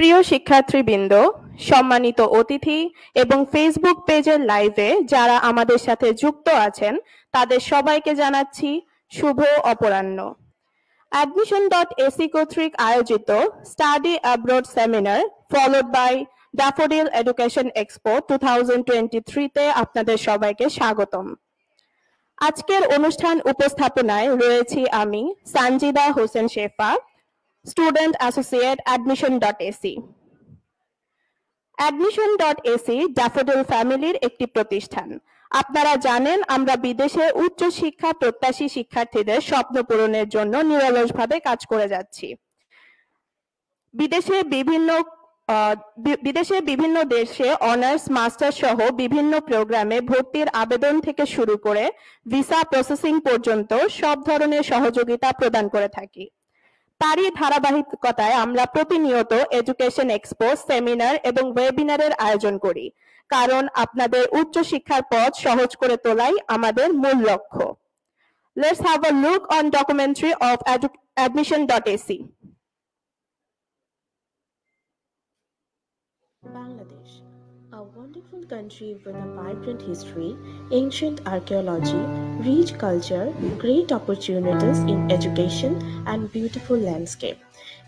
প্রিয় শিক্ষার্থীবৃন্দ, সম্মানিত অতিথি এবং ফেসবুক পেজের লাইভে যারা আমাদের সাথে যুক্ত আছেন তাদের সবাইকে জানাচ্ছি শুভ অপরাহ্ন। admission.ac কর্তৃক আয়োজিত study abroad seminar followed by Daffodil education expo 2023 আপনাদের সবাইকে স্বাগতম। আজকের অনুষ্ঠান উপস্থাপনায় রয়েছি আমি Sanjida Hossain Shefa, student associate admission.ac। admission.ac Daffodil ফ্যামিলির একটি প্রতিষ্ঠান। আপনারা জানেন আমরা বিদেশে উচ্চ শিক্ষা প্রত্যাশী শিক্ষার্থীদের স্বপ্ন পূরণের জন্য নিরলসভাবে কাজ করে যাচ্ছি। বিদেশে বিভিন্ন দেশে অনার্স মাস্টার্স সহ বিভিন্ন প্রোগ্রামে ভর্তির আবেদন থেকে শুরু করে ভিসা প্রসেসিং পর্যন্ত সব ধরনের সহযোগিতা প্রদান করে থাকি। তারই ধারাবাহিকতায় আমরা প্রতিনিয়ত এডুকেশন এক্সপো, সেমিনার এবং ওয়েবিনারের আয়োজন করি, কারণ আপনাদের উচ্চ শিক্ষার পথ সহজ করে তোলাই আমাদের মূল লক্ষ্য। Let's have a look on documentary of admission.ac. Bangladesh, a wonderful country with a vibrant history, ancient archaeology, rich culture, great opportunities in education, and beautiful landscape.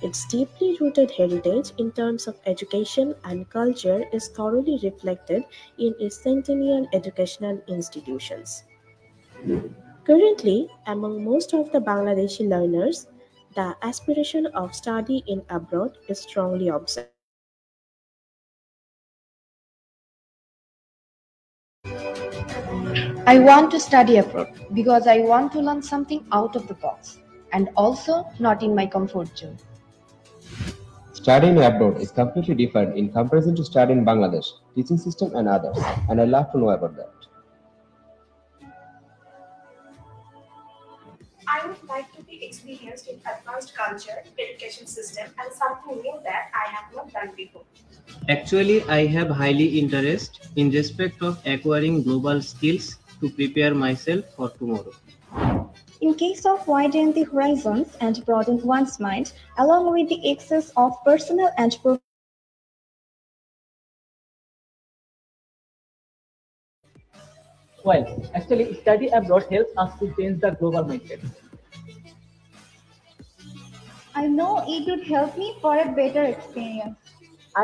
Its deeply rooted heritage in terms of education and culture is thoroughly reflected in its centennial educational institutions. Currently, among most of the Bangladeshi learners, the aspiration of study in abroad is strongly observed. I want to study abroad because I want to learn something out of the box and also not in my comfort zone. Studying abroad is completely different in comparison to studying in Bangladesh, teaching system and others, and I love to know about that. I would like to be experienced in advanced culture, education system, and something new that I have not done before. Actually, I have highly interest in respect of acquiring global skills to prepare myself for tomorrow. In case of widen the horizons and broaden one's mind, along with the access of personal and Well, actually, study abroad helps us to change the global mindset. I know it would help me for a better experience.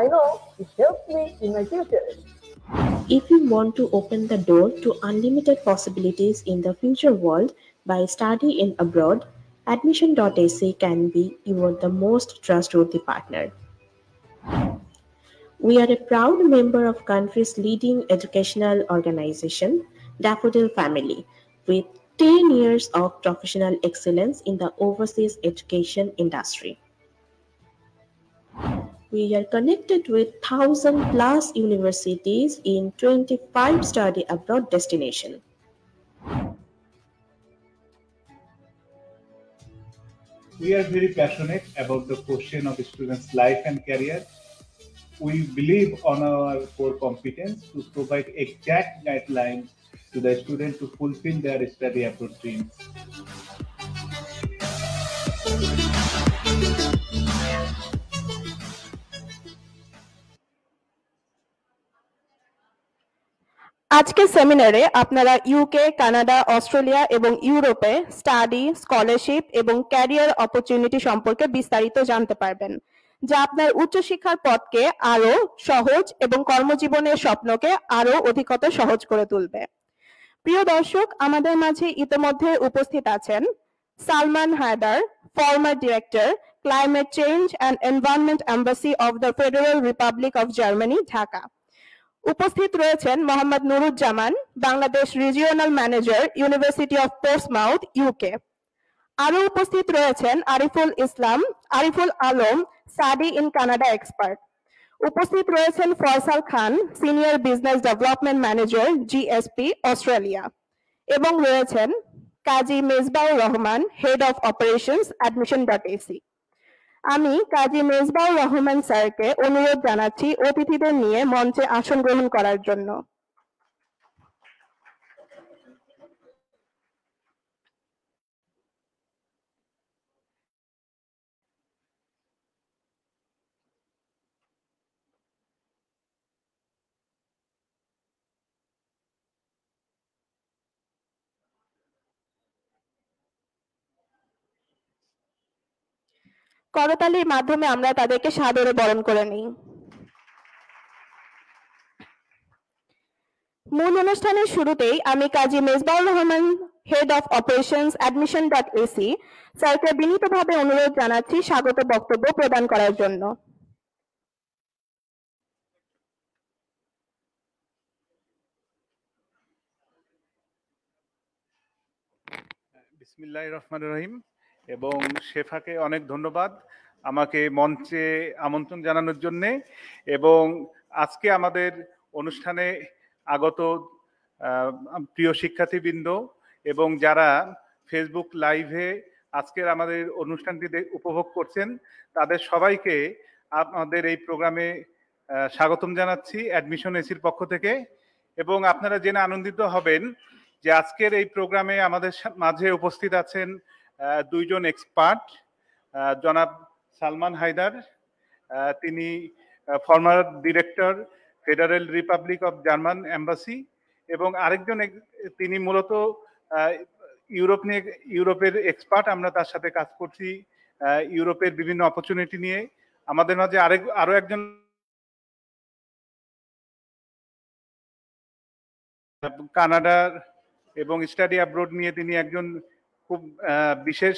I know it helps me in my future. If you want to open the door to unlimited possibilities in the future world by studying abroad, admission.ac can be the most trustworthy partner. We are a proud member of country's leading educational organization, Daffodil Family, with 10 years of professional excellence in the overseas education industry. We are connected with 1,000+ universities in 25 study abroad destinations. We are very passionate about the question of students' life and career. We believe on our core competence to provide exact guidelines to the student to fulfill their study abroad dreams. আজকের সেমিনারে আপনারা UK, Canada, Australia এবং ইউরোপে study, scholarship এবং career opportunity সম্পর্কে বিস্তারিত জানতে পারবেন, যা আপনার উচ্চশিক্ষার পথকে আরো সহজ এবং কর্মজীবনের স্বপ্নকে আরো অধিকতর সহজ করে তুলবে। প্রিয় দর্শক, আমাদের মাঝে ইতিমধ্যে উপস্থিত আছেন Salman Haider, former director, climate change and environment embassy of the federal republic of Germany, Dhaka. উপস্থিত রয়েছেন Mohammad Nuruzzaman, Bangladesh regional manager, university of Portsmouth, UK. আরো উপস্থিত রয়েছেন Ariful Alam, study in Canada expert. উপস্থিত রয়েছেন Faisal Khan, senior business development manager, GSP, Australia. এবং রয়েছেন Kazi Mezbaur Rahman, head of operations, admission.ac। আমি কাজী মেজবাউর রহমান স্যারকে অনুরোধ জানাচ্ছি অতিথিদের নিয়ে মঞ্চে আসন গ্রহণ করার জন্য। করতালির মাধ্যমে আমরা তাদেরকে সাদরে বরণ করে নিই। মূল অনুষ্ঠানের শুরুতেই আমি Kazi Mezbaur Rahman, head of operations admission.ac স্যারকে বিনীতভাবে অনুরোধ জানাচ্ছি স্বাগত বক্তব্য প্রদান করার জন্য। বিসমিল্লাহির রহমানির রহিম। এবং শেফাকে অনেক ধন্যবাদ আমাকে মঞ্চে আমন্ত্রণ জানানোর জন্য। এবং আজকে আমাদের অনুষ্ঠানে আগত প্রিয় শিক্ষার্থীবৃন্দ এবং যারা ফেসবুক লাইভে আজকের আমাদের অনুষ্ঠানটি উপভোগ করছেন তাদের সবাইকে আমাদের এই প্রোগ্রামে স্বাগতম জানাচ্ছি অ্যাডমিশন এসির পক্ষ থেকে। এবং আপনারা জেনে আনন্দিত হবেন যে আজকের এই প্রোগ্রামে আমাদের মাঝে উপস্থিত আছেন দুইজন এক্সপার্ট, জনাব সালমান হায়দার, তিনি former director federal republic of German embassy, এবং আরেকজন তিনি মূলত ইউরোপের এক্সপার্ট। আমরা তার সাথে কাজ করছি ইউরোপের বিভিন্ন অপরচুনিটি নিয়ে। আমাদের মাঝে আরো একজন কানাডার এবং স্টাডি অ্যাব্রোড নিয়ে তিনি একজন খুব বিশেষ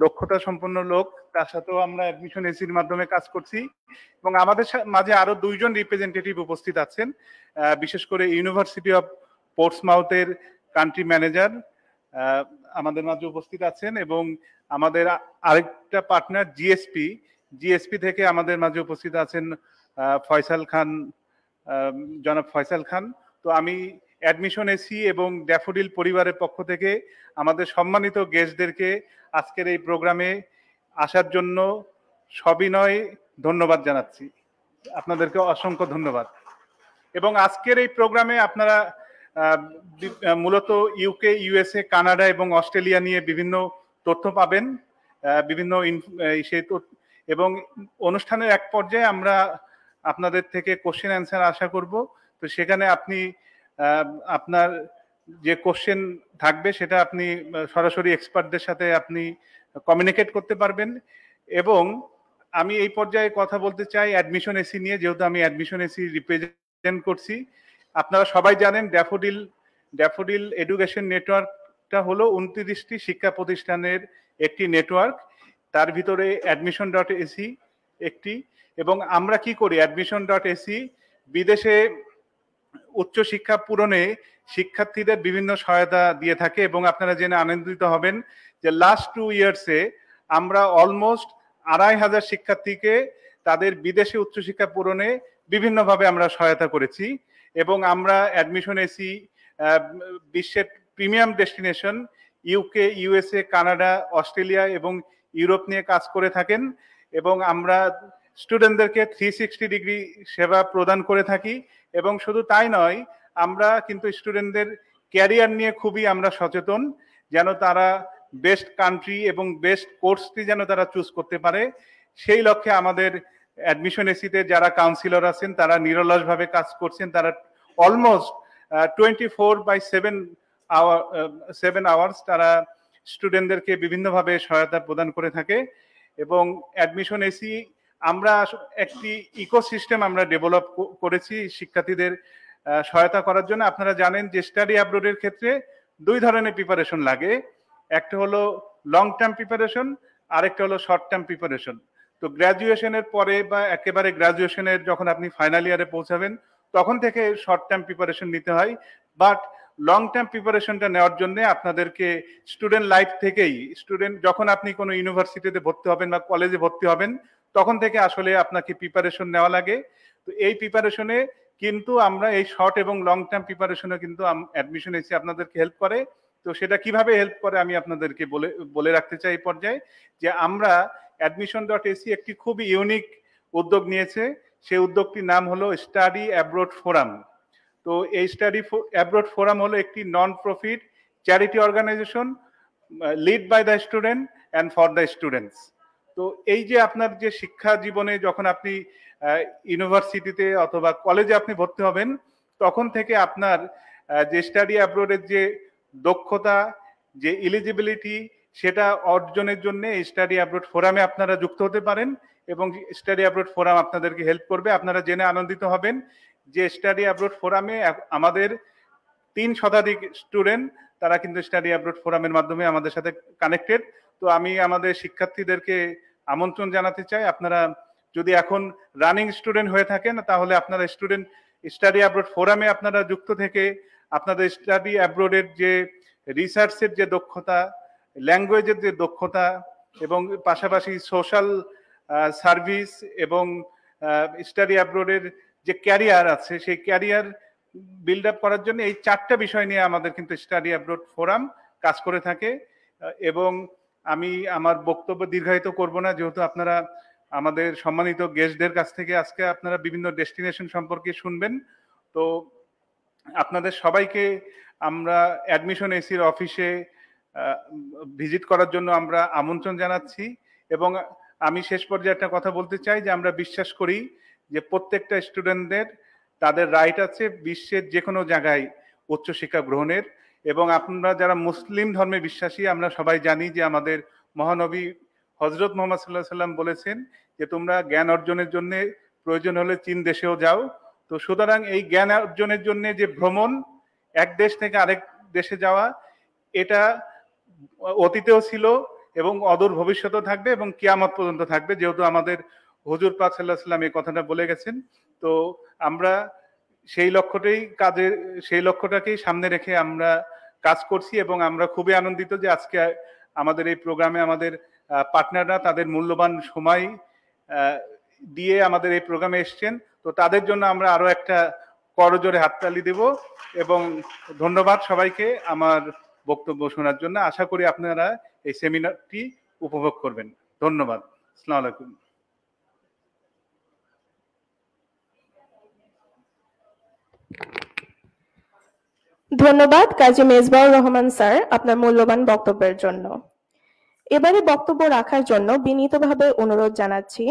দক্ষতা সম্পন্ন লোক, তার সাথেও আমরা অ্যাডমিশন এসির মাধ্যমে কাজ করছি। এবং আমাদের মাঝে আরো দুইজন রিপ্রেজেন্টেটিভ উপস্থিত আছেন, বিশেষ করে ইউনিভার্সিটি অফ পোর্টসমাউথের কান্ট্রি ম্যানেজার আমাদের মাঝে উপস্থিত আছেন, এবং আমাদের আরেকটা পার্টনার জিএসপি থেকে আমাদের মাঝে উপস্থিত আছেন ফয়সাল খান, জনাব ফয়সাল খান। তো আমি অ্যাডমিশন এসি এবং ড্যাফোডিল পরিবারের পক্ষ থেকে আমাদের সম্মানিত গেস্টদেরকে আজকের এই প্রোগ্রামে আসার জন্য সবিনয় ধন্যবাদ জানাচ্ছি। আপনাদেরকে অসংখ্য ধন্যবাদ। এবং আজকের এই প্রোগ্রামে আপনারা মূলত ইউকে, ইউএসএ, কানাডা এবং অস্ট্রেলিয়া নিয়ে বিভিন্ন তথ্য পাবেন, বিভিন্ন সেই এবং অনুষ্ঠানের এক পর্যায়ে আমরা আপনাদের থেকে কোশ্চেন অ্যান্সার আশা করব। তো সেখানে আপনি আপনার যে কোশ্চেন থাকবে সেটা আপনি সরাসরি এক্সপার্টদের সাথে আপনি কমিউনিকেট করতে পারবেন। এবং আমি এই পর্যায়ে কথা বলতে চাই অ্যাডমিশন এসি নিয়ে, যেহেতু আমি অ্যাডমিশন এসি রিপ্রেজেন্ট করছি। আপনারা সবাই জানেন ড্যাফোডিল এডুকেশন নেটওয়ার্কটা হলো 29টি শিক্ষা প্রতিষ্ঠানের একটি নেটওয়ার্ক, তার ভিতরে admission.ac একটি। এবং আমরা কি করি, admission.ac বিদেশে উচ্চ শিক্ষা পূরণে শিক্ষার্থীদের বিভিন্ন সহায়তা দিয়ে থাকে। এবং আপনারা জেনে আনন্দিত হবেন যে লাস্ট 2 ইয়ার্সে আমরা অলমোস্ট 2500 শিক্ষার্থীকে তাদের বিদেশে উচ্চশিক্ষা পূরণে বিভিন্নভাবে আমরা সহায়তা করেছি। এবং আমরা অ্যাডমিশন এসি বিশ্বের premium destination UK, USA, Canada, Australia এবং ইউরোপ নিয়ে কাজ করে থাকেন। এবং আমরা স্টুডেন্টদেরকে 360 ডিগ্রি সেবা প্রদান করে থাকি। এবং শুধু তাই নয়, আমরা কিন্তু স্টুডেন্টদের ক্যারিয়ার নিয়ে খুবই আমরা সচেতন, যেন তারা বেস্ট কান্ট্রি এবং বেস্ট কোর্সটি যেন তারা চুজ করতে পারে। সেই লক্ষ্যে আমাদের অ্যাডমিশন এসিতে যারা কাউন্সিলর আছেন তারা নিরলসভাবে কাজ করছেন। তারা অলমোস্ট 24/7 আওয়ার্স তারা স্টুডেন্টদেরকে বিভিন্নভাবে সহায়তা প্রদান করে থাকে। এবং অ্যাডমিশন এসি আমরা একটি ইকোসিস্টেম আমরা ডেভেলপ করেছি শিক্ষার্থীদের সহায়তা করার জন্য। আপনারা জানেন যে স্টাডি অ্যাব্রোডের ক্ষেত্রে 2 ধরনের প্রিপারেশন লাগে, একটা হলো লং টার্ম প্রিপারেশন, আরেকটা হলো শর্ট টার্ম প্রিপারেশন। তো গ্র্যাজুয়েশনের পরে বা একেবারে গ্র্যাজুয়েশনের যখন আপনি ফাইনাল ইয়ারে পৌঁছাবেন তখন থেকে শর্ট টার্ম প্রিপারেশন নিতে হয়। বাট লং টার্ম প্রিপারেশনটা নেওয়ার জন্য আপনাদেরকে স্টুডেন্ট লাইফ থেকেই, যখন আপনি কোনো ইউনিভার্সিটিতে ভর্তি হবেন বা কলেজে ভর্তি হবেন তখন থেকে আসলে আপনাকে প্রিপারেশন নেওয়া লাগে। তো এই প্রিপারেশনে কিন্তু আমরা এই শর্ট এবং লং টার্ম প্রিপারেশনে কিন্তু অ্যাডমিশন এসে আপনাদেরকে হেল্প করে। তো সেটা কিভাবে হেল্প করে আমি আপনাদেরকে বলে রাখতে চাই এই পর্যায়ে, যে আমরা admission.ac একটি খুব ইউনিক উদ্যোগ নিয়েছে। সেই উদ্যোগটির নাম হলো স্টাডি অ্যাব্রোড ফোরাম। তো এই স্টাডি অ্যাব্রোড ফোরাম হলো একটি non profit charity organisation, led by the student and for the students. তো এই যে আপনার যে শিক্ষা জীবনে যখন আপনি ইউনিভার্সিটিতে অথবা কলেজে আপনি ভর্তি হবেন তখন থেকে আপনার যে স্টাডি অ্যাব্রোডের যে দক্ষতা, যে এলিজিবিলিটি, সেটা অর্জনের জন্য এই স্টাডি অ্যাব্রোড ফোরামে আপনারা যুক্ত হতে পারেন এবং স্টাডি অ্যাব্রোড ফোরাম আপনাদেরকে হেল্প করবে। আপনারা জেনে আনন্দিত হবেন যে স্টাডি অ্যাব্রোড ফোরামে আমাদের 3 শতাধিক স্টুডেন্ট তারা কিন্তু স্টাডি অ্যাব্রোড ফোরামের মাধ্যমে আমাদের সাথে কানেক্টেড। তো আমি আমাদের শিক্ষার্থীদেরকে আমন্ত্রণ জানাতে চাই, আপনারা যদি এখন রানিং স্টুডেন্ট হয়ে থাকেন তাহলে আপনারা স্টাডি অ্যাব্রোড ফোরামে আপনারা যুক্ত থেকে আপনাদের স্টাডি অ্যাব্রোডের যে রিসার্চের যে দক্ষতা, ল্যাঙ্গুয়েজের যে দক্ষতা এবং পাশাপাশি সোশ্যাল সার্ভিস এবং স্টাডি অ্যাব্রোডের যে ক্যারিয়ার আছে সেই ক্যারিয়ার বিল্ড আপ করার জন্য এই 4টা বিষয় নিয়ে আমাদের কিন্তু স্টাডি অ্যাব্রোড ফোরাম কাজ করে থাকে। এবং আমি আমার বক্তব্য দীর্ঘায়িত করব না, যেহেতু আপনারা আমাদের সম্মানিত গেস্টদের কাছ থেকে আজকে আপনারা বিভিন্ন ডেস্টিনেশন সম্পর্কে শুনবেন। তো আপনাদের সবাইকে আমরা অ্যাডমিশন এসির অফিসে ভিজিট করার জন্য আমরা আমন্ত্রণ জানাচ্ছি। এবং আমি শেষ পর্যায়ে একটা কথা বলতে চাই যে আমরা বিশ্বাস করি যে প্রত্যেকটা স্টুডেন্টদের তাদের রাইট আছে বিশ্বের যে কোনো জায়গায় উচ্চশিক্ষা গ্রহণের। এবং আপনারা যারা মুসলিম ধর্মে বিশ্বাসী, আমরা সবাই জানি যে আমাদের মহানবী হজরত মোহাম্মদ সাল্লাল্লাহু আলাইহি ওয়াসাল্লাম বলেছেন যে তোমরা জ্ঞান অর্জনের জন্য প্রয়োজন হলে চীন দেশেও যাও। তো সুতরাং এই জ্ঞান অর্জনের জন্য যে ভ্রমণ, এক দেশ থেকে আরেক দেশে যাওয়া, এটা অতীতেও ছিল এবং অদূর ভবিষ্যতেও থাকবে এবং কিয়ামত পর্যন্ত থাকবে, যেহেতু আমাদের হুজুর পাক সাল্লাল্লাহু আলাইহি ওয়াসাল্লাম এই কথাটা বলে গেছেন। তো আমরা সেই লক্ষ্যটাকেই সামনে রেখে আমরা কাজ করছি এবং আমরা খুবই আনন্দিত যে আজকে আমাদের এই প্রোগ্রামে আমাদের পার্টনাররা তাদের মূল্যবান সময় দিয়ে আমাদের এই প্রোগ্রামে এসছেন। তো তাদের জন্য আমরা আরো একটা করজোড়ে হাততালি দেব এবং ধন্যবাদ সবাইকে আমার বক্তব্য শোনার জন্য। আশা করি আপনারা এই সেমিনারটি উপভোগ করবেন। ধন্যবাদ। আসসালামু আলাইকুম। ধন্যবাদ কাজী মেজবাউর রহমান স্যার আপনার মূল্যবান বক্তব্যের জন্য। এবারে বক্তব্য রাখার জন্য বিনীতভাবে অনুরোধ জানাচ্ছি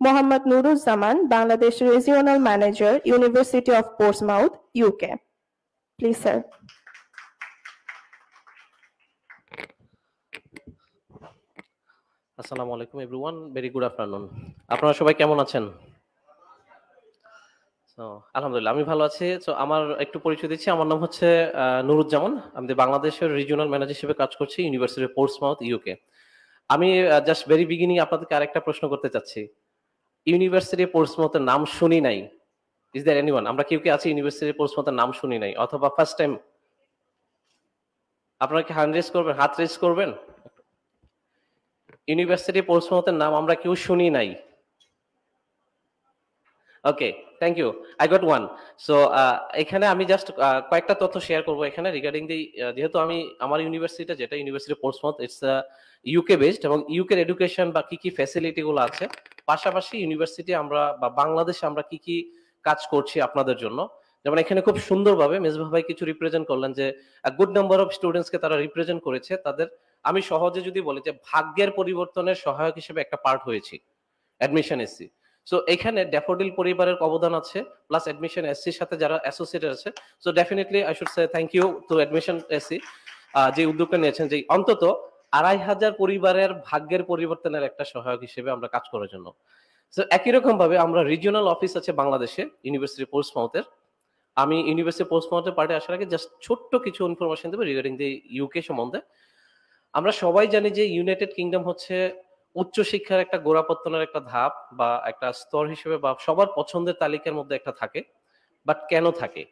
Mohammad Nuruzzaman, Bangladesh regional manager, university of Portsmouth, UK. Please sir. আসসালামু আলাইকুম এভরিওয়ান, ভেরি গুড আফটারনুন। আপনারা সবাই কেমন আছেন? আলহামদুলিল্লাহ আমি ভালো আছি। তো আমার একটু পরিচয় দিচ্ছি, আমার নাম হচ্ছে নুরুজ্জামান। আমি বাংলাদেশের রিজিওনাল ম্যানেজার হিসেবে কাজ করছি ইউনিভার্সিটি অফ পোর্টসমাউথ, ইউকে। আমি জাস্ট ভেরি বিগিনিং আপনাদেরকে আরেকটা প্রশ্ন করতে চাচ্ছি। ইউনিভার্সিটি অফ পোর্টসমাউথের নাম শুনি নাই, ইজ দেয়ার এনিওয়ান? আমরা কেউ আছি ইউনিভার্সিটি অফ পোর্টসমাউথের নাম শুনি নাই অথবা ফার্স্ট টাইম? আপনারা কি হ্যান্ড রেজ করবেন, হাত রেজ করবেন? ইউনিভার্সিটি পোর্টসমাউথের নাম আমরা কেউ শুনি নাই। Okay, thank you, I got one. So এখানে আমি জাস্ট কয়েকটা তথ্য শেয়ার করবো এখানে রিগার্ডিং দি, যেহেতু আমি আমার ইউনিভার্সিটি যেটা university of Portsmouth, it's UK based এবং ইউকের এডুকেশন বা কি কি ফ্যাসিলিটি গুলো আছে, পাশাপাশি ইউনিভার্সিটি আমরা বা বাংলাদেশে আমরা কি কি কাজ করছি আপনাদের জন্য। যেমন এখানে খুব সুন্দরভাবে মেজবাহ ভাই কিছু রিপ্রেজেন্ট করলেন যে গুড নাম্বার অফ স্টুডেন্টসকে তারা রিপ্রেজেন্ট করেছে। তাদের আমি সহজে যদি বলি যে ভাগ্যের পরিবর্তনের সহায়ক হিসেবে একটা পার্ট হয়েছি অ্যাডমিশন এসসি। সো এখানে ড্যাফোডিল পরিবারের অবদান আছে, প্লাস অ্যাডমিশন এসসির সাথে যারা অ্যাসোসিয়েটেড আছে। So definitely I should say thank you to admission SC, যে উদ্যোগটা নিয়েছেন যে অন্তত 2500 পরিবারের ভাগ্যের পরিবর্তনের একটা সহায়ক হিসেবে আমরা কাজ করার জন্য। সো একই রকম ভাবে আমরা রিজিওনাল অফিস আছে বাংলাদেশে ইউনিভার্সিটি পোর্টসমাউথের। আমি ইউনিভার্সিটি পোর্টসমাউথের পার্টে আসার আগে জাস্ট ছোট্ট কিছু ইনফরমেশন দেবো রিগার্ডিং দি ইউকে সম্বন্ধে। আমরা সবাই জানি যে ইউনাইটেড কিংডম হচ্ছে উচ্চশিক্ষার একটা গোড়াপত্তনের একটা ধাপ বা একটা স্তর হিসেবে বা সবার পছন্দের তালিকার মধ্যে একটা থাকে। বাট কেন থাকে?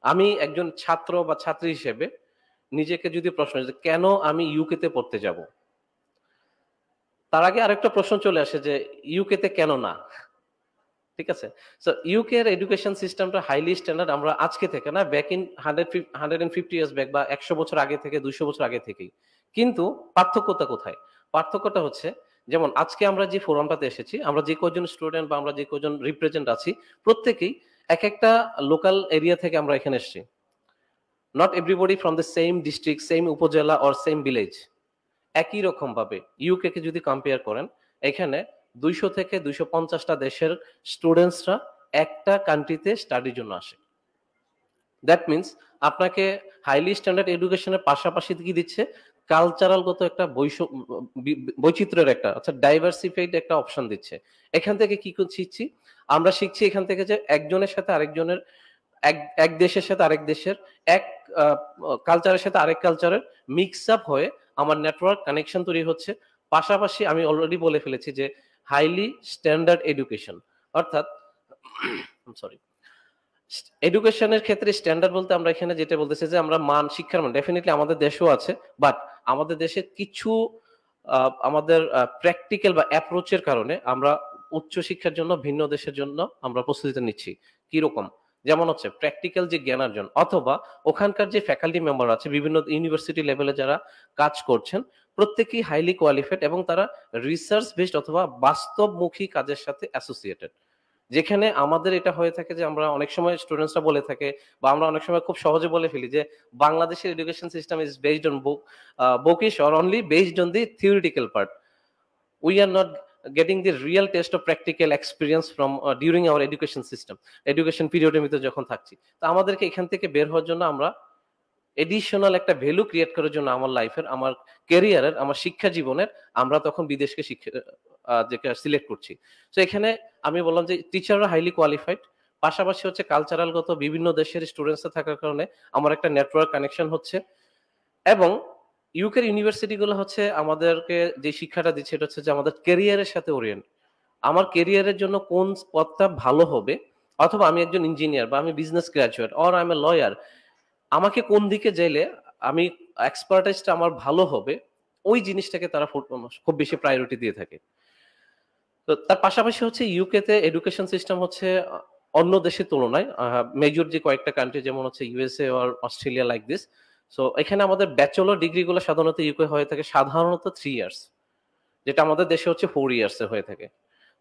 আমি একজন ছাত্র বা ছাত্রী হিসেবে নিজেকে যদি প্রশ্ন যে কেন আমি ইউকেতে পড়তে যাব, তার আগে আরেকটা প্রশ্ন চলে আসে যে ইউকেতে কেন না। ঠিক আছে, সো ইউকে এর এডুকেশন সিস্টেমটা হাইলি স্ট্যান্ডার্ড। আমরা আজকে থেকে না, ব্যাক ইন 150 ইয়ার্স ব্যাক বা 100 বছর আগে থেকে, 200 বছর আগে থেকেই। কিন্তু পার্থক্যটা কোথায়? পার্থক্যটা হচ্ছে যেমন আজকে আমরা যে ফোরামটাতে এসেছি, আমরা যে কজন স্টুডেন্ট বা আমরা যে কজন রিপ্রেজেন্ট আছি, প্রত্যেকেই এক একটা লোকাল এরিয়া থেকে আমরা এখানে এসেছি। Not everybody from the same district, same উপজেলা অর সেম ভিলেজ। একই রকম ভাবে ইউকে কে যদি কম্পেয়ার করেন, এখানে 200 থেকে 250টা দেশের স্টুডেন্টসরা একটা কান্ট্রিতে স্টাডির জন্য আসে। দ্যাট মিনস আপনাকে হাইলি স্ট্যান্ডার্ড এডুকেশনের পাশাপাশি কি দিচ্ছে, কালচারালগত একটা বৈচিত্র্যের একটা ডাইভার্সিফাইড একটা অপশন দিচ্ছে। এখান থেকে কি শিখছি আমরা? শিখছি এখান থেকে যে একজনের সাথে আরেকজনের, এক দেশের সাথে আরেক দেশের, এক কালচারের সাথে আরেক কালচারের মিক্স আপ হয়ে আমার নেটওয়ার্ক কানেকশন তৈরি হচ্ছে। পাশাপাশি আমি অলরেডি বলে ফেলেছি যে হাইলি স্ট্যান্ডার্ড এডুকেশন, অর্থাৎ সরি, এডুকেশনের ক্ষেত্রে স্ট্যান্ডার্ড বলতে আমরা এখানে যেটা বলতেছি যে আমরা মান, শিক্ষার মান ডেফিনেটলি আমাদের দেশেও আছে, বাট আমাদের দেশে কিছু আমাদের প্র্যাকটিক্যাল বা অ্যাপ্রোচের কারণে আমরা উচ্চ শিক্ষার জন্য ভিন্ন দেশের জন্য আমরা প্রস্তুতি নিচ্ছি। কিরকম? যেমন হচ্ছে প্র্যাকটিক্যাল যে জ্ঞান অর্জন, অথবা ওখানকার যে ফ্যাকাল্টি মেম্বার আছে বিভিন্ন ইউনিভার্সিটি লেভেলে যারা কাজ করছেন, প্রত্যেকেই হাইলি কোয়ালিফাইড এবং তারা রিসার্চ বেসড অথবা বাস্তবমুখী কাজের সাথে অ্যাসোসিয়েটেড। যেখানে আমাদের এটা হয়ে থাকে যে আমরা অনেক সময় স্টুডেন্টসরা বলে থাকে বা আমরা অনেক সময় খুব সহজে বলে ফেলি যে বাংলাদেশের education system is based on bookish or only based on the theoretical part. We are not getting the real taste of practical experience from during our education system, education period-এর ভিতরে যখন থাকছি। তো আমাদেরকে এখান থেকে বের হওয়ার জন্য আমরা এডিশনাল একটা ভ্যালু ক্রিয়েট করার জন্য আমার লাইফের, আমার ক্যারিয়ারের, আমার শিক্ষা জীবনের আমরা তখন বিদেশকে যেটা সিলেক্ট করছি। তো এখানে আমি বললাম যে টিচাররা হাইলি কোয়ালিফাইড, পাশাপাশি হচ্ছে কালচারালগত বিভিন্ন দেশের স্টুডেন্টসরা থাকার কারণে আমার একটা নেটওয়ার্ক কানেকশন হচ্ছে, এবং ইউকের ইউনিভার্সিটিগুলো হচ্ছে আমাদেরকে যে শিক্ষাটা দিচ্ছে এটা হচ্ছে যে আমাদের ক্যারিয়ারের সাথে ওরিয়েন্ট। আমার ক্যারিয়ারের জন্য কোন পথটা ভালো হবে, অথবা আমি একজন ইঞ্জিনিয়ার বা আমি business graduate or I M a lawyer, আমাকে কোন দিকে যাইলে আমি এক্সপার্টাইজটা আমার ভালো হবে, ওই জিনিসটাকে তারা খুব বেশি প্রায়োরিটি দিয়ে থাকে। তো তার পাশাপাশি হচ্ছে ইউকেতে এডুকেশন সিস্টেম হচ্ছে অন্য দেশের তুলনায় মেজর যে কয়েকটা কান্ট্রি যেমন হচ্ছে ইউএসএ আর অস্ট্রেলিয়া লাইক দিস। সো এখানে আমাদের ব্যাচেলর ডিগ্রিগুলো সাধারণত ইউকে হয়ে থাকে সাধারণত 3 ইয়ার্স, যেটা আমাদের দেশে হচ্ছে 4 ইয়ার্সে হয়ে থাকে।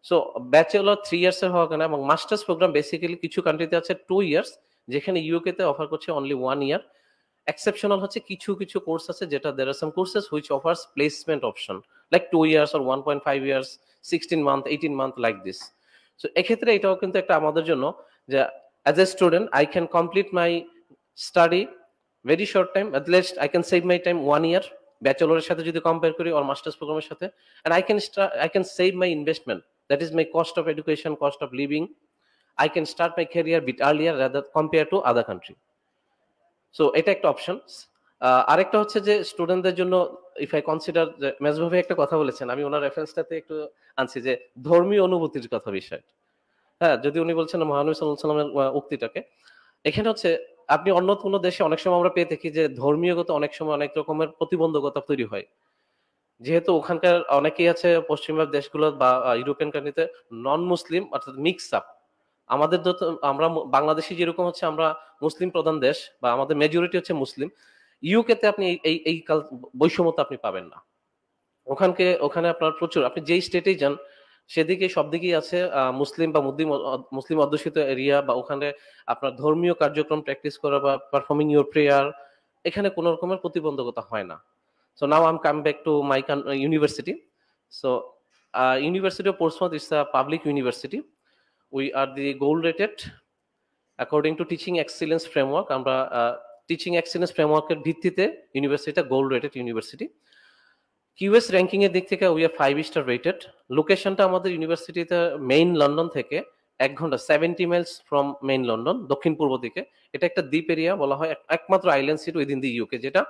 সো ব্যাচেলর 3 ইয়ার্সের হওয়ার কারণে, এবং মাস্টার্স প্রোগ্রাম বেসিক্যালি কিছু কান্ট্রিতে আছে 2 ইয়ার্স, যেখানে ইউকেতে অফার করছে অনলি 1 ইয়ার। এক্সেপশনাল হচ্ছে কিছু কিছু কোর্স আছে যেটা there are some courses which offers placement option like 2 years or 1.5 years, 16 month, 18 month like this. So এক্ষেত্রে এটাও কিন্তু একটা আমাদের জন্য যে as a student I can complete my study very short time, at least I can save my time 1 year ব্যাচেলরের সাথে যদি compare করি or মাস্টার্স প্রোগ্রামের সাথে, and I can save my investment, that is my cost of education, cost of living. I can start my career bit earlier rather compared to other country. So এটা একটা option. আরেকটা হচ্ছে যে স্টুডেন্টদের জন্য if I consider, মেজভাবে একটা কথা বলেছেন, আমি ওনার রেফারেন্সটাতে একটু আনছি যে ধর্মীয় অনুভূতির কথা বিষয়। হ্যাঁ, যদি উনি বলছেন মহানবী সাল্লাল্লাহু আলাইহি ওয়াসাল্লামের উক্তিটাকে, এখানে হচ্ছে আপনি অন্য কোনো দেশে অনেক সময় আমরা পেয়ে থাকি যে ধর্মীয়গত অনেক সময় অনেক রকমের প্রতিবন্ধকতা তৈরি হয়, যেহেতু ওখানকার অনেকেই আছে পশ্চিমবঙ্গ দেশগুলো বা ইউরোপিয়ান কান্ট্রিতে নন মুসলিম অর্থাৎ মিক্স আপ। আমাদের আমরা বাংলাদেশি যেরকম হচ্ছে আমরা মুসলিম প্রধান দেশ বা আমাদের মেজরিটি হচ্ছে মুসলিম, ইউকেতে আপনি এই বৈষম্যতা আপনি পাবেন না। ওখানে আপনার প্রচুর, আপনি যেই স্টেটেই যান সেদিকে সব দিকেই আছে মুসলিম বা মুসলিম অধ্যুষিত এরিয়া, বা ওখানে আপনার ধর্মীয় কার্যক্রম প্র্যাকটিস করা বা পারফর্মিং ইউর প্রেয়ার, এখানে কোনো রকমের প্রতিবন্ধকতা হয় না। So now I am come back to my university. So University of Portsmouth is a public university. We are the gold rated according to teaching excellence framework. আমরা teaching excellence ফ্রেমওয়ার্কের ভিত্তিতে ইউনিভার্সিটিটা gold rated university. QS ranking এর দিক থেকে we are 5 star rated. লোকেশনটা আমাদের ইউনিভার্সিটিতে মেইন লন্ডন থেকে 1 ঘন্টা 70 মাইলস ফ্রম মেইন লন্ডন, দক্ষিণ পূর্ব দিকে। এটা একটা দ্বীপ এরিয়া, বলা হয় একমাত্র island city within the UK, যেটা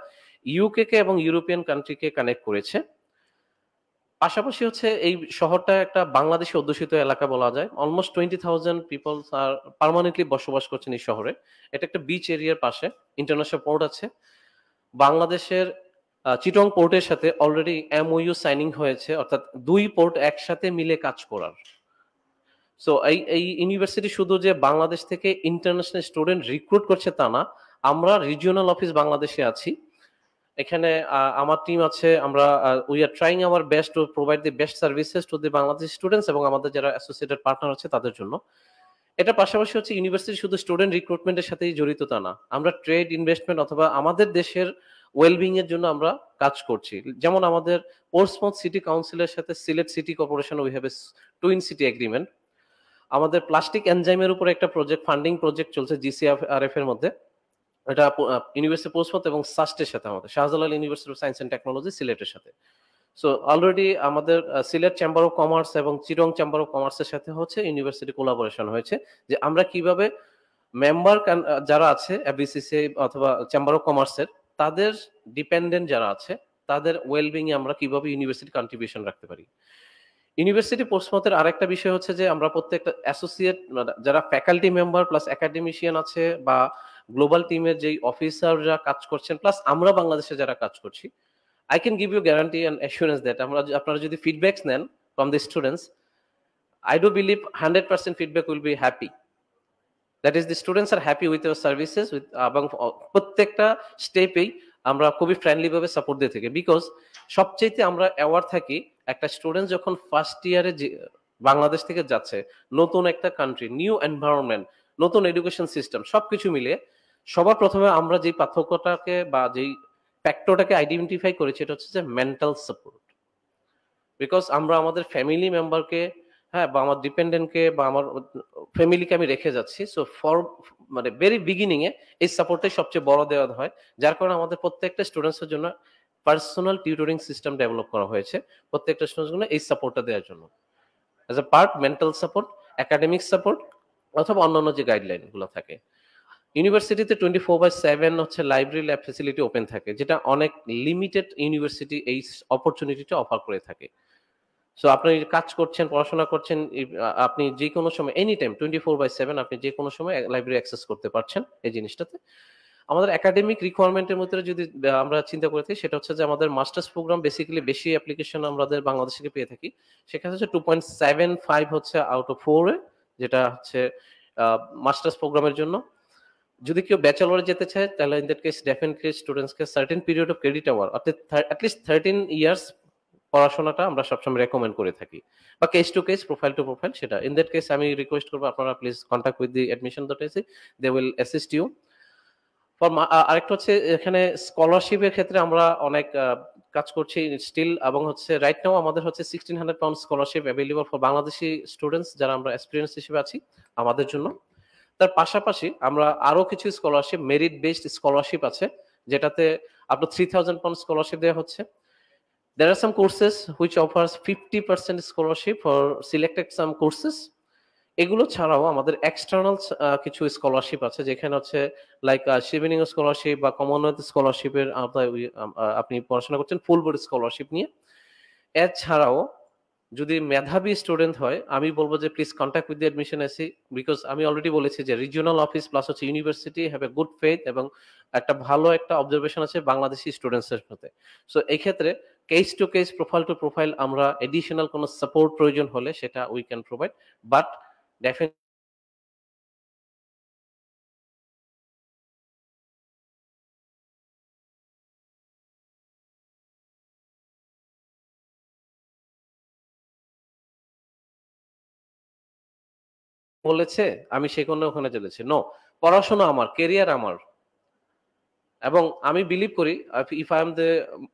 ইউকে কে এবং ইউরোপিয়ান কান্ট্রিকে কানেক্ট করেছে। পাশাপাশি হচ্ছে এই শহরটা একটা বাংলাদেশি অধ্যুষিত এলাকা বলা যায়। অলমোস্ট 20,000 পিপল আর পার্মানেন্টলি বসবাস করছেন এই শহরে। এটা একটা বিচ এরিয়ার পাশে, ইন্টারন্যাশনাল পোর্ট আছে। বাংলাদেশের চিটং পোর্টের সাথে অলরেডি এমওইউ সাইনিং হয়েছে, অর্থাৎ 2 পোর্ট একসাথে মিলে কাজ করার। সো এই ইউনিভার্সিটি শুধু যে বাংলাদেশ থেকে ইন্টারন্যাশনাল স্টুডেন্ট রিক্রুট করছে তা না, আমরা রিজিওনাল অফিস বাংলাদেশে আছি। এখানে আমার টিম আছে, আমরা we are trying our best to provide the best services to the Bangladeshi students এবং আমাদের যারা অ্যাসোসিয়েটেড পার্টনার আছে তাদের জন্য। এটা পাশাপাশি হচ্ছে ইউনিভার্সিটি শুধু স্টুডেন্ট রিক্রুটমেন্টের সাথেই জড়িত তা না, আমরা ট্রেড, ইনভেস্টমেন্ট অথবা আমাদের দেশের ওয়েলবিং এর জন্য আমরা কাজ করছি। যেমন আমাদের পোর্টসমউথ সিটি কাউন্সিলের সাথে Sylhet city corporation we have A twin city agreement. আমাদের প্লাস্টিক এনজাইমের উপরে একটা প্রজেক্ট, ফান্ডিং প্রজেক্ট চলছে জিসিআরএফ এর মধ্যে। এটা ইউনিভার্সিটি পোস্টমাউথ এবং সাস্টের সাথে, আমাদের Shahjalal university of science and technology সিলেটের সাথে। সো অলরেডি আমাদের সিলেট চেম্বার অফ কমার্স এবং চিটং চেম্বার অফ কমার্সের সাথে হচ্ছে ইউনিভার্সিটি কোলাবোরেশন হয়েছে, যে আমরা কিভাবে মেম্বার যারা আছে এফবিসিসি অথবা চেম্বার অফ কমার্সের, তাদের ডিপেন্ডেন্ট যারা আছে তাদের ওয়েলবিং এ আমরা কিভাবে ইউনিভার্সিটি কন্ট্রিবিউশন রাখতে পারি। ইউনিভার্সিটি পোস্টমাউথের আরেকটা বিষয় হচ্ছে যে আমরা প্রত্যেকটা অ্যাসোসিয়েট যারা ফ্যাকাল্টি মেম্বার প্লাস একাডেমিশিয়ান আছে বা গ্লোবাল টিমের যেই অফিসাররা কাজ করছেন প্লাস আমরা বাংলাদেশে যারা কাজ করছি, I can give you guarantee and assurance that আপনারা যদি ফিডব্যাকস নেন from the students, I do believe 100% feedback will be happy. That is, the students are happy with your services, with এবং প্রত্যেকটা স্টেপেই আমরা খুবই ফ্রেন্ডলি ভাবে সাপোর্ট দিয়ে থাকি। বিকজ সবচেয়ে আমরা অ্যাওয়ার থাকি একটা স্টুডেন্ট যখন ফার্স্ট ইয়ারে বাংলাদেশ থেকে যাচ্ছে, নতুন একটা কান্ট্রি, নিউ এনভায়রনমেন্ট, নতুন এডুকেশন সিস্টেম, সবকিছু মিলিয়ে সবার প্রথমে আমরা যেই পার্থক্যটাকে বা যেই ফ্যাক্টরটাকে আইডেন্টিফাই করেছি এটা হচ্ছে যে মেন্টাল সাপোর্ট। বিকজ আমরা আমাদের ফ্যামিলি মেম্বারকে, হ্যাঁ, বা আমার ডিপেন্ডেন্টকে বা আমার ফ্যামিলিকে আমি রেখে যাচ্ছি। সো মানে ভেরি বিগিনিং এ এই সাপোর্টটাই সবচেয়ে বড় দেওয়া হয়, যার কারণে আমাদের প্রত্যেকটা স্টুডেন্টসের জন্য পার্সোনাল টিউটরিং সিস্টেম ডেভেলপ করা হয়েছে প্রত্যেকটা স্টুডেন্টস জন্য এই সাপোর্টটা দেওয়ার জন্য, as a part mental support, academic support অথবা অন্যান্য যে গাইডলাইন গুলো থাকে। ইউনিভার্সিটিতে 24/7 হচ্ছে লাইব্রেরি ল্যাব ফ্যাসিলিটি ওপেন থাকে, যেটা অনেক লিমিটেড ইউনিভার্সিটি এই অপরচুনিটিটা অফার করে থাকে। সো আপনি কাজ করছেন, পড়াশোনা করছেন, আপনি যে কোনো সময় এনি টাইম 24/7 আপনি যে কোনো সময় লাইব্রেরি অ্যাক্সেস করতে পারছেন এই জিনিসটাতে। আমাদের একাডেমিক রিকোয়ারমেন্টের মধ্যে যদি আমরা চিন্তা করে থাকি, সেটা হচ্ছে যে আমাদের মাস্টার্স প্রোগ্রাম বেসিক্যালি বেশি অ্যাপ্লিকেশন আমাদের বাংলাদেশ থেকে পেয়ে থাকি। সেখানে হচ্ছে 2.75 হচ্ছে আউট অফ 4 যেটা হচ্ছে মাস্টার্স প্রোগ্রামের জন্য। যদি কেউ ব্যাচেলরে যেতে চায় তাহলে ইন দ্যাট কেস ডেফিনেটলি স্টুডেন্টসকে certain period of credit hour অর্থাৎ অ্যাটলিস্ট 13 ইয়ার্স পড়াশোনাটা আমরা সবসময় রেকমেন্ড করে থাকি, বা case to case, profile to profile. সেটা ইন দ্যাট কেস আমি রিকোয়েস্ট করবো আপনারা please contact with the admission.ac, they will assist you for. আরেকটা হচ্ছে এখানে স্কলারশিপের ক্ষেত্রে আমরা অনেক কাজ করছি স্টিল, এবং হচ্ছে রাইট নাও আমাদের হচ্ছে 1600 pound scholarship available for Bangladeshi students যারা আমরা এক্সপিরিয়েন্স হিসেবে আছি আমাদের জন্য। তার পাশাপাশি আমরা আরো কিছু স্কলারশিপ, মেরিট বেসড স্কলারশিপ আছে, যেটাতে আপনার 3000 পাউন্ড স্কলারশিপ দেওয়া হচ্ছে। There are some courses which offers 50% scholarship for selected some courses. এগুলো ছাড়াও আমাদের এক্সটার্নাল কিছু স্কলারশিপ আছে, যেখানে হচ্ছে লাইক শিভিনিং স্কলারশিপ বা কমনওয়েলথ স্কলারশিপের আপনি পড়াশোনা করছেন ফুল বোর্ড স্কলারশিপ নিয়ে। এছাড়াও যদি মেধাবী স্টুডেন্ট হয়, আমি বলবো যে please contact with the admission.ac, because আমি অলরেডি বলেছি যে রিজিওনাল অফিস প্লাস হচ্ছে university have a good faith এবং একটা ভালো একটা অবজারভেশন আছে বাংলাদেশি স্টুডেন্টসের সাথে। সো এই ক্ষেত্রে case to case, profile to profile আমরা এডিশনাল কোনো সাপোর্ট প্রয়োজন হলে সেটা we can provide, but definitely বলেছে আমি সেখানে ওখানে চলেছি, নো, পড়াশোনা আমার, কেরিয়ার আমার। এবং আমি বিলিভ করি if I am the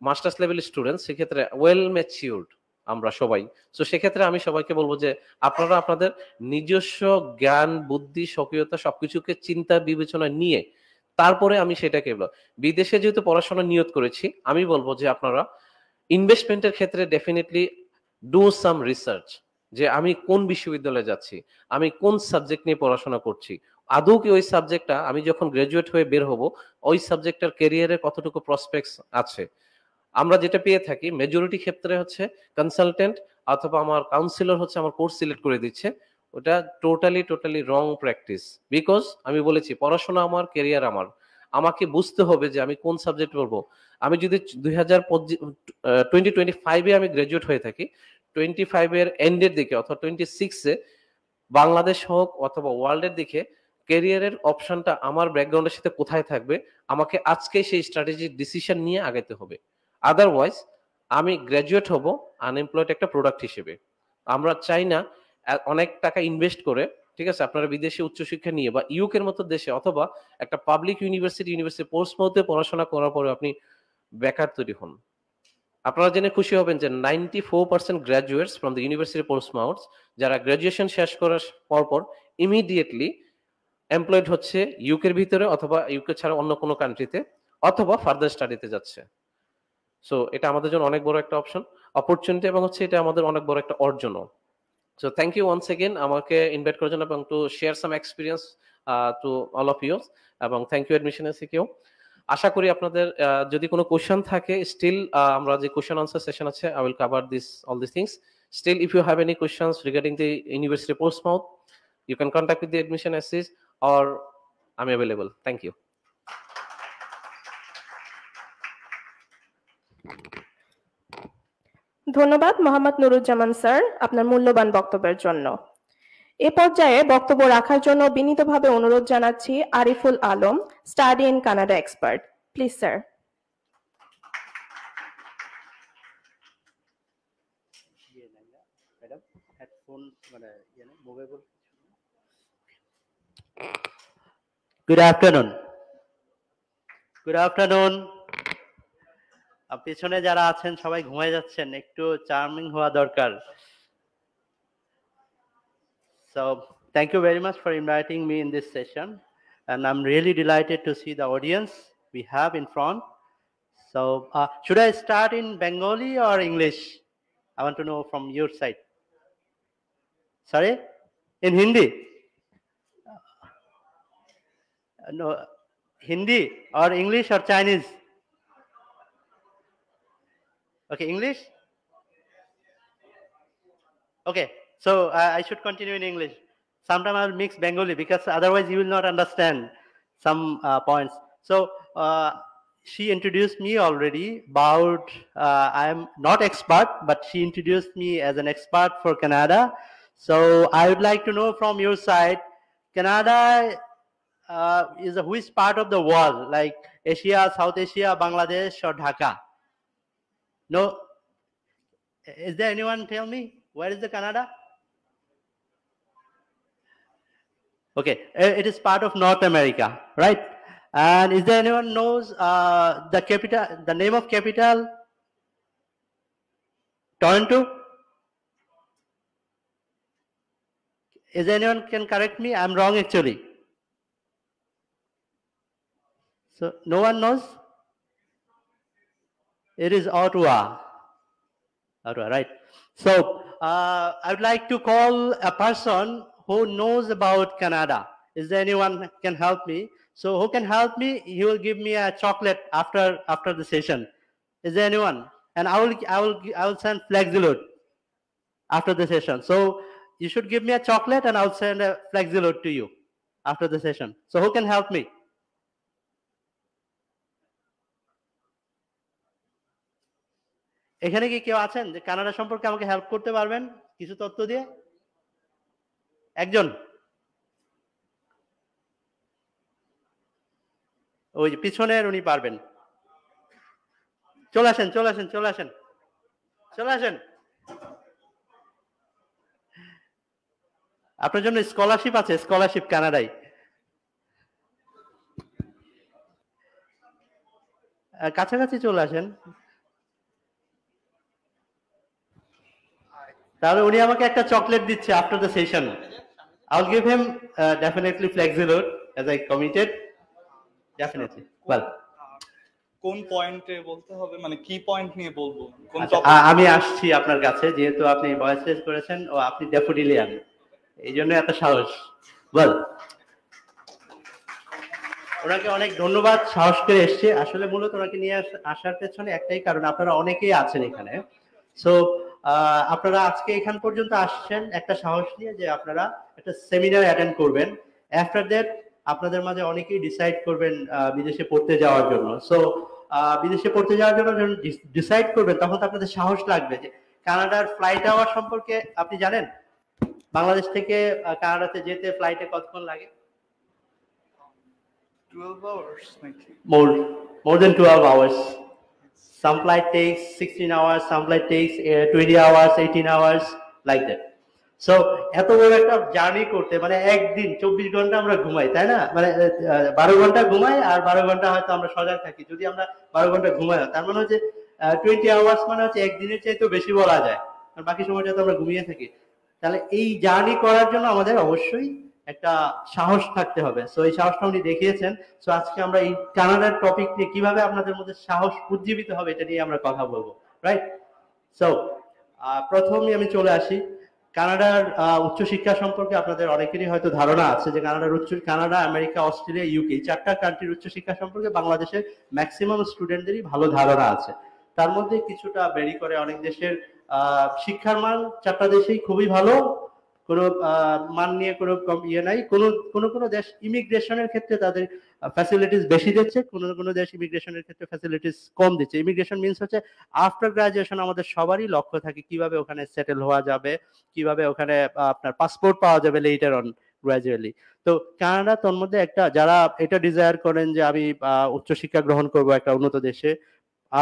masters level student, সেক্ষেত্রে ওয়েল ম্যাচিউরড আমরা সবাই। তো সেক্ষেত্রে আমি সবাইকে বলবো যে আপনারা আপনাদের নিজস্ব জ্ঞান, বুদ্ধি, স্বকীয়তা সবকিছুকে চিন্তা বিবেচনা নিয়ে তারপরে আমি সেটাকে বিদেশে যেহেতু পড়াশোনা নিয়ত করেছি, আমি বলবো যে আপনারা ইনভেস্টমেন্টের ক্ষেত্রে ডেফিনেটলি ডু সাম রিসার্চ, যে আমি কোন বিশ্ববিদ্যালয়ে যাচ্ছি, আমি কোন সাবজেক্ট নিয়ে পড়াশোনা করছি, আদৌ কি ওই সাবজেক্টটা আমি যখন গ্রাজুয়েট হয়ে বের হব ওই সাবজেক্টটার ক্যারিয়ারে কতটুকু প্রসপেক্টস আছে। আমরা যেটা পেয়ে থাকি মেজরিটি ক্ষেত্রে হচ্ছে কনসালটেন্ট অথবা আমার কাউন্সিলর হচ্ছে আমার কোর্স সিলেক্ট করে দিচ্ছে, ওটা টোটালি রং প্র্যাকটিস। বিকজ আমি বলেছি পড়াশোনা আমার, ক্যারিয়ার আমার, আমাকে বুঝতে হবে যে আমি কোন সাবজেক্ট পড়বো। আমি যদি 2025-এ আমি গ্রাজুয়েট হয়ে থাকি, 25-এর এন্ডের দিকে অথবা 26-এ বাংলাদেশ হোক অথবা ওয়ার্ল্ডের দিকে ক্যারিয়ারের অপশনটা আমার ব্যাকগ্রাউন্ডের সাথে কোথায় থাকবে, আমাকে আজকে সেই স্ট্র্যাটেজিক ডিসিশন নিয়ে আগাইতে হবে। আদারওয়াইজ আমি গ্রাজুয়েট হব আনএমপ্লয়েড একটা প্রোডাক্ট হিসেবে। আমরা চাই না অনেক টাকা ইনভেস্ট করে, ঠিক আছে, আপনারা বিদেশে উচ্চশিক্ষা নিয়ে বা ইউকের মতো দেশে অথবা একটা পাবলিক ইউনিভার্সিটি পোস্টমাউথে পড়াশোনা করার পরে আপনি বেকার তৈরি হন। আপনারা জেনে খুশি হবেন যে 94% গ্রাজুয়েটস ফ্রম দ্য ইউনিভার্সিটি পোস্টমাউথস যারা গ্রাজুয়েশন শেষ করার পর ইমিডিয়েটলি এমপ্লয়েড হচ্ছে ইউকের ভিতরে অথবা ইউকে ছাড়া অন্য কোনো কান্ট্রিতে অথবা ফার্দার স্টাডিতে যাচ্ছে। সো এটা আমাদের জন্য অনেক বড় একটা অপরচুনিটি এবং হচ্ছে এটা আমাদের অনেক বড় একটা অর্জনও। So thank you once again আমাকে ইনভাইট করার জন্য এবং to share some experience to all of you, এবং থ্যাংক ইউ অ্যাডমিশন এসিকেও। আশা করি আপনাদের যদি কোনো কোশ্চেন থাকে, স্টিল আমরা যে কোশ্চেন আনসার সেশন আছে, I will cover all this things. Still, if you have any questions regarding the university Portsmouth, you can contact with the admission assist or I'm available. Thank you. ধন্যবাদ Mohammad Nuruzzaman sir আপনার মূল্যবান বক্তব্যের জন্য। এ পর্যায়ে বক্তব্য রাখার জন্য বিনীতভাবে অনুরোধ জানাচ্ছি Ariful Alam, study in Canada expert. Please sir. Good afternoon. Good afternoon. পিছনে যারা আছেন সবাই ঘুমায় যাচ্ছেন, একটু চার্মিং হওয়া দরকার। So thank you very much for inviting me in this session, and I'm really delighted to see the audience we have in front. So should I start in Bengali or English? I want to know from your side. Sorry, in Hindi? No, Hindi or English or Chinese? Okay, English? Okay, so I should continue in English. Sometimes I'll mix Bengali because otherwise you will not understand some points. So she introduced me already about, I am not expert, but she introduced me as an expert for Canada. So I would like to know from your side, Canada is which part of the world, like Asia, South Asia, Bangladesh or Dhaka? No, is there anyone tell me where is the Canada? Okay, it is part of North America, right? And is there anyone knows the capital, the name of capital? Toronto? Is there anyone can correct me? I'm wrong actually. So no one knows? It is Ottawa. Ottawa, right? So I would like to call a person who knows about Canada. Is there anyone can help me? So who can help me? He will give me a chocolate after the session. Is there anyone? And I will send Flexilode after the session. So you should give me a chocolate and I'll send a Flexilode to you after the session. So who can help me? এখানে কি কেউ আছেন যে Canada সম্পর্কে আমাকে help করতে পারবেন কিছু তথ্য দিয়ে? একজন? ওই যে পিছনের উনি পারবেন। চলে আসেন চলে আসেন চলে আসেন চলে আসেন। আপনার জন্য স্কলারশিপ আছে, স্কলারশিপ কানাডায়। কাছাকাছি চলে আসেন। তাহলে উনি আমাকে একটা চকলেট দিচ্ছে after the session. I will give him definitely Flexilode as I committed. Definitely. Well, কোন পয়েন্টে বলতে হবে, মানে কি পয়েন্ট নিয়ে বলবো? কোন আমি আসছি আপনার কাছে, যেহেতু আপনি ভয়েস রেজ করেছেন ও আপনি ড্যাফোডিলিয়ান, এইজন্য এত সাহস। বল, ওনাকে অনেক ধন্যবাদ, সাহস করে এসছে। আসলে মূলত ওনাকে নিয়ে আসার পেছনে একটাই কারণ, আপনারা অনেকেই আছেন এখানে। সো আপনারা আজকে এখান পর্যন্ত আসছেন একটা সাহস নিয়ে যে আপনারা একটা সেমিনার অ্যাটেন্ড করবেন। আফটার দ্যাট আপনাদের মাঝে অনেকেই ডিসাইড করবেন বিদেশে পড়তে যাওয়ার জন্য। সো বিদেশে পড়তে যাওয়ার জন্য যখন ডিসাইড করবেন তখন তো আপনাদের সাহস লাগবে যে কানাডার ফ্লাইট আওয়ার সম্পর্কে আপনি জানেন? বাংলাদেশ থেকে কানাডাতে যেতে ফ্লাইটে কতক্ষণ লাগে? 12 hours নাকি? More than 12 hours. Some flight takes 16 hours, some flight takes 20 hours, 18 hours, like that. So এত বড় একটা জার্নি করতে মানে একদিন 24 ঘন্টা আমরা ঘুমাই, তাই না? মানে 12 ঘন্টা ঘুমাই আর 12 ঘন্টা হয়তো আমরা সজাগ থাকি। যদি আমরা 12 ঘন্টা ঘুমাই তার মানে হচ্ছে 20 আওয়ার্স মানে হচ্ছে একদিনের চাইতেও বেশি বলা যায়, আর বাকি সময়টা তো আমরা ঘুমিয়ে থাকি। তাহলে এই জার্নি করার জন্য আমাদের অবশ্যই একটা সাহস থাকতে হবে। সো এই সাহসটা উনি দেখিয়েছেন। সো আজকে আমরা এই কানাডার টপিক নিয়ে কিভাবে আপনাদের মধ্যে সাহস উজ্জীবিত হবে এটা নিয়ে আমরা কথা বলবো, রাইট? সো প্রথমে আমি চলে আসি কানাডার উচ্চশিক্ষা সম্পর্কে। আপনাদের অনেকেরই হয়তো ধারণা আছে যে কানাডা, আমেরিকা, অস্ট্রেলিয়া, ইউকে, এই 4টা কান্ট্রির উচ্চশিক্ষা সম্পর্কে বাংলাদেশের ম্যাক্সিমাম স্টুডেন্টদেরই ভালো ধারণা আছে। তার মধ্যে কিছুটা ভেরি করে। অনেক দেশের শিক্ষার মান 4টা দেশেই খুবই ভালো, কোনো মান নিয়ে কোনো ইয়ে নাই। কোনো দেশ ইমিগ্রেশনের ক্ষেত্রে তাদের ফ্যাসিলিটিস বেশি দিচ্ছে, কোনো দেশ ইমিগ্রেশনের ক্ষেত্রে ফ্যাসিলিটিস কম দিচ্ছে। ইমিগ্রেশন মিন্স হচ্ছে আফটার গ্রাজুয়েশন আমাদের সবারই লক্ষ্য থাকে কিভাবে ওখানে সেটেল হওয়া যাবে, কিভাবে ওখানে আপনার পাসপোর্ট পাওয়া যাবে লেটার অন গ্রাজুয়ালি। তো কানাডা তোর মধ্যে একটা, যারা এটা ডিজায়ার করেন যে আমি উচ্চশিক্ষা গ্রহণ করব একটা উন্নত দেশে,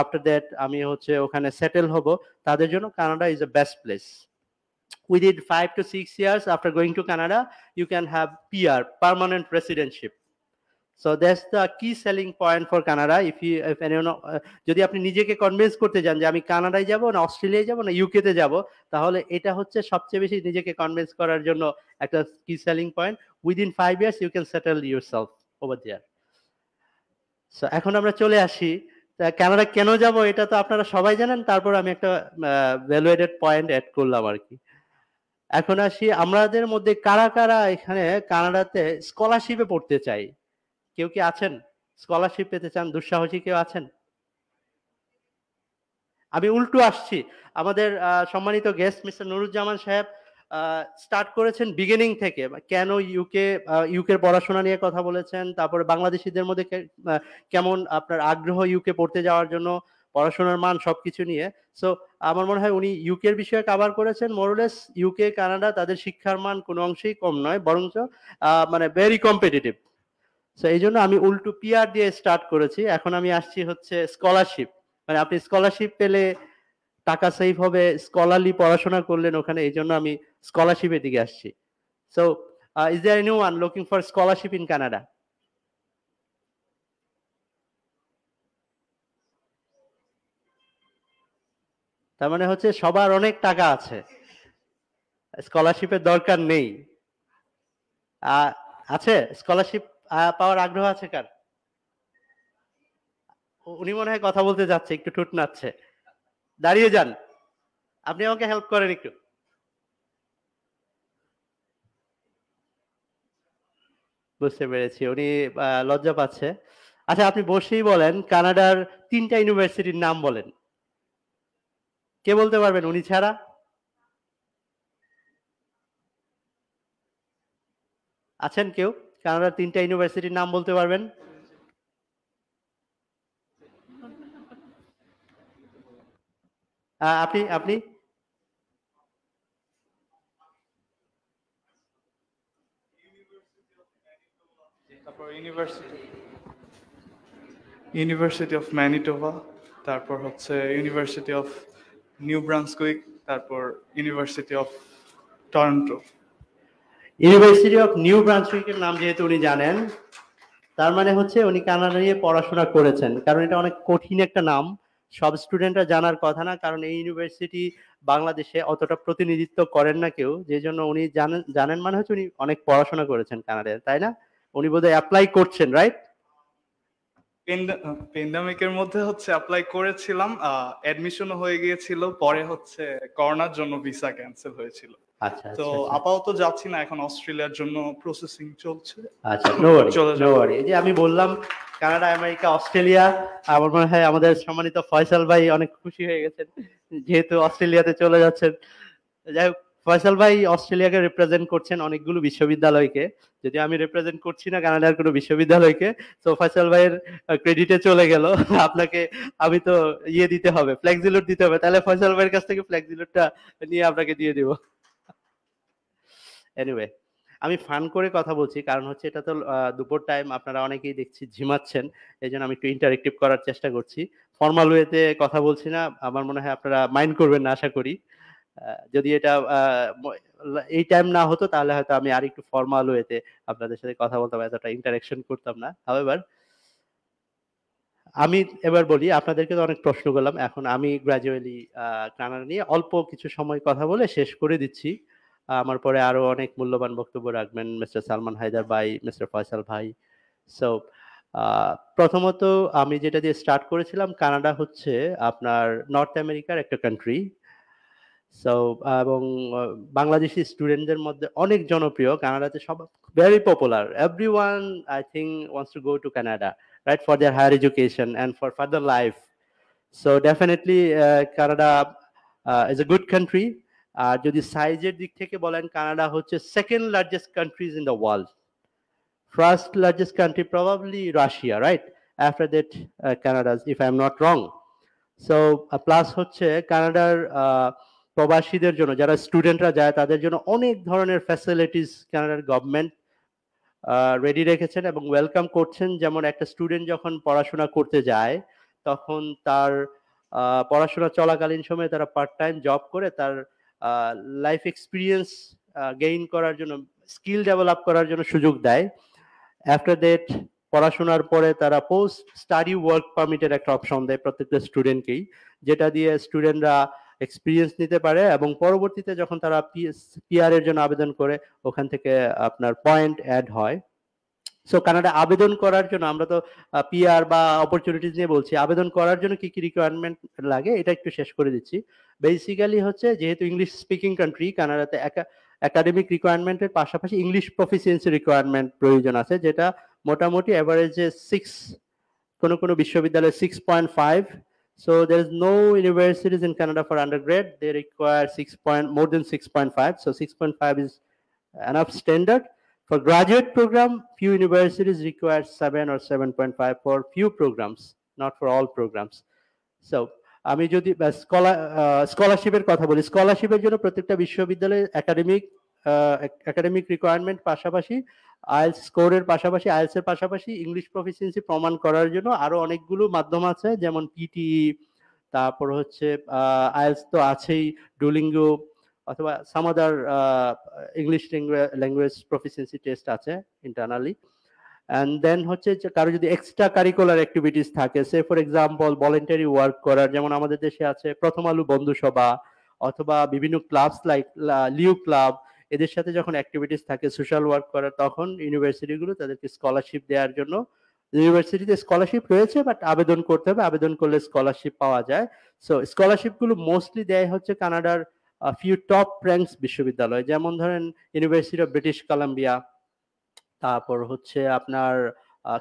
আফটার দ্যাট আমি হচ্ছে ওখানে সেটেল হব, তাদের জন্য Canada is a best place. Within 5 to 6 years after going to Canada, you can have PR, permanent residentship. So that's the key selling point for Canada. If anyone, যদি আপনি নিজেকে convince করতে চান যে আমি কানাডায় যাব না অস্ট্রেলিয়ায় যাব না ইউকেতে যাব, তাহলে এটা হচ্ছে সবচেয়ে বেশি নিজেকে কনভিন্স করার জন্য একটা কি selling point. Within 5 years you can settle yourself over there. So এখন আমরা চলে আসি কানাডা কেন যাব, এটা তো আপনারা সবাই জানেন। তারপর আমি একটা ভ্যালুয়েটেড পয়েন্ট অ্যাড করলাম আর কি। এখন আসি আমাদের মধ্যে কারা কারা এখানে কানাডাতে স্কলারশিপে পড়তে চাই। কেউ কি আছেন স্কলারশিপ পেতে চান? দুঃসাহসী কেউ আছেন? আমি উল্টো আসছি। আমাদের সম্মানিত গেস্ট মিস্টার নুরুজ্জামান সাহেব স্টার্ট করেছেন বিগিনিং থেকে, কেন ইউকে পড়াশোনা নিয়ে কথা বলেছেন, তারপরে বাংলাদেশিদের মধ্যে কেমন আপনার আগ্রহ ইউকে পড়তে যাওয়ার জন্য, পড়াশোনার মান, সবকিছু নিয়ে। সো আমার মনে হয় উনি ইউকের বিষয়ে কভার করেছেন মোরলেস। ইউকে, কানাডা, তাদের শিক্ষার মান কোনো অংশেই কম নয়, বরঞ্চ মানে ভেরি কম্পিটিটিভ। সো এই জন্য আমি উল্টো পিআর দিয়ে স্টার্ট করেছি। এখন আমি আসছি হচ্ছে স্কলারশিপ, মানে আপনি স্কলারশিপ পেলে টাকা সেভ হবে, স্কলারলি পড়াশোনা করলেন ওখানে, এই জন্য আমি স্কলারশিপের দিকে আসছি। So is there anyone looking for scholarship in Canada? তার মানে হচ্ছে সবার অনেক টাকা আছে, স্কলারশিপের দরকার নেই। আছে স্কলারশিপ পাওয়ার আগ্রহ আছে কার? উনি মনে হয় কথা বলতে যাচ্ছে, একটু ঠুট নাচ্ছে। দাঁড়িয়ে যান, আপনি আমাকে হেল্প করেন একটু। বুঝতে পেরেছি, উনি লজ্জা পাচ্ছে। আচ্ছা আপনি বসেই বলেন কানাডার 3টা ইউনিভার্সিটির নাম বলেন। কে বলতে পারবেন উনি ছাড়া? আছেন কেউ কানাডার 3টা ইউনিভার্সিটির নাম বলতে পারবেন? আপনি তারপর ইউনিভার্সিটি অফ ম্যানিটোবা, তারপর হচ্ছে ইউনিভার্সিটি অফ নিউ ব্রান্সউইক, তারপর university of Toronto. University of New ব্রান্সউইকের নাম যেহেতু উনি জানেন, তার মানে হচ্ছে উনি কানাডা নিয়ে পড়াশোনা করেছেন, কারণ এটা অনেক কঠিন একটা নাম, সব স্টুডেন্টরা জানার কথা না, কারণ এই ইউনিভার্সিটি বাংলাদেশে অতটা প্রতিনিধিত্ব করেন না কেউ, যে জন্য উনি জানেন মানে হচ্ছে উনি অনেক পড়াশোনা করেছেন কানাডায়, তাই না? উনি বোধহয় অ্যাপ্লাই করছেন, রাইট? পেন্ডামিকের মধ্যে হচ্ছে অ্যাপ্লাই করেছিলাম, অ্যাডমিশনও হয়ে গিয়েছিল, পরে হচ্ছে করোনার জন্য ভিসা ক্যান্সেল হয়েছিল। আচ্ছা, তো আপাতত যাচ্ছি না, এখন অস্ট্রেলিয়ার জন্য প্রসেসিং চলছে। আচ্ছা, নো ওয়ারি। এই যে আমি বললাম কানাডা, আমেরিকা, অস্ট্রেলিয়া, আমার মনে হয় আমাদের সম্মানিত ফয়সাল ভাই অনেক খুশি হয়ে গেছেন যেহেতু অস্ট্রেলিয়াতে চলে যাচ্ছেন। যাই হোক, ফয়সাল ভাই অস্ট্রেলিয়াকে রিপ্রেজেন্ট করছেন অনেকগুলো বিশ্ববিদ্যালয়কে, যদি আমি রিপ্রেজেন্ট করছি না কানাডার কোনো বিশ্ববিদ্যালয়কে, তো ফয়সাল ভাইয়ের ক্রেডিটে চলে গেল। আপনাকে আমি তো ইয়ে দিতে হবে, ফ্লেক্সিলোড দিতে হবে, তাহলে ফয়সাল ভাইয়ের কাছ থেকে ফ্লেক্সিলোডটা নিয়ে আপনাকে দিয়ে দিব। এনিওয়ে, আমি ফান করে কথা বলছি, কারণ হচ্ছে এটা তো দুপুর টাইম, আপনারা অনেকেই দেখছি ঝিমাচ্ছেন, এই জন্য আমি একটু ইন্টারেক্টিভ করার চেষ্টা করছি। ফর্মাল ওয়েতে কথা বলছি না, আমার মনে হয় আপনারা মাইন্ড করবেন না আশা করি। যদি এটা এই টাইম না হতো তাহলে হয়তো আমি আর একটু ফর্মাল ওয়েতে আপনাদের সাথে কথা বলতাম, এতটা ইন্টারেকশন করতাম না। হাউএভার, আমি এবার বলি, আপনাদেরকে তো অনেক প্রশ্ন করলাম, এখন আমি গ্র্যাজুয়ালি কানাডা নিয়ে অল্প কিছু সময় কথা বলে শেষ করে দিচ্ছি। আমার পরে আরো অনেক মূল্যবান বক্তব্য রাখবেন মিস্টার সালমান হায়দার ভাই, মিস্টার ফয়সাল ভাই। সো প্রথমত আমি যেটা দিয়ে স্টার্ট করেছিলাম, কানাডা হচ্ছে আপনার নর্থ আমেরিকার একটা কান্ট্রি। সো এবং বাংলাদেশি স্টুডেন্টদের মধ্যে অনেক জনপ্রিয়, কানাডাতে সব very popular. Everyone I think wants to go to Canada, right, for their higher education and for further life. So definitely Canada is a good country. আর যদি সাইজের দিক থেকে বলেন, কানাডা হচ্ছে second largest countries in the world. First largest country probably Russia, right? After that, Canada, if I'm not wrong. So plus হচ্ছে কানাডার প্রবাসীদের জন্য, যারা স্টুডেন্টরা যায় তাদের জন্য অনেক ধরনের ফ্যাসিলিটিস কানাডার গভর্নমেন্ট রেডি রেখেছেন এবং ওয়েলকাম করছেন। যেমন একটা স্টুডেন্ট যখন পড়াশোনা করতে যায়, তখন তার পড়াশোনা চলাকালীন সময়ে তারা পার্ট টাইম জব করে তার লাইফ এক্সপিরিয়েন্স গেইন করার জন্য, স্কিল ডেভেলপ করার জন্য সুযোগ দেয়। আফটার দ্যাট পড়াশোনার পরে তারা পোস্ট স্টাডি ওয়ার্ক পারমিটের একটা অপশন দেয় প্রত্যেকটা স্টুডেন্টকেই, যেটা দিয়ে স্টুডেন্টরা এক্সপিরিয়েন্স নিতে পারে এবং পরবর্তীতে যখন তারা পিআর এর জন্য আবেদন করে, ওখান থেকে আপনার পয়েন্ট অ্যাড হয়। সো কানাডা আবেদন করার জন্য, আমরা তো পিআর বা অপরচুনিটিস নিয়ে বলছি, আবেদন করার জন্য কি কি রিকোয়ারমেন্ট লাগে এটা একটু শেষ করে দিচ্ছি। বেসিক্যালি হচ্ছে, যেহেতু ইংলিশ স্পিকিং কান্ট্রি, কানাডাতে একাডেমিক রিকোয়ারমেন্টের পাশাপাশি ইংলিশ প্রফিসিয়েন্সি রিকোয়ারমেন্ট প্রয়োজন আছে, যেটা মোটামুটি অ্যাভারেজে 6, কোনো কোনো বিশ্ববিদ্যালয়ে 6.5। So there is no universities in Canada for undergrad. They require more than 6.5. So 6.5 is enough standard. For graduate program, few universities require 7 or 7.5 for few programs, not for all programs. So আমি যদি স্কলারশিপের কথা বলি, স্কলারশিপের জন্য প্রত্যেকটা বিশ্ববিদ্যালয়ে academic requirement পাশাপাশি আইএলস স্কোরের পাশাপাশি, আইএলস এর পাশাপাশি ইংলিশ প্রফিসিয়েন্সি প্রমাণ করার জন্য আরো অনেকগুলো মাধ্যম আছে, যেমন পিটিই, তারপর হচ্ছে আইএলস তো আছেই, ডুলিঙ্গো, অথবা সাম আদার ইংলিশ ল্যাঙ্গুয়েজ প্রফিসিয়েন্সি টেস্ট আছে ইন্টারনালি। অ্যান্ড দেন হচ্ছে কারো যদি এক্সট্রা কারিকুলার অ্যাক্টিভিটিস থাকে, সে ফর এক্সাম্পল ভলেন্টারি ওয়ার্ক করার, যেমন আমাদের দেশে আছে প্রথম আলো বন্ধু সভা অথবা বিভিন্ন ক্লাবস লাইক লিউ ক্লাব, এদের সাথে যখন অ্যাক্টিভিটিস থাকে সোশ্যাল ওয়ার্ক করার, তখন ইউনিভার্সিটিগুলো তাদেরকে স্কলারশিপ দেওয়ার জন্য, ইউনিভার্সিটিতে স্কলারশিপ রয়েছে বাট আবেদন করতে হবে, আবেদন করলে স্কলারশিপ পাওয়া যায়। সো স্কলারশিপগুলো মোস্টলি দেয় হচ্ছে কানাডার ফিউ টপ র্যাঙ্কস বিশ্ববিদ্যালয়, যেমন ধরেন ইউনিভার্সিটি অফ ব্রিটিশ কলাম্বিয়া, তারপর হচ্ছে আপনার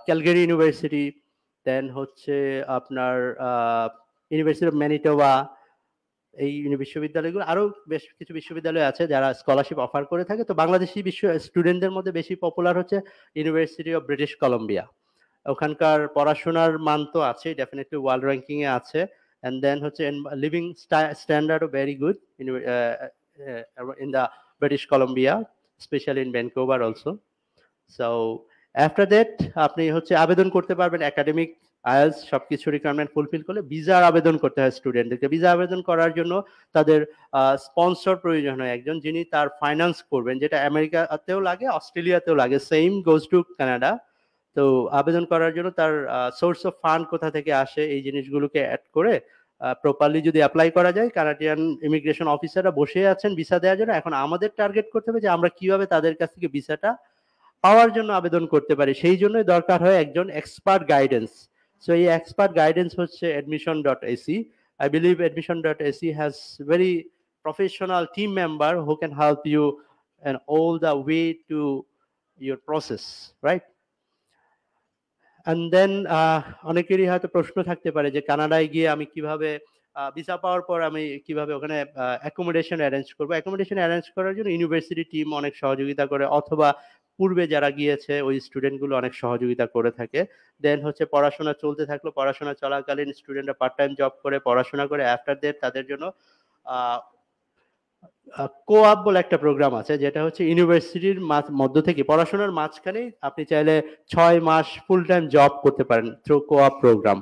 ক্যালগারি ইউনিভার্সিটি, দেন হচ্ছে আপনার ইউনিভার্সিটি অফ ম্যানিটোবা। এই বিশ্ববিদ্যালয়গুলো, আরো বেশ কিছু বিশ্ববিদ্যালয় আছে যারা স্কলারশিপ অফার করে থাকে। তো বাংলাদেশি স্টুডেন্টদের মধ্যে বেশি পপুলার হচ্ছে ইউনিভার্সিটি অফ ব্রিটিশ কলাম্বিয়া। ওখানকার পড়াশোনার মান তো আছে, ডেফিনেটলি ওয়ার্ল্ড র্যাঙ্কিং এ আছে। এন্ড দেন হচ্ছে living standard very good in the British Columbia, especially in Vancouver also. So after that আপনি হচ্ছে আবেদন করতে পারবেন একাডেমিক, আইএলস সবকিছু রিকোয়ারমেন্ট ফুলফিল করলে। ভিসার আবেদন করতে হয় স্টুডেন্টদেরকে। ভিসা আবেদন করার জন্য তাদের স্পন্সর প্রয়োজন হয়, একজন যিনি তার ফাইন্যান্স করবেন, যেটা আমেরিকাতেও লাগে, অস্ট্রেলিয়াতেও লাগে, সেম গোজ টু কানাডা। তো আবেদন করার জন্য তার সোর্স অফ ফান্ড কোথা থেকে আসে, এই জিনিসগুলোকে অ্যাড করে প্রপারলি যদি অ্যাপ্লাই করা যায়, কানাডিয়ান ইমিগ্রেশন অফিসাররা বসে আছেন ভিসা দেওয়ার জন্য। এখন আমাদের টার্গেট করতে হবে যে আমরা কিভাবে তাদের কাছ থেকে ভিসাটা পাওয়ার জন্য আবেদন করতে পারি, সেই জন্যই দরকার হয় একজন এক্সপার্ট গাইডেন্স। সো এই এক্সপার্ট গাইডেন্স হচ্ছে admission.ac. I believe admission.ac has very professional team member who can help you and all the way to your process, right? And then অনেকেরই হয়তো প্রশ্ন থাকতে পারে যে কানাডায় গিয়ে আমি কিভাবে ভিসা পাওয়ার পর আমি কিভাবে ওখানে অ্যাকোমোডেশন অ্যারেঞ্জ করবো। অ্যাকোমোডেশন অ্যারেঞ্জ করার জন্য ইউনিভার্সিটি টিম অনেক সহযোগিতা করে, অথবা পূর্বে যারা গিয়েছে ওই স্টুডেন্টগুলো অনেক সহযোগিতা করে থাকে। দেন হচ্ছে পড়াশোনা চলতে থাকলো, পড়াশোনা চলাকালীন স্টুডেন্টরা পার্ট টাইম জব করে পড়াশোনা করে, আফটার দ্যাট তাদের জন্য কোআপ বলে একটা প্রোগ্রাম আছে, যেটা হচ্ছে ইউনিভার্সিটির মধ্য থেকে পড়াশোনার মাঝখানে আপনি চাইলে 6 মাস ফুল টাইম জব করতে পারেন through co-op programme.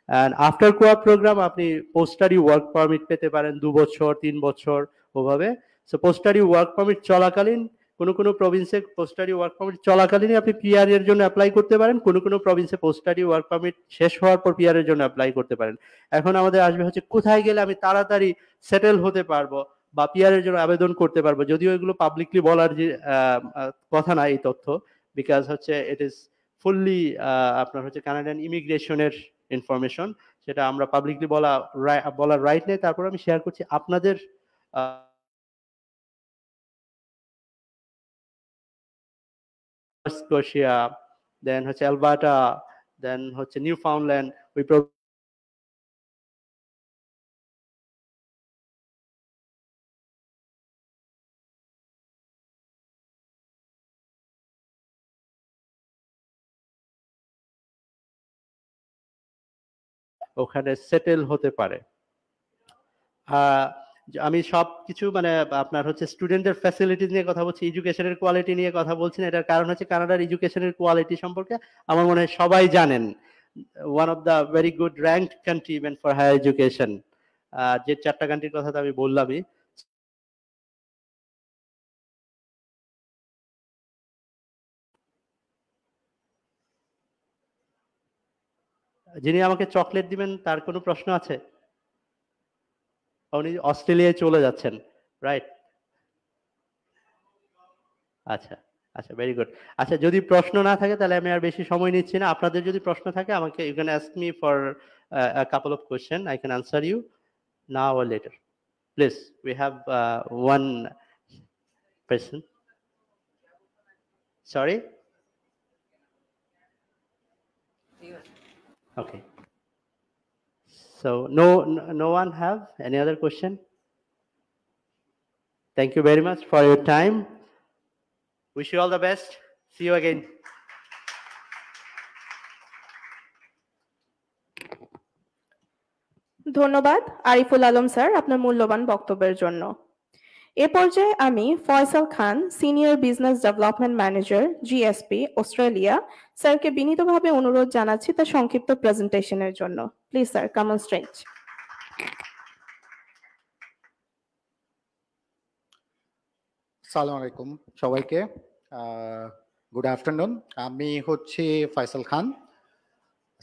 And after co-op programme আপনি পোস্ট স্টাডি ওয়ার্ক পারমিট পেতে পারেন 2 বছর 3 বছর ওভাবে। So post study work permit চলাকালীন কোনো প্রভিন্সে পোস্ট স্টাডি ওয়ার্ক পারমিট চলাকালীনই আপনি পিআর এর জন্য অ্যাপ্লাই করতে পারেন, কোনো প্রভিন্সে পোস্ট স্টাডি ওয়ার্ক পারমিট শেষ হওয়ার পর পিআর এর জন্য অ্যাপ্লাই করতে পারেন। এখন আমাদের আসবে হচ্ছে কোথায় গেলে আমি তাড়াতাড়ি সেটেল হতে পারবো বা পিআরের জন্য আবেদন করতে পারবো, যদিও এগুলো পাবলিকলি বলার যে কথা না এই তথ্য, বিকজ হচ্ছে ইট ইজ ফুললি আপনার হচ্ছে কানাডিয়ান ইমিগ্রেশনের ইনফরমেশন, সেটা আমরা পাবলিকলি বলার রাইট নেই। তারপর আমি শেয়ার করছি আপনাদের স্কোশিয়া, দেন হচ্ছে অ্যালবার্টা, দেন হচ্ছে নিউ ফাউন্ডল্যান্ড, ওখানে সেটেল হতে পারে। আমি সব কিছু মানে আপনার হচ্ছে স্টুডেন্টদের ফ্যাসিলিটিস নিয়ে কথা বলছি, এডুকেশনের কোয়ালিটি নিয়ে কথা বলছি না। এটার কারণ হচ্ছে কানাডার এডুকেশনের কোয়ালিটি সম্পর্কে আমার মনে হয় সবাই জানেন, one of the very good ranked country even for higher education. যে 4টা কান্ট্রির কথা তো আমি বললামই। যিনি আমাকে চকলেট দিবেন তার কোনো প্রশ্ন আছে? উনি অস্ট্রেলিয়ায় চলে যাচ্ছেন, রাইট? আচ্ছা আচ্ছা, ভেরি গুড। আচ্ছা, যদি প্রশ্ন না থাকে তাহলে আমি আর বেশি সময় নিচ্ছি না। আপনাদের যদি প্রশ্ন থাকে আমাকে you can ask me for a couple of question. I can answer you now or later. Please, we have one person. Sorry? Okay. So no one have any other question? Thank you very much for your time. Wish you all the best. See you again. ধন্যবাদ Ariful Alam sir আপনার মূল্যবান বক্তব্যের জন্য। এ পর্যায়ে আমি Faisal Khan, senior business development manager, GSP Australia, স্যারকে বিনীতভাবে অনুরোধ জানাচ্ছি তার সংক্ষিপ্ত প্রেজেন্টেশনের জন্য। Please sir, come on stage. আসসালামু আলাইকুম সবাইকে, গুড আফটারনুন। আমি হচ্ছি Faisal Khan,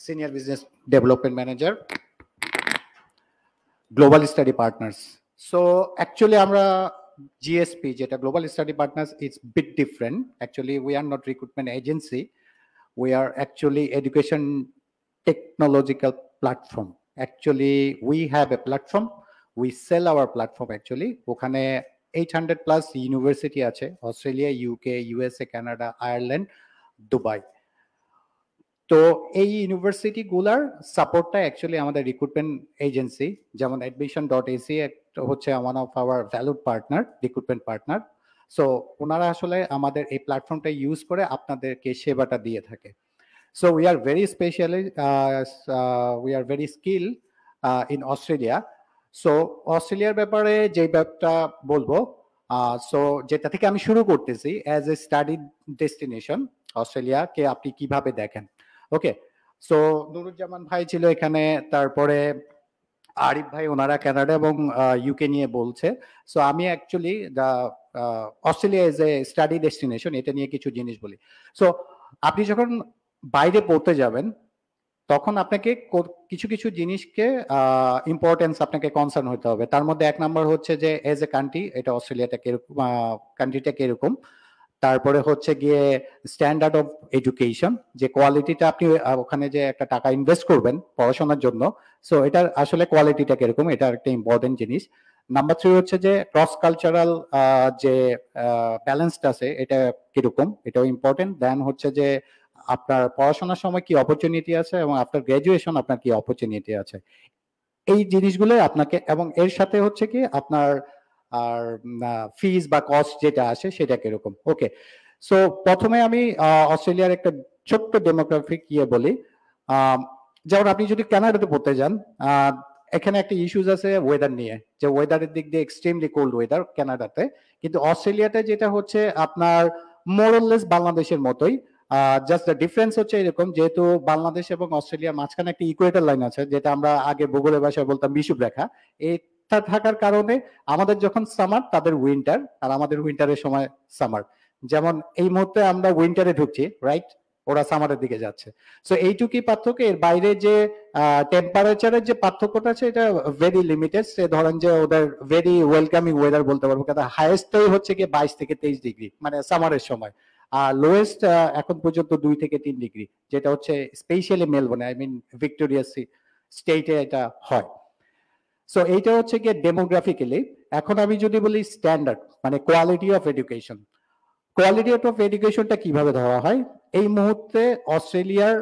senior business development manager, global study partners. So actually আমরা GSP, যেটা global study partners, it's bit different. Actually we are not recruitment agency, we are actually education technological platform. Actually we have a platform, we sell our platform. Actually ওখানে 800+ university আছে, Australia, UK, USA, Canada, Ireland, Dubai. তো এই ইউনিভার্সিটিগুলার সাপোর্টটা actually আমাদের recruitment agency, যেমন admission.ac হচ্ছে one of our valued partner, recruitment partner. So ওনারা আসলে আমাদের এই প্ল্যাটফর্মটা ইউজ করে আপনাদেরকে সেবাটা দিয়ে থাকে। So we are very specially, we are very skill in Australia. So অস্ট্রেলিয়ার ব্যাপারে যে ব্যাপারটা বলবো, সো যেটা থেকে আমি শুরু করতেছি, অ্যাজ এ স্টাডি ডেস্টিনেশন অস্ট্রেলিয়াকে আপনি কিভাবে দেখেন। ওকে, সো নুরুজ্জামান ভাই ছিল এখানে, তারপরে আরিফ ভাই, ওনারা কানাডা এবং ইউকে নিয়ে বলছে। সো আমি actually Australia as a study destination, এটা নিয়ে কিছু জিনিস বলি। সো আপনি যখন বাইরে পড়তে যাবেন তখন আপনাকে কিছু কিছু জিনিসকে ইম্পর্টেন্স আপনাকে কনসার্ন হতে হবে। তার মধ্যে 1 নাম্বার হচ্ছে যে এজ এ কান্ট্রি এটা অস্ট্রেলিয়াটা কিরকম, কান্ট্রিটা কিরকম। তারপরে হচ্ছে গিয়ে স্ট্যান্ডার্ড অফ এডুকেশন, যে কোয়ালিটিটা আপনি ওখানে যে একটা টাকা ইনভেস্ট করবেন পড়াশোনার জন্য, সো এটার আসলে কোয়ালিটিটা কিরকম, এটা একটা ইম্পর্টেন্ট জিনিস। নাম্বার 3 হচ্ছে যে ক্রস কালচারাল যে ব্যালেন্সটা আছে এটা কিরকম, এটাও ইম্পর্টেন্ট। দেন হচ্ছে যে আপনার পড়াশোনার সময় কি অপরচুনিটি আছে এবং আফটার গ্রাজুয়েশন আপনার কি অপরচুনিটি আছে, এই জিনিসগুলো আপনাকে, এবং এর সাথে হচ্ছে কি আপনার আর ফিজ বা কস্ট যেটা আসে সেটা কিরকম। ওকে, সো প্রথমে আমি অস্ট্রেলিয়ার একটা ছোট্ট ডেমোগ্রাফিক বলি। যেমন আপনি যদি কানাডাতে পড়তে যান, এখানে একটা ইস্যুস আছে ওয়েদার নিয়ে, যে ওয়েদারের দিক দিয়ে এক্সট্রিমলি কোল্ড ওয়েদার কানাডাতে, কিন্তু অস্ট্রেলিয়াতে যেটা হচ্ছে আপনার মোরলেস বাংলাদেশের মতোই। জাস্ট দ্য ডিফারেন্স হচ্ছে এরকম, যেহেতু বাংলাদেশ এবং অস্ট্রেলিয়ার মাঝখানে একটা ইকুয়েটর লাইন আছে, যেটা আমরা আগে ভূগোলের ভাষায় বলতাম বিষুব রেখা। এটা থাকার কারণে আমাদের যখন সামার তাদের উইন্টার, আর আমাদের উইন্টারের সময় সামার। যেমন এই মুহূর্তে আমরা উইন্টারে ঢুকছি, রাইট? ওরা সামারের দিকে যাচ্ছে। সো এইটুকুই পার্থক্য, এর বাইরে যে টেম্পারেচারের যে পার্থক্যটা আছে এটা ভেরি লিমিটেড। সে ধরেন যে ওদের ভেরি ওয়েলকামিং ওয়েদার বলতে পারবো, কারণ হাইয়েস্টটাই হচ্ছে গিয়ে 22 থেকে 23 ডিগ্রি মানে সামারের সময়, আর লোয়েস্ট এখন পর্যন্ত 2 থেকে 3 ডিগ্রি, যেটা হচ্ছে স্পেশালি মেলবোর্নে, আই মিন ভিক্টোরিয়া স্টেটে এটা হয়। সো এইটা হচ্ছে গিয়ে ডেমোগ্রাফিক্যালি। এখন আমি যদি বলি স্ট্যান্ডার্ড মানে quality of education, quality of এডুকেশনটা কিভাবে ধরা হয়? এই মুহূর্তে অস্ট্রেলিয়ার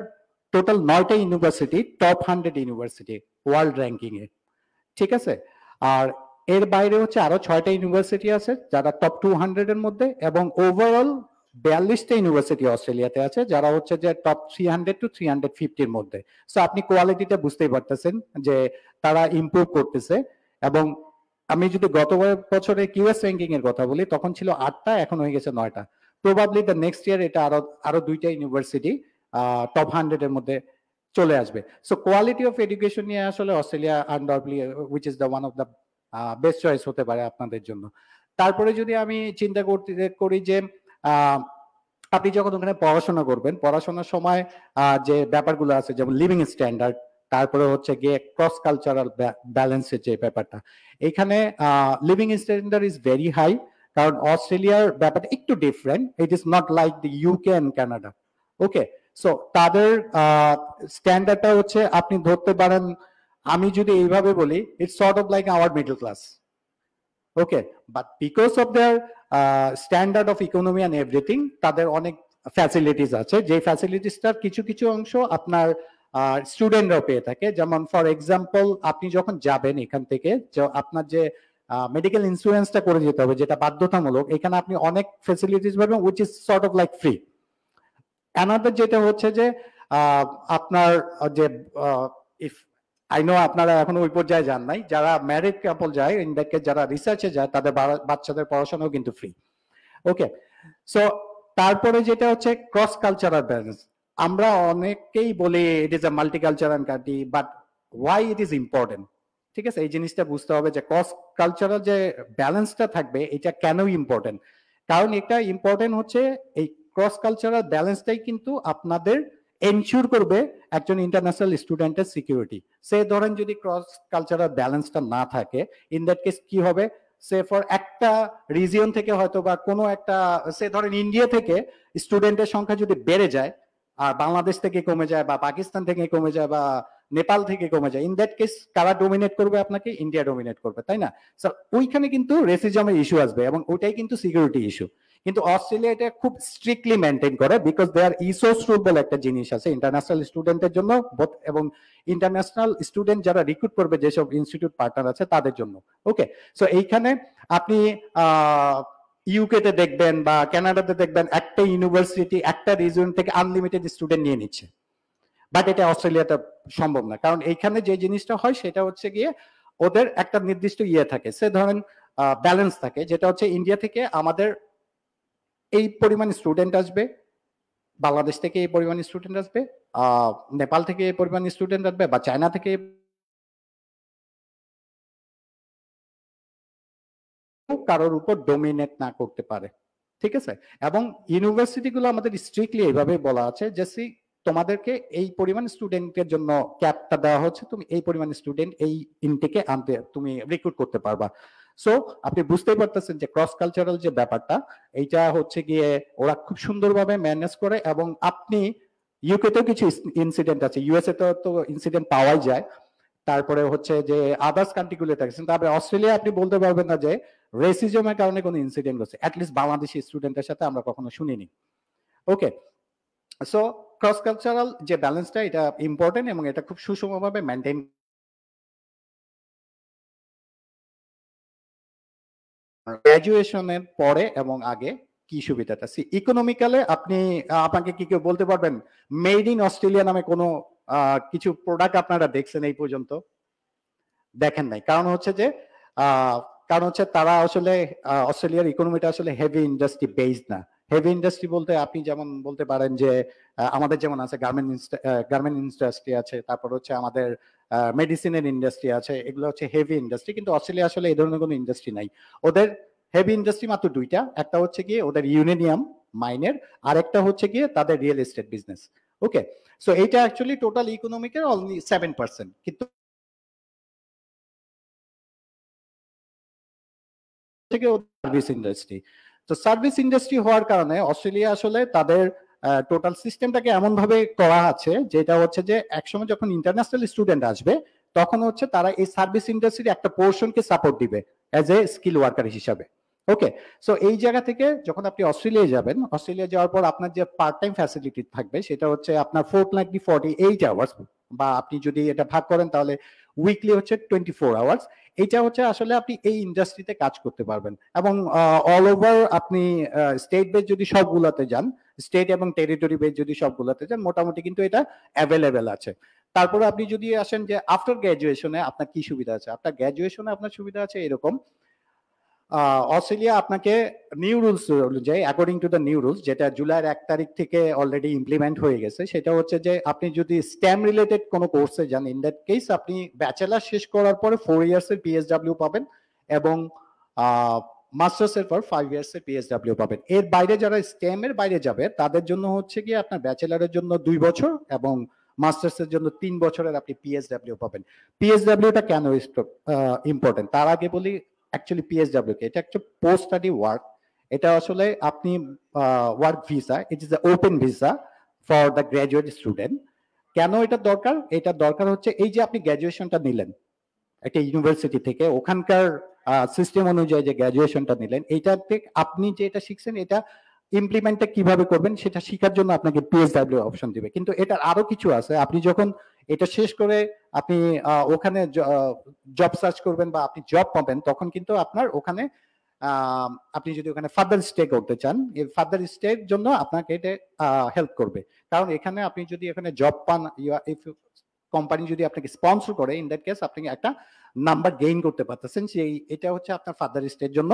টোটাল 9টা university top 100 university world ranking এ, ঠিক আছে? আর এর বাইরে হচ্ছে আরো 6টা ইউনিভার্সিটি আছে যারা টপ 200 এর মধ্যে, এবং ওভারঅল 42টা ইউনিভার্সিটি অস্ট্রেলিয়াতে আছে যারা হচ্ছে যে টপ 300 টু 350 এর মধ্যে। সো আপনি কোয়ালিটিটা বুঝতেই পারতেছেন যে তারা ইমপ্রুভ করতেছে। এবং আমি যদি গত বছরে কিউএস র্যাঙ্কিং এর কথা বলি, তখন ছিল 8টা, এখন হয়ে গেছে 9টা। প্রবাবলি দ্য নেক্সট ইয়ার এটা আরো 2টা ইউনিভার্সিটি টপ 100 এর মধ্যে চলে আসবে। সো কোয়ালিটি অফ এডুকেশন নিয়ে আসলে Australia undoubtedly which is the one of the best choice হতে পারে আপনাদের জন্য। তারপরে যদি আমি চিন্তা করি যে আপনি যখন ওখানে পড়াশোনা করবেন, পড়াশোনার সময় যে ব্যাপারগুলো আছে যেমন লিভিং স্ট্যান্ডার্ড, তারপরে হচ্ছে গিয়ে ক্রস কালচারাল ব্যালেন্সের যে ব্যাপারটা, এখানে living standard is very high, কারণ অস্ট্রেলিয়ার ব্যাপারটা একটু different. It is not like the UK and Canada. Okay, so তাদের স্ট্যান্ডার্ডটা হচ্ছে আপনি ধরতে পারেন, আমি যদি এইভাবে বলি, it's sort of like our middle class. Okay, but because of their standard of economy and everything, তাদের অনেক ফ্যাসিলিটিস আছে, যে ফ্যাসিলিটিসটার কিছু কিছু অংশ আপনার স্টুডেন্টরাও পেয়ে থাকে। যেমন ফর এক্সাম্পল, আপনি যখন যাবেন এখান থেকে, আপনার যে মেডিকেল ইন্স্যুরেন্সটা করে যেতে হবে, যেটা বাধ্যতামূলক, এখানে আপনি অনেক ফ্যাসিলিটিস পাবেন which is sort of like free. Another যেটা হচ্ছে যে আপনার যে ইফ আই নো আপনারা এখন ওই পর্যায়ে যান নাই, যারা ম্যারিড কাপল যায়, ইন দ্যাট কেস যারা রিসার্চে যায়, তাদের বাচ্চাদের পড়াশোনাও কিন্তু ফ্রি। ওকে, সো তারপরে যেটা হচ্ছে ক্রস কালচারাল ব্যালেন্স। আমরা অনেকেই বলি it is a multicultural country, but why it is important, ঠিক আছে? এই জিনিসটা বুঝতে হবে যে ক্রস কালচারাল যে ব্যালেন্সটা থাকবে এটা কেন ইম্পর্টেন্ট। কারণ এটা ইম্পর্টেন্ট হচ্ছে এই ক্রস কালচারাল ব্যালেন্সটাই কিন্তু আপনাদের এনশিওর করবে একজন ইন্টারন্যাশনাল স্টুডেন্টের সিকিউরিটি। সে ধরেন যদি ক্রস কালচারাল ব্যালেন্সটা না থাকে, ইন দ্যাট কেস কি হবে, সে ফর একটা রিজিয়ন থেকে হয়তো বা কোনো একটা, সে ধরেন ইন্ডিয়া থেকে স্টুডেন্টের সংখ্যা যদি বেড়ে যায় আর বাংলাদেশ থেকে কমে যায় বা পাকিস্তান থেকে কমে যায় বা নেপাল থেকে কমে যায়, ইন দ্যাট কেস কারা ডোমিনেট করবে আপনাকে? ইন্ডিয়া ডোমিনেট করবে, তাই না? স্যার ওইখানে কিন্তু রেসিজমের ইস্যু আসবে এবং ওইটাই কিন্তু সিকিউরিটি ইস্যু। কিন্তু অস্ট্রেলিয়া এটা খুব স্ট্রিক্টলি মেনটেন করে, বিকজ দেয়ার ইসোস রুল বলে একটা জিনিস আছে ইন্টারন্যাশনাল স্টুডেন্টের জন্য এবং ইন্টারন্যাশনাল স্টুডেন্ট যারা রিক্রুট করবে যেসব ইনস্টিটিউট পার্টনার আছে তাদের জন্য। ওকে, সো এইখানে আপনি ইউকে তে দেখবেন বা কানাডাতে দেখবেন একটা ইউনিভার্সিটি একটা রিজন থেকে আনলিমিটেড স্টুডেন্ট নিয়ে নিচ্ছে, বাট এটা অস্ট্রেলিয়াতে সম্ভব না। কারণ এইখানে যে জিনিসটা হয় সেটা হচ্ছে গিয়ে ওদের একটা নির্দিষ্ট ইয়ে থাকে, সে ধরেন ব্যালেন্স থাকে, যেটা হচ্ছে ইন্ডিয়া থেকে আমাদের এই পরিমাণ স্টুডেন্ট আসবে, বাংলাদেশ থেকে এই পরিমাণ স্টুডেন্ট আসবে, নেপাল থেকে এই পরিমাণ স্টুডেন্ট আসবে, বা চায়না থেকে কারোর উপর ডোমিনেট না করতে পারে, ঠিক আছে? এবং ইউনিভার্সিটি গুলো আমাদের স্ট্রিক্টলি এইভাবে বলা আছে যে তোমাদেরকে এই পরিমাণ স্টুডেন্টের জন্য ক্যাপটা দেওয়া হচ্ছে, তুমি এই পরিমাণ স্টুডেন্ট এই ইনটেকে আনতে তুমি রিক্রুট করতে পারবা। সো আপনি বুঝতেই পারতেছেন যে ক্রস কালচারাল যে ব্যাপারটা, এইটা হচ্ছে গিয়ে ওরা খুব সুন্দরভাবে ম্যানেজ করে। এবং আপনি ইউকে তেও কিছু ইনসিডেন্ট আছে, ইউএসএ তো ইনসিডেন্ট পাওয়াই যায়, তারপরে হচ্ছে যে আদার্স কান্ট্রিগুলো থাকছেন, তারপরে অস্ট্রেলিয়া আপনি বলতে পারবেন না যে রেসিজমের কারণে কোনো ইনসিডেন্ট হচ্ছে, অ্যাটলিস্ট বাংলাদেশি স্টুডেন্টের সাথে আমরা কখনো শুনিনি। ওকে, সো ক্রস কালচারাল যে ব্যালেন্সটা এটা ইম্পর্টেন্ট এবং এটা খুব সুষমভাবে মেনটেন। গ্র্যাজুয়েশনের পরে এবং আগে কি সুবিধাটা? ইকোনমিক্যালে আপনি আপনাকে কি কেউ বলতে পারবেন মেড ইন অস্ট্রেলিয়া নামে কোনো কিছু প্রোডাক্ট আপনারা দেখছেন এই পর্যন্ত? দেখেন নাই। কারণ হচ্ছে তারা আসলে অস্ট্রেলিয়ার ইকোনমিটা আসলে হেভি ইন্ডাস্ট্রি বেসড না। হেভি ইন্ডাস্ট্রি বলতে আপনি যেমন বলতে পারেন যে আমাদের যেমন আছে গার্মেন্ট ইন্ডাস্ট্রি আছে, তারপর হচ্ছে আমাদের মেডিসিনের ইন্ডাস্ট্রি আছে, এগুলো হচ্ছে হেভি ইন্ডাস্ট্রি। কিন্তু অস্ট্রেলিয়া আসলে এই ধরনের কোনো ইন্ডাস্ট্রি নাই। ওদের হেভি ইন্ডাস্ট্রি মাত্র দুইটা, একটা হচ্ছে গিয়ে ওদের ইউরেনিয়াম মাইনের, আরেকটা হচ্ছে গিয়ে তাদের রিয়েল এস্টেট বিজনেস। ওকে, সো এইটা অ্যাকচুয়ালি টোটাল ইকোনমিকের অনলি 7%, কিন্তু সার্ভিস ইন্ডাস্ট্রি। তো সার্ভিস ইন্ডাস্ট্রি হওয়ার কারণে অস্ট্রেলিয়া আসলে তাদের টোটাল সিস্টেমটাকে এমন ভাবে করা আছে যেটা হচ্ছে যে একসময় যখন ইন্টারন্যাশনাল স্টুডেন্ট আসবে তখন হচ্ছে তারা এই সার্ভিস ইন্ডাস্ট্রির একটা পোর্শনকে সাপোর্ট দিবে অ্যাজ এ স্কিল ওয়ার্কার হিসাবে। ওকে, সো এই জায়গা থেকে যখন আপনি অস্ট্রেলিয়া যাবেন, অস্ট্রেলিয়া যাওয়ার পর আপনার যে পার্ট টাইম ফ্যাসিলিটি থাকবে সেটা হচ্ছে আপনার 48 আওয়ার্স, বা আপনি যদি এটা ভাগ করেন তাহলে উইকলি হচ্ছে 24 আওয়ার্স। এইটা হচ্ছে আসলে আপনি এই ইন্ডাস্ট্রিতে কাজ করতে পারবেন, এবং অল ওভার আপনি স্টেট বেস যদি সবগুলোতে যান, স্টেট এবং টেরিটরি বেস যদি সবগুলোতে যান, মোটামুটি কিন্তু এটা অ্যাভেলেবেল আছে। তারপরে আপনি যদি আসেন যে আফটার গ্র্যাজুয়েশনে আপনার কি সুবিধা আছে, আপনার গ্র্যাজুয়েশনে আপনার সুবিধা আছে এরকম, অস্ট্রেলিয়া আপনাকে নিউ রুলস অনুযায়ী, according to the new rules, যেটা জুলাইয়ের 1 তারিখ থেকে অলরেডি ইমপ্লিমেন্ট হয়ে গেছে, সেটা হচ্ছে যে আপনি যদি স্টেম রিলেটেড কোনো কোর্সে যান, ইন দ্যাট কেস আপনি ব্যাচেলার শেষ করার পরে 4 ইয়ার্সের পিএসডব্লিউ পাবেন, এবং মাস্টার্সের পর 5 ইয়ার্সের পিএসডব্লিউ পাবেন। এর বাইরে যারা স্টেমের বাইরে যাবে তাদের জন্য হচ্ছে কি আপনার ব্যাচেলারের জন্য 2 বছর এবং মাস্টার্সের জন্য 3 বছরের আপনি পিএসডব্লিউ পাবেন। পিএসডব্লিউটা কেন ইম্পর্টেন্ট তার আগে বলি, অ্যাকচুয়ালি পিএসডব্লিউ কে এটা একটা পোস্ট স্টাডি ওয়ার্ক, এটা আসলে আপনি work visa, it is open visa for the graduate student. কেন এটা দরকার? এটা দরকার হচ্ছে এই যে আপনি গ্র্যাজুয়েশনটা নিলেন একটা ইউনিভার্সিটি থেকে, ওখানকার সিস্টেম অনুযায়ী যে গ্র্যাজুয়েশনটা নিলেন, এইটাতে আপনি যে এটা শিখছেন এটা ইমপ্লিমেন্টটা কিভাবে করবেন সেটা শেখার জন্য আপনাকে পিএসডব্লিউ অপশন দিবে। কিন্তু এটার আরো কিছু আছে, আপনি যখন এটা শেষ করে আপনি ওখানে জব সার্চ করবেন বা আপনি জব পাবেন, তখন কিন্তু আপনার ওখানে আপনি যদি ওখানে ফার্দার স্টে করতে চান, এই ফার্দার স্টের জন্য আপনাকে এটা হেল্প করবে। কারণ এখানে আপনি যদি এখানে জব পান, কোম্পানি যদি আপনাকে স্পন্সর করে, ইন দ্যাট কেস আপনি একটা নাম্বার গেইন করতে পারতেছেন, সেই এটা হচ্ছে আপনার ফার্দার স্টের জন্য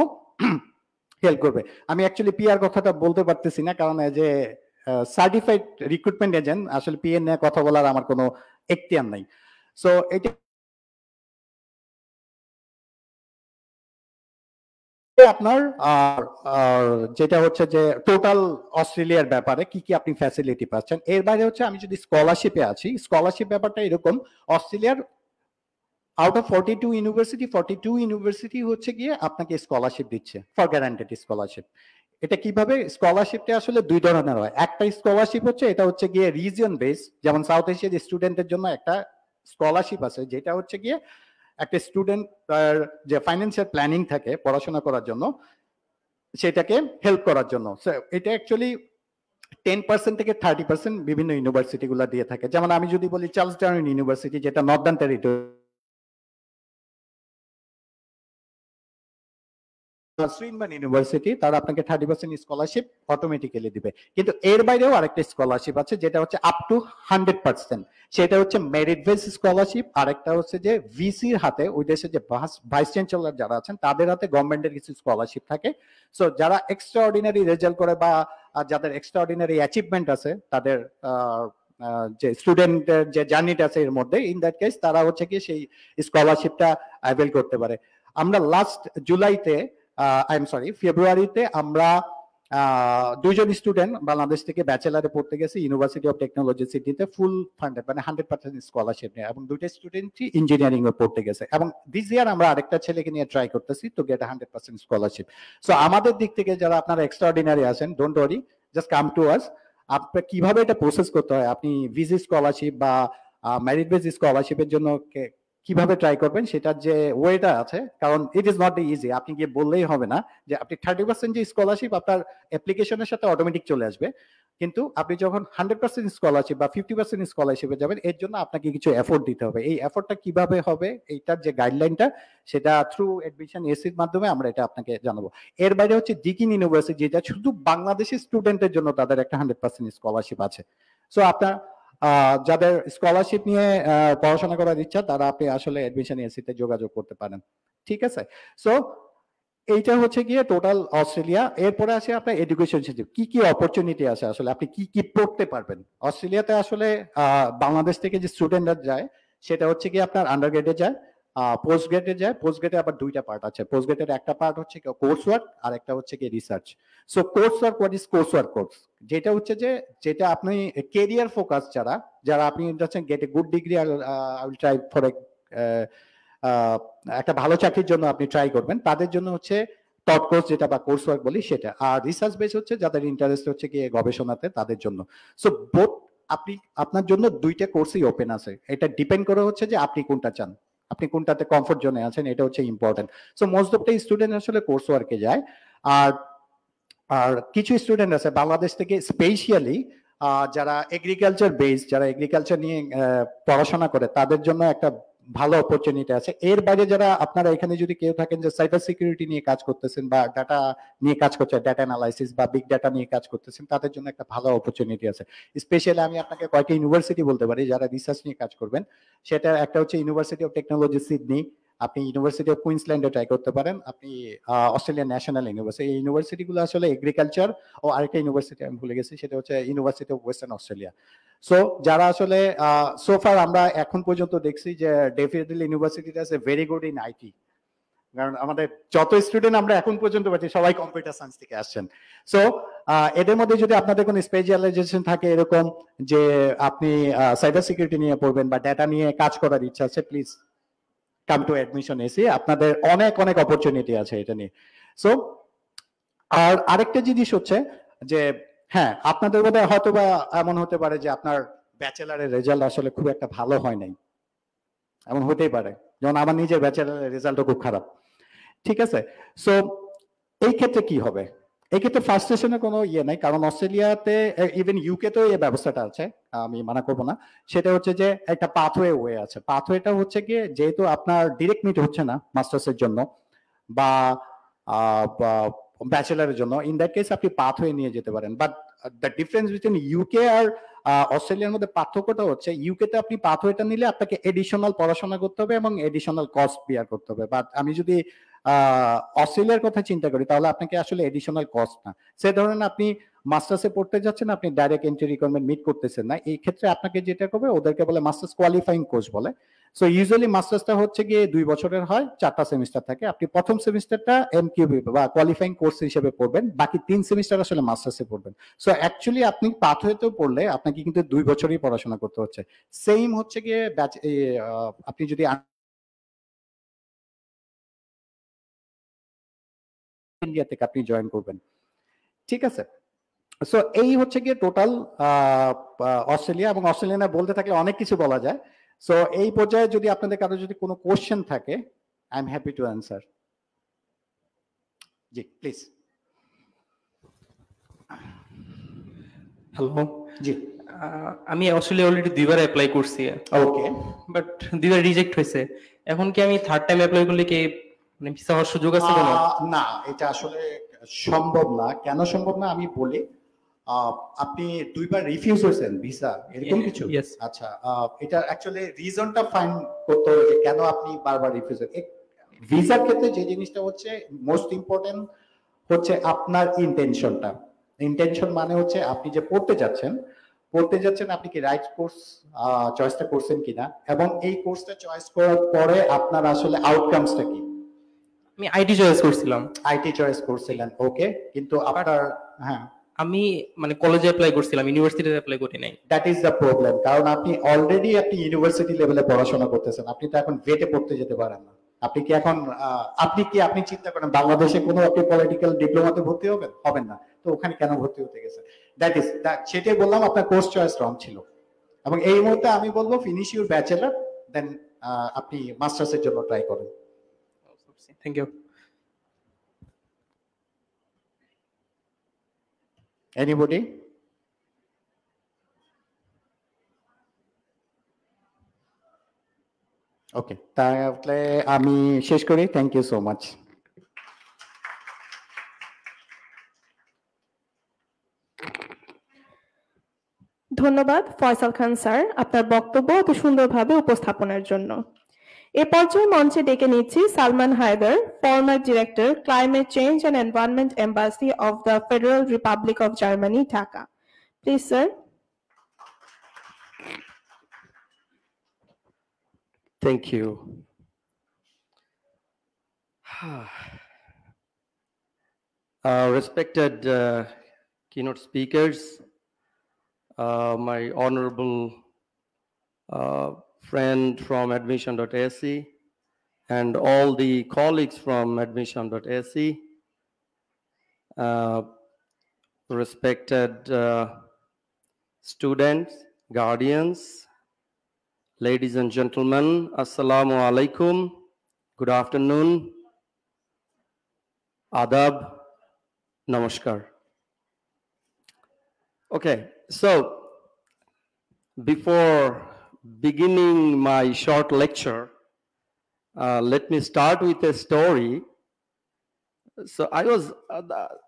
হেল্প করবে। আমি অ্যাকচুয়ালি পিআর কথাটা বলতে পারতেছি না, কারণ যে সার্টিফাইড রিক্রুটমেন্ট এজেন্ট আসলে পিএর নিয়ে কথা বলার আমার কোনো এখতিয়ার নাই। সো এটা আপনার যেটা হচ্ছে যে টোটাল অস্ট্রেলিয়ার ব্যাপারে কি কি আপনি ফ্যাসিলিটি পাচ্ছেন। এর বাইরে হচ্ছে আমি যদি স্কলারশিপে আছি, স্কলারশিপ ব্যাপারটা এরকম, অস্ট্রেলিয়ার আউট অফ 42 ইউনিভার্সিটি হচ্ছে গিয়ে আপনাকে স্কলারশিপ দিচ্ছে ফর গ্যারান্টেড স্কলারশিপ। এটা কিভাবে? স্কলারশিপটা আসলে 2 ধরনের হয়। একটা স্কলারশিপ হচ্ছে এটা হচ্ছে গিয়ে রিজিয়ন বেস, যেমন সাউথ এশিয়ার স্টুডেন্টের জন্য একটা স্কলারশিপ আছে যেটা হচ্ছে গিয়ে একটা স্টুডেন্ট যে ফাইন্যান্সিয়াল প্ল্যানিং থাকে পড়াশোনা করার জন্য, সেটাকে হেল্প করার জন্য। এটা অ্যাকচুয়ালি 10% থেকে 30% বিভিন্ন ইউনিভার্সিটি গুলা দিয়ে থাকে। যেমন আমি যদি বলি চার্লস ডারউইন ইউনিভার্সিটি, যেটা নর্দার্ন টেরিটরি, সুইনবার্ন ইউনিভার্সিটি, তারা আপনাকে 30% স্কলারশিপ অটোমেটিক্যালি দিবে। কিন্তু এর বাইরেও আরেকটা স্কলারশিপ আছে যেটা হচ্ছে আপ টু 100%, সেটা হচ্ছে মেরিট বেস স্কলারশিপ। আরেকটা হচ্ছে যে ভিসির হাতে, ওই দেশের যে ভাইস চ্যান্সেলর যারা আছেন তাদের হাতে গভর্নমেন্টের কিছু স্কলারশিপ থাকে। সো যারা এক্সট্রা অর্ডিনারি রেজাল্ট করে বা যাদের এক্সট্রা অর্ডিনারি অ্যাচিভমেন্ট আছে, তাদের যে স্টুডেন্টের যে জার্নিটা আছে এর মধ্যে, ইন দ্যাট কেস তারা হচ্ছে কি সেই স্কলারশিপটা অ্যাভেল করতে পারে। আমরা লাস্ট ফেব্রুয়ারিতে আমরা 2 জন স্টুডেন্ট বাংলাদেশ থেকে ব্যাচেলারে পড়তে গেছে ইউনিভার্সিটি অফ টেকনোলজি সিডনিতে, ফুল ফান্ডেড, মানে 100% স্কলারশিপ নিয়ে, এবং 2টা স্টুডেন্টই ইঞ্জিনিয়ারিং এ পড়তে গেছে। এবং দিস ইয়ার আমরা আরেকটা ছেলেকে নিয়ে ট্রাই করতেছি টু গেট 100% স্কলারশিপ। সো আমাদের দিক থেকে যারা আপনারা এক্সট্রা অর্ডিনারি আছেন, don't worry, just come to us. আপনার কিভাবে এটা প্রসেস করতে হয়, আপনি ভিসি স্কলারশিপ বা মেরিট বেস স্কলারশিপের জন্য কিভাবে ট্রাই করবেন সেটার যে ওয়েটা আছে, কারণ ইট ইজ নট ইজি। আপনি গিয়ে বললেই হবে না যে আপনি 30% যে স্কলারশিপ আপনার অ্যাপ্লিকেশনের সাথে অটোমেটিক চলে আসবে, কিন্তু আপনি যখন 100% স্কলারশিপ বা 50% স্কলারশিপে যাবেন, এর জন্য আপনাকে কিছু এফোর্ট দিতে হবে। এই এফোর্টটা কিভাবে হবে, এইটার যে গাইডলাইনটা, সেটা থ্রু অ্যাডমিশন এসির মাধ্যমে আমরা এটা আপনাকে জানাবো। এর বাইরে হচ্ছে ডিকিন ইউনিভার্সিটি, যেটা শুধু বাংলাদেশি স্টুডেন্টের জন্য তাদের একটা 100% স্কলারশিপ আছে। সো আপনার যাদের স্কলারশিপ নিয়ে পড়াশোনা করার ইচ্ছা, তারা আপনি আসলে অ্যাডমিশন এসিতে যোগাযোগ করতে পারেন। ঠিক আছে, সো এইটা হচ্ছে গিয়ে টোটাল অস্ট্রেলিয়া। এরপরে আসে আপনার এডুকেশন সিস্টেম, কি কি অপরচুনিটি আছে, আসলে আপনি কি কি পড়তে পারবেন অস্ট্রেলিয়াতে। আসলে বাংলাদেশ থেকে যে স্টুডেন্টরা যায় সেটা হচ্ছে কি আপনার আন্ডারগ্রেডে যায়, পোস্ট গ্রেডে যায়, পোস্ট গ্রেডে আবার দুইটা পার্ট আছে। পোস্ট গ্রেডের একটা পার্ট হচ্ছে কি কোর্স ওয়ার্ক, আর একটা হচ্ছে কি research. So course work, what is course work? Course যেটা হচ্ছে যে যেটা আপনি কেরিয়ার ফোকাস যারা আপনি যাচ্ছেন গেট এ গুড ডিগ্রি আর আই উইল ট্রাই ফর একটা ভালো চাকরির জন্য আপনি ট্রাই করবেন, তাদের জন্য হচ্ছে টপ কোর্স যেটা বা কোর্স ওয়ার্ক বলি সেটা। আর রিসার্চ বেস হচ্ছে যাদের ইন্টারেস্ট হচ্ছে কি গবেষণাতে, তাদের জন্য। সো বোথ আপনার জন্য দুইটা কোর্সই ওপেন আছে। এটা ডিপেন্ড করে হচ্ছে যে আপনি কোনটা চান, আপনি কোনটাতে কমফোর্ট জোনে আছেন, এটা হচ্ছে important. So most of the student আসলে কোর্স ওয়ার্কে যায়। আর কিছু স্টুডেন্ট আছে বাংলাদেশ থেকে স্পেশালি যারা এগ্রিকালচার বেস, যারা এগ্রিকালচার নিয়ে পড়াশোনা করে, তাদের জন্য একটা ভালো অপরচুনিটি আছে। এর বাইরে যারা আপনারা এখানে যদি কেউ থাকেন যে সাইবার সিকিউরিটি নিয়ে কাজ করতেছেন বা ডাটা নিয়ে কাজ করছেন, ডাটা অ্যানালাইসিস বা বিগ ডাটা নিয়ে কাজ করতেছেন, তাদের জন্য একটা ভালো অপরচুনিটি আছে। স্পেশালি আমি আপনাকে কয়েকটা ইউনিভার্সিটি বলতে পারি যারা রিসার্চ নিয়ে কাজ করবেন। সেটা একটা হচ্ছে ইউনিভার্সিটি অফ টেকনোলজি সিডনি, আপনি ইউনিভার্সিটি অফ কুইন্সল্যান্ডে ট্রাই করতে পারেন, আপনি অস্ট্রেলিয়ান ন্যাশনাল ইউনিভার্সিটি। এই ইউনিভার্সিটিগুলো আসলে এগ্রিকালচার, ও আরেকটা ইউনিভার্সিটি আমি ভুলে গেছি, সেটা হচ্ছে university of western Australia. So যারা আসলে সোফার আমরা এখন পর্যন্ত দেখছি যে ডেফিনেটলি ইউনিভার্সিটিটা আছে ভেরি গুড ইন আইটি, কারণ আমাদের যত স্টুডেন্ট আমরা এখন পর্যন্ত পাচ্ছি সবাই কম্পিউটার সায়েন্স থেকে আসছেন। সো এদের মধ্যে যদি আপনাদের কোনো স্পেশালাইজেশন থাকে এরকম যে আপনি সাইবার সিকিউরিটি নিয়ে পড়বেন বা ডেটা নিয়ে কাজ করার ইচ্ছা আছে, please come to admission AC, আপনাদের অনেক অনেক অপরচুনিটি আছে এটা নিয়ে। সো আর আরেকটা জিনিস হচ্ছে যে হ্যাঁ, আপনাদের বোধহয় হয়তো বা এমন হতে পারে যে আপনার ব্যাচেলারের রেজাল্ট আসলে খুব একটা ভালো হয় নাই, এমন হতেই পারে, যেমন আমার নিজের ব্যাচেলারের রেজাল্টও খুব খারাপ, ঠিক আছে। সো এই ক্ষেত্রে কি হবে? এই ক্ষেত্রে ফ্রাস্ট্রেশনের কোনো ইয়ে নাই, কারণ অস্ট্রেলিয়াতে ইভেন ইউকেতেও এই ব্যবস্থাটা আছে, আমি মানা করবো না। সেটা হচ্ছে যে একটা পাথওয়ে আছে। পাথওয়েটা হচ্ছে গিয়ে যেহেতু আপনার ডিরেক্ট মিট হচ্ছে না মাস্টার্সের জন্য বা ব্যাচেলারের জন্য, ইন দ্যাট কেস আপনি পাথওয়ে নিয়ে যেতে পারেন। But the difference between UK আর অস্ট্রেলিয়ার মধ্যে পার্থক্যটা হচ্ছে ইউকেতে আপনি পাথওয়েটা নিলে আপনাকে এডিশনাল পড়াশোনা করতে হবে এবং এডিশনাল কস্ট বিয়ার করতে হবে। বাট আমি যদি অস্ট্রেলিয়ার কথা চিন্তা করি তাহলে আপনাকে আসলে এডিশনাল কস্ট না। সে ধরেন আপনি মাস্টার্সে পড়তে যাচ্ছেন, আপনি ডাইরেক্ট এন্ট্রি রিকোয়ারমেন্ট মিট করতেছেন না, এই ক্ষেত্রে আপনাকে যেটা করবে ওদেরকে বলে মাস্টার্স কোয়ালিফাইং কোর্স বলে। সো ইউজুয়ালি মাস্টার্সটা হচ্ছে গিয়ে 2 বছরের হয়, 4টা সেমিস্টার থাকে। আপনি প্রথম সেমিস্টারটা এমকিউবি বা কোয়ালিফাইং কোর্স হিসেবে পড়বেন, বাকি 3 সেমিস্টার আসলে মাস্টার্সে পড়বেন। সো অ্যাকচুয়ালি আপনি পাথওয়েতেও পড়লে আপনাকে কিন্তু 2 বছরই পড়াশোনা করতে হচ্ছে। সেম হচ্ছে গিয়ে আপনি যদি ইন্ডিয়া থেকে আপনি জয়েন করবেন, ঠিক আছে। সো এই হচ্ছে গিয়ে টোটাল অস্ট্রেলিয়া। এবং অস্ট্রেলিয়া বলতে থাকলে অনেক কিছু বলা যায়। সো এই পর্যায়ে যদি আপনাদের কারো যদি কোনো কোশ্চেন থাকে, I am happy to answer. জি প্লিজ। হ্যালো, জি আমি অস্ট্রেলিয়া অলরেডি 2বার অ্যাপ্লাই করছি। ওকে, বাট 2বার রিজেক্ট হয়েছে। এখন কি আমি 3rd টাইম অ্যাপ্লাই করলে কি মানে ভিসা হওয়ার সুযোগ আছে কোনো? না, এটা আসলে সম্ভব না। কেন সম্ভব না আমি বলি। আপনি 2বার রিফিউজ হয়েছেন ভিসা, এরকম কিছু? আচ্ছা, এটা অ্যাকচুয়ালি রিজনটা ফাইন্ড করতে হবে যে কেন আপনি বারবার রিফিউজ হয়েছেন। ভিসার ক্ষেত্রে যে জিনিসটা হচ্ছে মোস্ট ইম্পর্টেন্ট হচ্ছে আপনার ইন্টেনশনটা। ইন্টেনশন মানে হচ্ছে আপনি যে পড়তে যাচ্ছেন আপনি কি রাইট কোর্স চয়েসটা করছেন কিনা, এবং এই কোর্সটা চয়েস করার পরে আপনার আসলে আউটকামসটা কি। আমি আইটি চয়েস করছিলাম। আইটি চয়েস করছিলেন, ওকে, কিন্তু আপনার হ্যাঁ আমি মানে কলেজে অ্যাপ্লাই করছিলাম, ইউনিভার্সিটিতে অ্যাপ্লাই করি নাই। দ্যাট ইজ দ্য প্রবলেম, কারণ আপনি অলরেডি আপনি ইউনিভার্সিটি লেভেলে পড়াশোনা করতেছেন, আপনি তো এখন ভেটে পড়তে যেতে পারেন না। আপনি কি এখন আপনি চিন্তা করেন বাংলাদেশে কোনো আপনি পলিটিক্যাল ডিপ্লোমাতে ভর্তি হবেন না, তো ওখানে কেন ভর্তি হতে গেছেন? সেটাই বললাম, আপনার কোর্স চয়েস রং ছিল। এবং এই মুহূর্তে আমি বলবো ফিনিশ ইউর ব্যাচেলর, দেন আপনি মাস্টার্সের জন্য ট্রাই করেন। Thank you. Anybody? ওকে, তাহলে আমি শেষ করি। Thank you so much. ধন্যবাদ ফয়সাল খান স্যার আপনার বক্তব্য এত সুন্দরভাবে উপস্থাপনের জন্য। এ পর্যায়ে মঞ্চে ডেকে নিচ্ছি Salman Haider, former director, climate change and environment embassy of the federal republic of Germany, Dhaka. Please sir. Thank you. Respected keynote speakers, my honorable friend from admission.se, and all the colleagues from admission.se, respected students, guardians, ladies and gentlemen, Assalamu alaikum, good afternoon, adab, namaskar. Okay, so before beginning my short lecture, let me start with a story. So I was,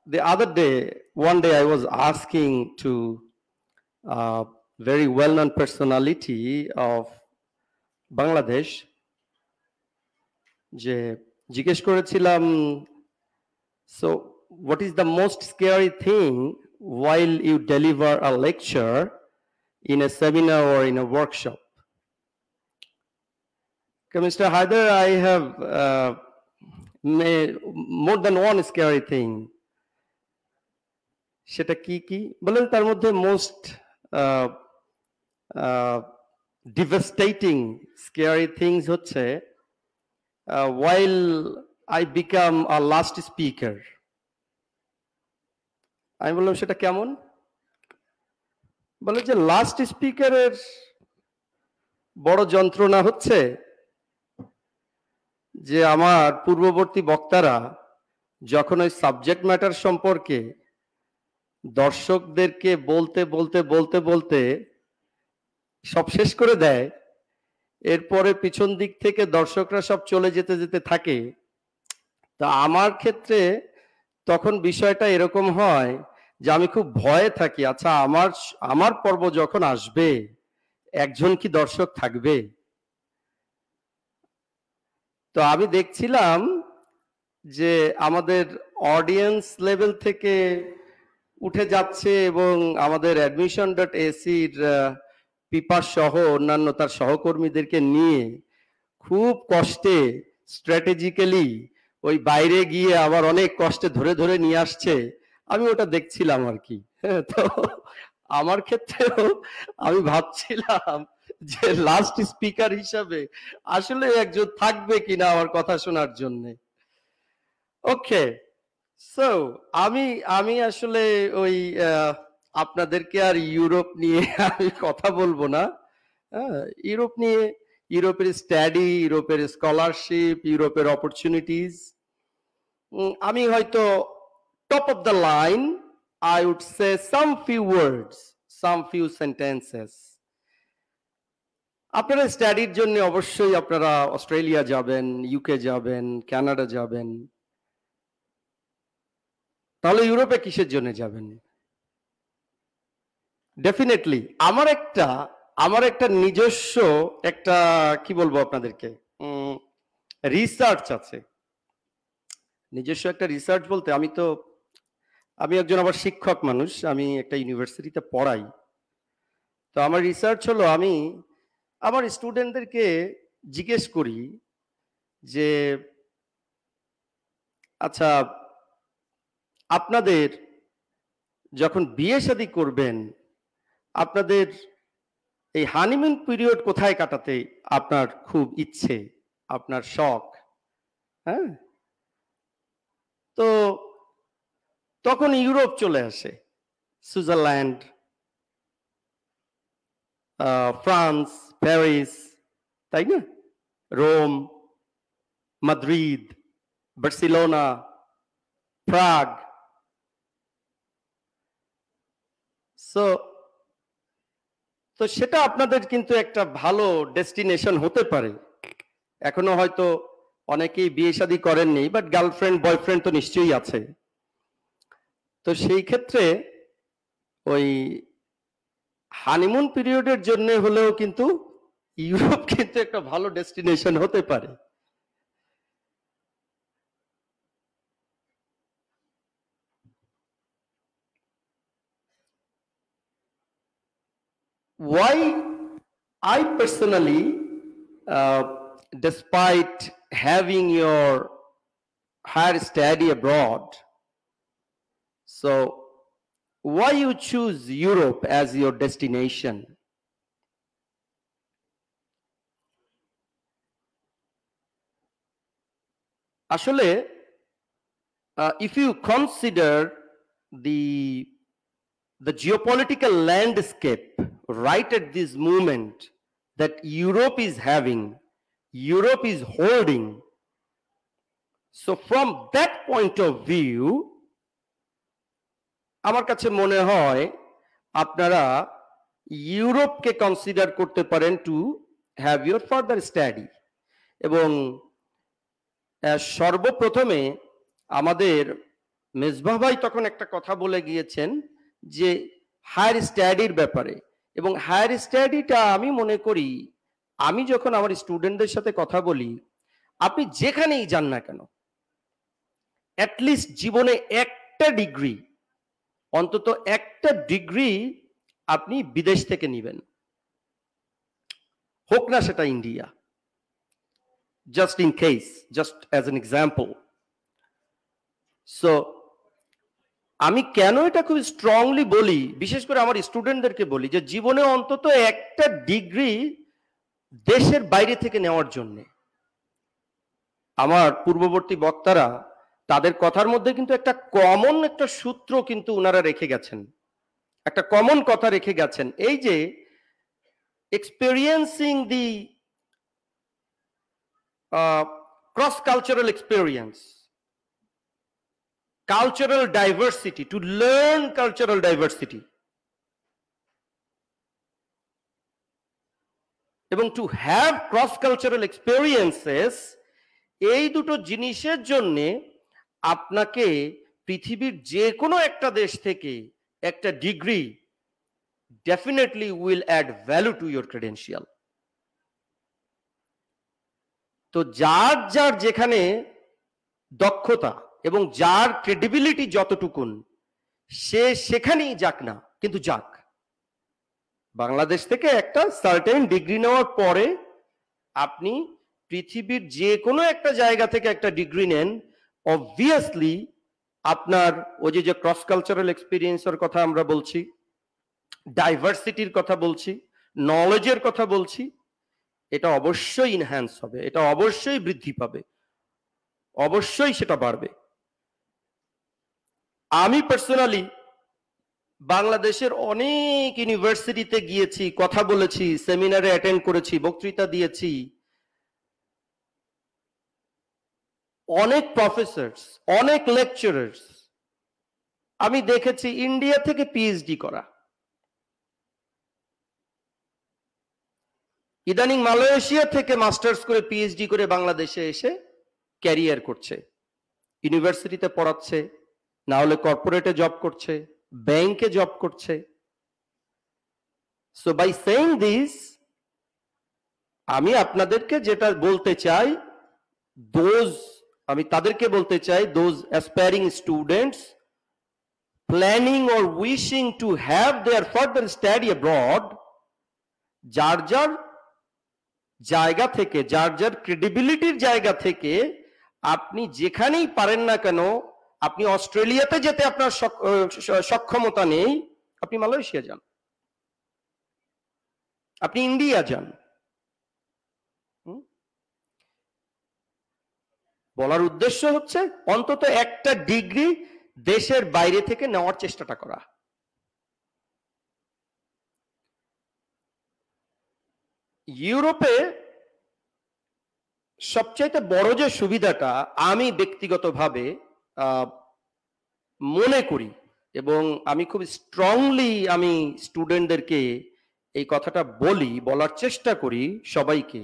the other day, one day I was asking to very well-known personality of Bangladesh, যে জিজ্ঞেস করেছিলাম, so what is the most scary thing while you deliver a lecture in a seminar or in a workshop? Okay, Mr. Haider, I have more than one scary thing. সেটা কি কি বলেন? তার মধ্যে most devastating scary things হচ্ছে while I become a last speaker. আমি বললাম সেটা কেমন? বলে যে লাস্ট স্পিকারের বড় যন্ত্রণা হচ্ছে যে আমার পূর্ববর্তী বক্তারা যখন ওই সাবজেক্ট ম্যাটার সম্পর্কে দর্শকদেরকে বলতে বলতে বলতে বলতে সব শেষ করে দেয়, এরপরে পিছন দিক থেকে দর্শকরা সব চলে যেতে যেতে থাকে। তা আমার ক্ষেত্রে তখন বিষয়টা এরকম হয় যে আমি খুব ভয়ে থাকি, আচ্ছা আমার পর্ব যখন আসবে একজন কি দর্শক থাকবে? তো আমি দেখছিলাম যে আমাদের অডিয়েন্স লেভেল থেকে উঠে যাচ্ছে এবং আমাদের admission.ac-র পিপাস সহ অন্যান্য তার সহকর্মীদেরকে নিয়ে খুব কষ্টে স্ট্র্যাটেজিক্যালি ওই বাইরে গিয়ে আবার অনেক কষ্টে ধরে ধরে নিয়ে আসছে। আমি ওটা দেখছিলাম আর কি। তো আমার ক্ষেত্রেও আমি ভাবছিলাম যে লাস্ট স্পিকার হিসাবে আসলে একজন থাকবে কিনা আমার কথা শোনার জন্য। ওকে, সো আমি আসলে ওই আপনাদেরকে আর ইউরোপ নিয়ে আমি কথা বলবো না। ইউরোপ নিয়ে, ইউরোপের স্টাডি, ইউরোপের স্কলারশিপ, ইউরোপের অপরচুনিটিজ, আমি হয়তো top of the line I would say some few words, some few sentences. আপনারা স্টাডির জন্য অবশ্যই আপনারা অস্ট্রেলিয়া যাবেন, ইউকে যাবেন, কানাডা যাবেন, তাহলে ইউরোপে কিসের জন্য যাবেন? ডেফিনেটলি আমার একটা নিজস্ব একটা কি বলবো আপনাদেরকে রিসার্চ আছে। নিজস্ব একটা রিসার্চ বলতে আমি একজন আবার শিক্ষক মানুষ, আমি একটা ইউনিভার্সিটিতে পড়াই। তো আমার রিসার্চ হলো আমি আমার স্টুডেন্টদেরকে জিজ্ঞেস করি যে আচ্ছা আপনাদের যখন বিয়ে শাদী করবেন আপনাদের এই হানিমুন পিরিয়ড কোথায় কাটাতে আপনার খুব ইচ্ছে, আপনার শখ? হ্যাঁ, তো তখন ইউরোপ চলে আসে, সুইজারল্যান্ড, ফ্রান্স, প্যারিস, তাই না, রোম, মাদ্রিদ, বার্সেলোনা, প্রাগ। তো সেটা আপনাদের কিন্তু একটা ভালো ডেস্টিনেশন হতে পারে। এখনো হয়তো অনেকেই বিয়ে শাদী করেননি, বাট গার্লফ্রেন্ড বয়ফ্রেন্ড তো নিশ্চয়ই আছে। তো সেই ক্ষেত্রে ওই হানিমুন পিরিয়ডের জন্য হলেও কিন্তু ইউরোপ কিন্তু একটা ভালো ডেস্টিনেশন হতে পারে। Why I personally, despite having your higher study abroad. So why you choose Europe as your destination? Ashole, if you consider the geopolitical landscape right at this moment that Europe is having, Europe is holding, so from that point of view, আমার কাছে মনে হয় আপনারা ইউরোপকে consider করতে পারেন to have your further study. এবং সর্বপ্রথমে আমাদের মেজবাহ ভাই তখন একটা কথা বলে গিয়েছেন যে হায়ার স্টাডির ব্যাপারে, এবং হায়ার স্টাডিটা আমি মনে করি আমি যখন আমার স্টুডেন্টদের সাথে কথা বলি, আপনি যেখানেই যান না কেন অ্যাটলিস্ট জীবনে একটা ডিগ্রি, অন্তত একটা ডিগ্রি আপনি বিদেশ থেকে নেবেন, হোক না সেটা India, just in case, just as an example. So আমি কেন এটা খুব স্ট্রংলি বলি, বিশেষ করে আমার স্টুডেন্টদেরকে বলি যে জীবনে অন্তত একটা ডিগ্রি দেশের বাইরে থেকে নেওয়ার জন্য। আমার পূর্ববর্তী বক্তারা তাদের কথার মধ্যে কিন্তু একটা কমন একটা সূত্র কিন্তু ওনারা রেখে গেছেন, একটা কমন কথা রেখে গেছেন, এই যে experiencing the cross-cultural experience, cultural diversity, to learn cultural diversity, এবং to have cross-cultural experiences, এই দুটো জিনিসের জন্য আপনাকে পৃথিবীর যে কোনো একটা দেশ থেকে একটা degree definitely will add value to your credential. তো যার যার যেখানে দক্ষতা এবং যার ক্রেডিবিলিটি যতটুকুন সে সেখানেই যাক না, কিন্তু যাক। বাংলাদেশ থেকে একটা সার্টেন ডিগ্রি নেওয়ার পরে আপনি পৃথিবীর যে কোনো একটা জায়গা থেকে একটা ডিগ্রি নেন, অবভিয়াসলি আপনার ওই যে ক্রস কালচারাল এক্সপিরিয়েন্সের কথা আমরা বলছি, ডাইভার্সিটির কথা বলছি, নলেজের কথা বলছি, এটা অবশ্যই ইনহ্যান্স হবে, এটা অবশ্যই বৃদ্ধি পাবে, অবশ্যই সেটা বাড়বে। আমি পার্সোনালি বাংলাদেশের অনেক ইউনিভার্সিটিতে গিয়েছি, কথা বলেছি, সেমিনারে অ্যাটেন্ড করেছি, বক্তৃতা দিয়েছি, অনেক প্রফেসরস, অনেক লেকচারার্স আমি দেখেছি ইন্ডিয়া থেকে পিএইচডি করা, ইদানিং মালয়েশিয়া থেকে মাস্টার্স করে পিএইচডি করে বাংলাদেশে এসে ক্যারিয়ার করছে, ইউনিভার্সিটিতে পড়াচ্ছে, না হলে কর্পোরেটে জব করছে, ব্যাংকে জব করছে। সো বাই সেইং দিস, আমি আপনাদেরকে যেটা বলতে চাই, আমি তাদেরকে বলতে চাই, those aspiring students planning or wishing to have their further study abroad, যার যার জায়গা থেকে, যার যার ক্রেডিবিলিটির জায়গা থেকে আপনি যেখানেই পারেন না কেন, আপনি অস্ট্রেলিয়াতে যেতে আপনার সক্ষমতা নেই, আপনি মালয়েশিয়া যান, আপনি ইন্ডিয়া যান। বলার উদ্দেশ্য হচ্ছে অন্তত একটা ডিগ্রি দেশের বাইরে থেকে নেওয়ার চেষ্টাটা করা। ইউরোপে সবচাইতে বড় যে সুবিধাটা আমি ব্যক্তিগতভাবে মনে করি, এবং আমি খুব স্ট্রংলি আমি স্টুডেন্টদেরকে এই কথাটা বলি, বলার চেষ্টা করি সবাইকে,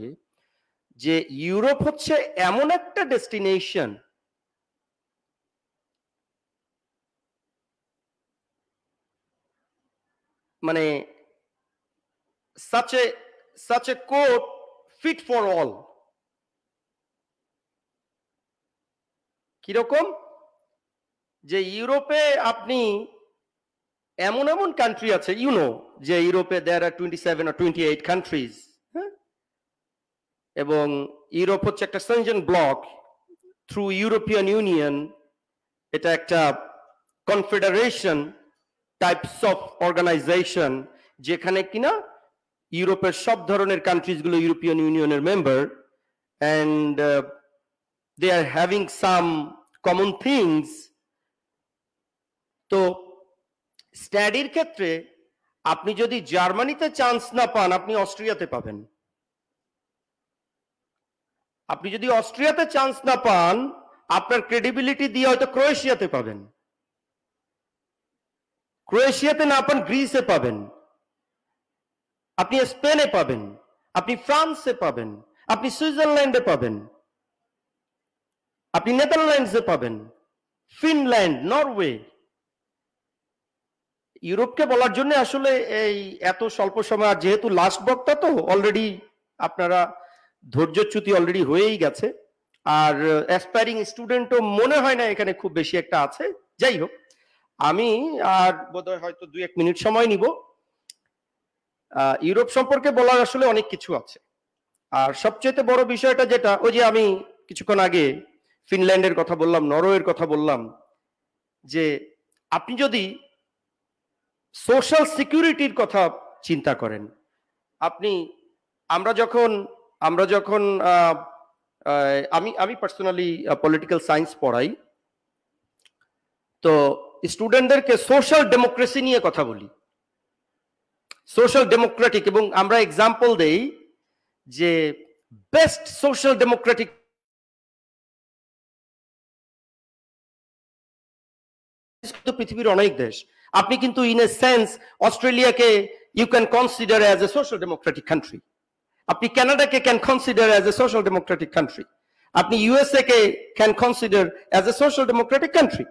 যে ইউরোপ হচ্ছে এমন একটা ডেস্টিনেশন মানে such a code fit for all. কিরকম? যে ইউরোপে আপনি এমন এমন কান্ট্রি আছে, যে ইউরোপে there are 27 or 28 countries, এবং ইউরোপ হচ্ছে একটা Schengen block, through European union, এটা একটা কনফেডারেশন টাইপস অফ অর্গানাইজেশন, যেখানে কিনা ইউরোপের সব ধরনের কান্ট্রিজগুলো ইউরোপিয়ান ইউনিয়নের member, and they are having some common things. তো স্টাডির ক্ষেত্রে আপনি যদি জার্মানিতে চান্স না পান, আপনি অস্ট্রিয়াতে পাবেন। আপনি যদি অস্ট্রিয়াতে চান্স না পান, আপনার ক্রেডিবিলিটি দিয়ে হয়তো ক্রোয়েশিয়াতে পাবেন। ক্রোয়েশিয়াতে না পান, গ্রিসে পাবেন, আপনি স্পেনে পাবেন, আপনি ফ্রান্সে পাবেন, আপনি সুইজারল্যান্ডে পাবেন, আপনি নেদারল্যান্ডসে পাবেন, ফিনল্যান্ড, নরওয়ে। ইউরোপকে বলার জন্য আসলে এই এত স্বল্প সময়, আর যেহেতু লাস্ট বক্তা তো অলরেডি আপনারা ধৈর্যচ্যুতি অলরেডি হয়েই গেছে, আর অ্যাসপায়ারিং স্টুডেন্টও মনে হয় না এখানে খুব বেশি একটা আছে। যাই হোক, আমি আর বোধহয় হয়তো 2-1 মিনিট সময় নিব। ইউরোপ সম্পর্কে বলার আসলে অনেক কিছু আছে, আর সবচেয়ে বড় বিষয়টা যেটা, ওই যে আমি কিছুক্ষণ আগে ফিনল্যান্ডের কথা বললাম, নরওয়ের কথা বললাম, যে আপনি যদি সোশ্যাল সিকিউরিটির কথা চিন্তা করেন, আমরা যখন আমি পার্সোনালি পলিটিক্যাল সায়েন্স পড়াই, তো স্টুডেন্টদেরকে সোশ্যাল ডেমোক্রেসি নিয়ে কথা বলি, সোশ্যাল ডেমোক্রেটিক, এবং আমরা এক্সাম্পল দেই যে বেস্ট সোশ্যাল ডেমোক্রেটিক পৃথিবীর অনেক দেশ। আপনি কিন্তু ইন এ সেন্স অস্ট্রেলিয়াকে you can consider as a social democratic country, আপনি কানাডাকে can consider as a social democratic country, আপনি ইউএসএ কে can consider as a social democratic country.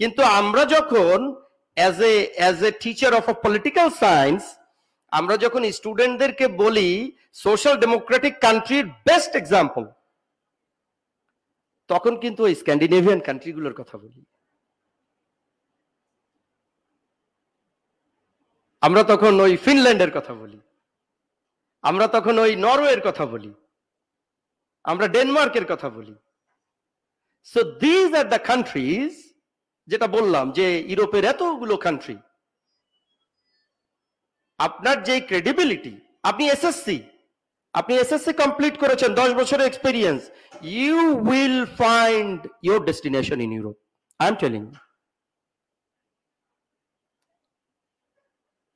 কিন্তু আমরা যখন as a teacher of a political science, আমরা যখন স্টুডেন্টদেরকে বলি সোশ্যাল ডেমোক্রেটিক কান্ট্রির বেস্ট এক্সাম্পল, তখন কিন্তু ওই স্ক্যান্ডিনেভিয়ান কান্ট্রিগুলোর কথা বলি, আমরা তখন ওই ফিনল্যান্ডের কথা বলি, আমরা তখন ওই নরওয়ের কথা বলি, আমরা ডেনমার্কের কথা বলি। So these are the countries, যেটা বললাম যে ইউরোপের এতগুলো কান্ট্রি, আপনার যে ক্রেডিবিলিটি, আপনি এসএসসি কমপ্লিট করেছেন, 10 বছরের experience, you will find your destination in Europe, I am telling you.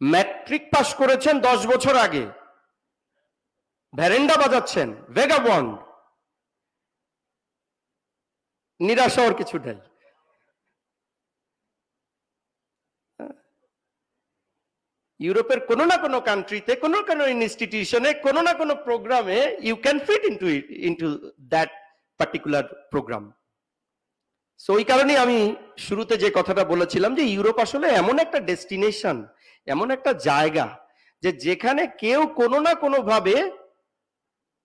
Matric pass করেছেন 10 বছর আগে, ভ্যারেন্ডা বাজাচ্ছেন, ভেগাবন্ড, নিরাশ হওয়ার কিছু নেই। ইউরোপের কোনো না কোনো কান্ট্রিতে, কোনো ইনস্টিটিউশনে, কোনো না কোনো প্রোগ্রামে you can fit into that particular programme. So ওই কারণে আমি শুরুতে যে কথাটা বলেছিলাম যে ইউরোপ আসলে এমন একটা ডেস্টিনেশন, এমন একটা জায়গা, যে যেখানে কেউ কোনো না কোনো ভাবে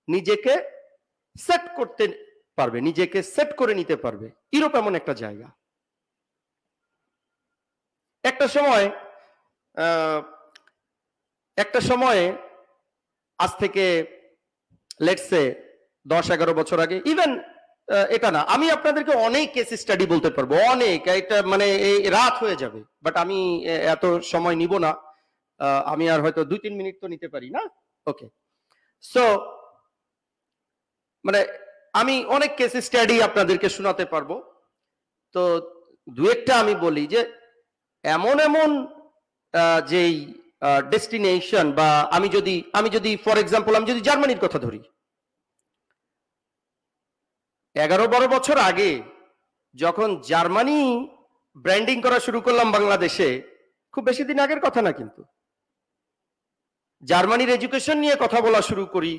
নিজেকে সেট করতে পারবে, নিজেকে সেট করে নিতে পারবে। ইউরোপ এমন একটা জায়গা। একটা সময়ে আজ থেকে লেটস সে 10-11 বছর আগে, ইভেন এটা না, আমি আপনাদেরকে অনেক কেস স্টাডি বলতে পারবো, অনেক, এটা মানে এই রাত হয়ে যাবে, বাট আমি এত সময় নিব না। আমি আর হয়তো 2-3 মিনিট তো নিতে পারি না। ওকে, সো মানে আমি অনেক কেস স্টাডি আপনাদেরকে শোনাতে পারবো। তো দু একটা আমি বলি যে এমন যেই ডেস্টিনেশন, বা আমি যদি ফর এক্সাম্পল আমি যদি জার্মানির কথা ধরি, 11-12 বছর আগে যখন জার্মানি ব্র্যান্ডিং করা শুরু করলাম বাংলাদেশে, খুব বেশি দিন আগের কথা না, কিন্তু জার্মানির এডুকেশন নিয়ে কথা বলা শুরু করি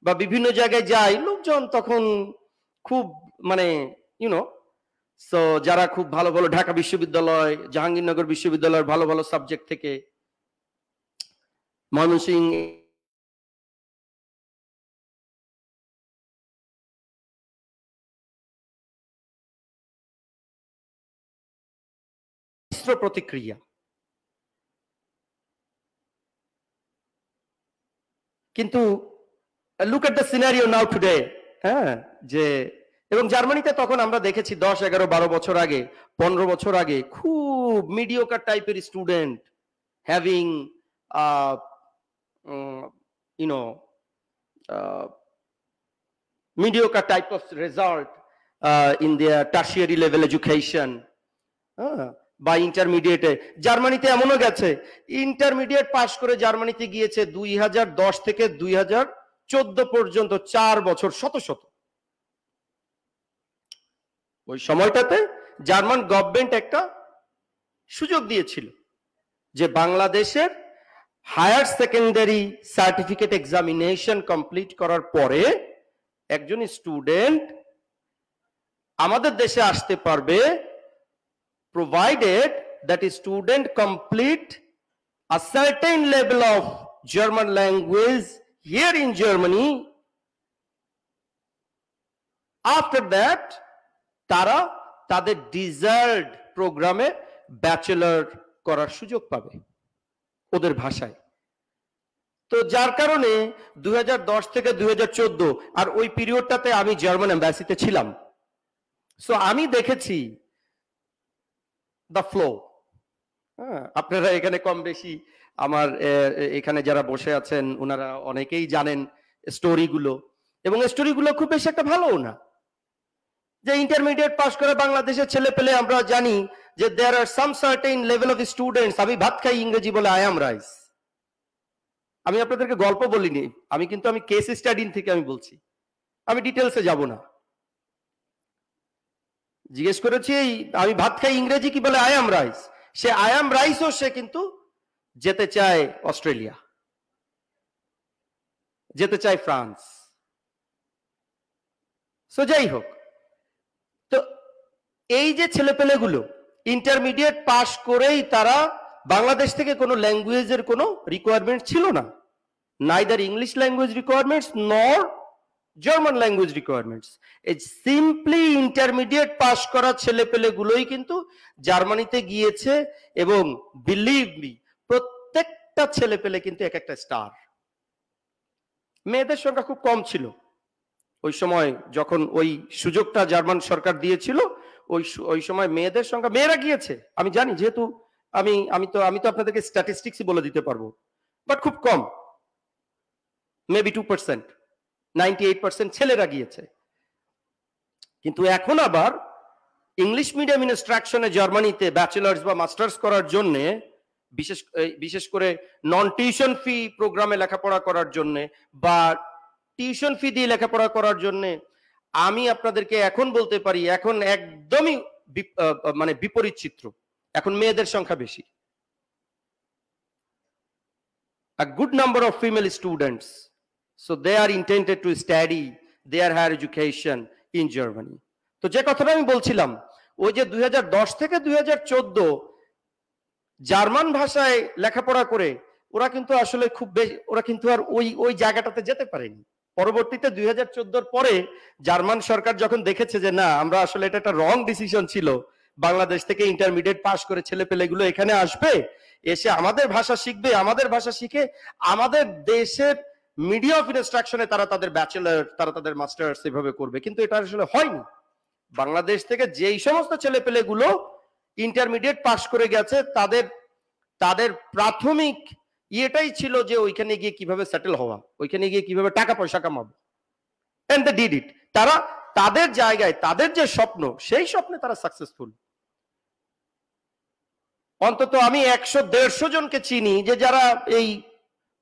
বা বিভিন্ন জায়গায় যাই, লোকজন তখন খুব মানে ইউনো, সো যারা খুব ভালো ভালো ঢাকা বিশ্ববিদ্যালয়, জাহাঙ্গীরনগর বিশ্ববিদ্যালয়ের ভালো ভালো সাবজেক্ট থেকে, ময়মনসিংহ প্রতিক্রিয়া, কিন্তু look at the scenario now today, হ্যাঁ, যে এবং জার্মানিতে তখন আমরা দেখেছি 10, 11, 12 বছর আগে, 15 বছর আগে খুব মিডিওকার টাইপের student having mediocre type of result in their tertiary level education বা ইন্টারমিডিয়েটে। জার্মানিতে এমনও গেছে ইন্টারমিডিয়েট পাস করে জার্মানিতে গিয়েছে 2010 থেকে 2014 পর্যন্ত 4 বছর শত শত। ওই সময়টাতে জার্মান গভর্নমেন্ট একটা সুযোগ দিয়েছিল যে বাংলাদেশের higher secondary certificate examination complete করার পরে একজন স্টুডেন্ট আমাদের দেশে আসতে পারবে, provided that a student complete a certain level of German language here in Germany. After that, তারা তাদের ডিজায়ার্ড প্রোগ্রামে ব্যাচেলর করার সুযোগ পাবে ওদের ভাষায়। তো যার কারণে 2010 থেকে 2014 আর ওই পিরিয়ডটাতে আমি জার্মান এম্বাসিতে ছিলাম। সো আমি দেখেছি দ্য ফ্লো। আপনারা এখানে কম বেশি আমার এখানে যারা বসে আছেন ওনারা অনেকেই জানেন স্টোরিগুলো, এবং স্টোরিগুলো খুব বেশি একটা ভালোও না। যে ইন্টারমিডিয়েট পাস করে বাংলাদেশের ছেলে পেলে আমরা জানি যে there are some certain level of students. আমি ভাত খাই ইংরেজি বলে আই অ্যাম রাইস। আমি আপনাদেরকে গল্প বলিনি, আমি কেস স্টাডি থেকে আমি বলছি, আমি ডিটেলসে যাব না। জিজ্ঞেস করেছি আমি ভাত খাই ইংরেজি কি বলে আই অ্যাম রাইস। সে আই অ্যাম রাইসও সে কিন্তু যেতে চায় অস্ট্রেলিয়া, যেতে চায় ফ্রান্স। সো যাই হোক, তো এই যে ছেলেপেলেগুলো ইন্টারমিডিয়েট পাস করেই তারা বাংলাদেশ থেকে কোনো ল্যাঙ্গুয়েজের কোনো রিকোয়ারমেন্ট ছিল না, নাইদার ইংলিশ ল্যাঙ্গুয়েজ রিকোয়ারমেন্টস নর জার্মান ল্যাঙ্গুয়েজ রিকোয়ারমেন্টস। এই সিম্পলি ইন্টারমিডিয়েট পাস করা ছেলেপেলেগুলোই কিন্তু জার্মানিতে গিয়েছে, এবং বিলিভ মি প্রত্যেকটা ছেলেপেলে কিন্তু এক একটা স্টার। মেয়েদের সংখ্যা খুব কম ছিল ওই সময়, যখন ওই সুযোগটা জার্মান সরকার দিয়েছিল ওই সময় মেয়েদের সংখ্যা, মেয়েরা গিয়েছে আমি জানি, যেহেতু আমি তো আপনাদেরকে স্ট্যাটিস্টিক্সই বলে দিতে পারবো, বাট খুব কম, মেবি 2%, 98% ছেলেরা গিয়েছে। কিন্তু এখন আবার ইংলিশ মিডিয়াম ইনস্ট্রাকশনে জার্মানিতে ব্যাচেলার্স বা মাস্টার্স করার জন্য, বিশেষ করে নন টিউশন ফি প্রোগ্রামে লেখাপড়া করার জন্য বা টিউশন ফি দিয়ে লেখাপড়া করার জন্য, আমি আপনাদেরকে এখন বলতে পারি এখন একদমই মানে বিপরীত চিত্র। এখন মেয়েদের সংখ্যা বেশি। A good number of female students, so they are intended to study their higher education in Germany. তো যে কথাটা আমি বলছিলাম, ওই যে 2010 থেকে 2014 জার্মান ভাষায় লেখাপড়া করে ওরা কিন্তু আসলে খুব বেশি, ওরা কিন্তু আর ওই জায়গাটাতে যেতে পারেনি। পরবর্তীতে 2014 পরে জার্মান সরকার যখন দেখেছে যে না, আমরা আসলে এটা একটা রং ডিসিশন ছিল, বাংলাদেশ থেকে ইন্টারমিডিয়েট পাস করে ছেলেপেলেগুলো এখানে আসবে, এসে আমাদের ভাষা শিখবে, আমাদের ভাষা শিখে আমাদের দেশের মিডিয়া অফ ইনস্ট্রাকশনে তারা তাদের ব্যাচেলর, তারা তাদের মাস্টার্স এভাবে করবে। কিন্তু এটা আসলে হয়নি। বাংলাদেশ থেকে যেই সমস্ত ছেলেপেলেগুলো ইন্টারমিডিয়েট পাস করে গেছে তাদের প্রাথমিক এটাই ছিল যে ওইখানে গিয়ে কিভাবে সেটেল হওয়া, ওইখানে গিয়ে কিভাবে টাকা পয়সা কামাবো, এন্ড দে ডিড ইট। তারা তাদের জায়গায় তাদের যে স্বপ্ন, সেই স্বপ্নে তারা সাকসেসফুল। অন্তত আমি 100-150 জনকে চিনি যে যারা এই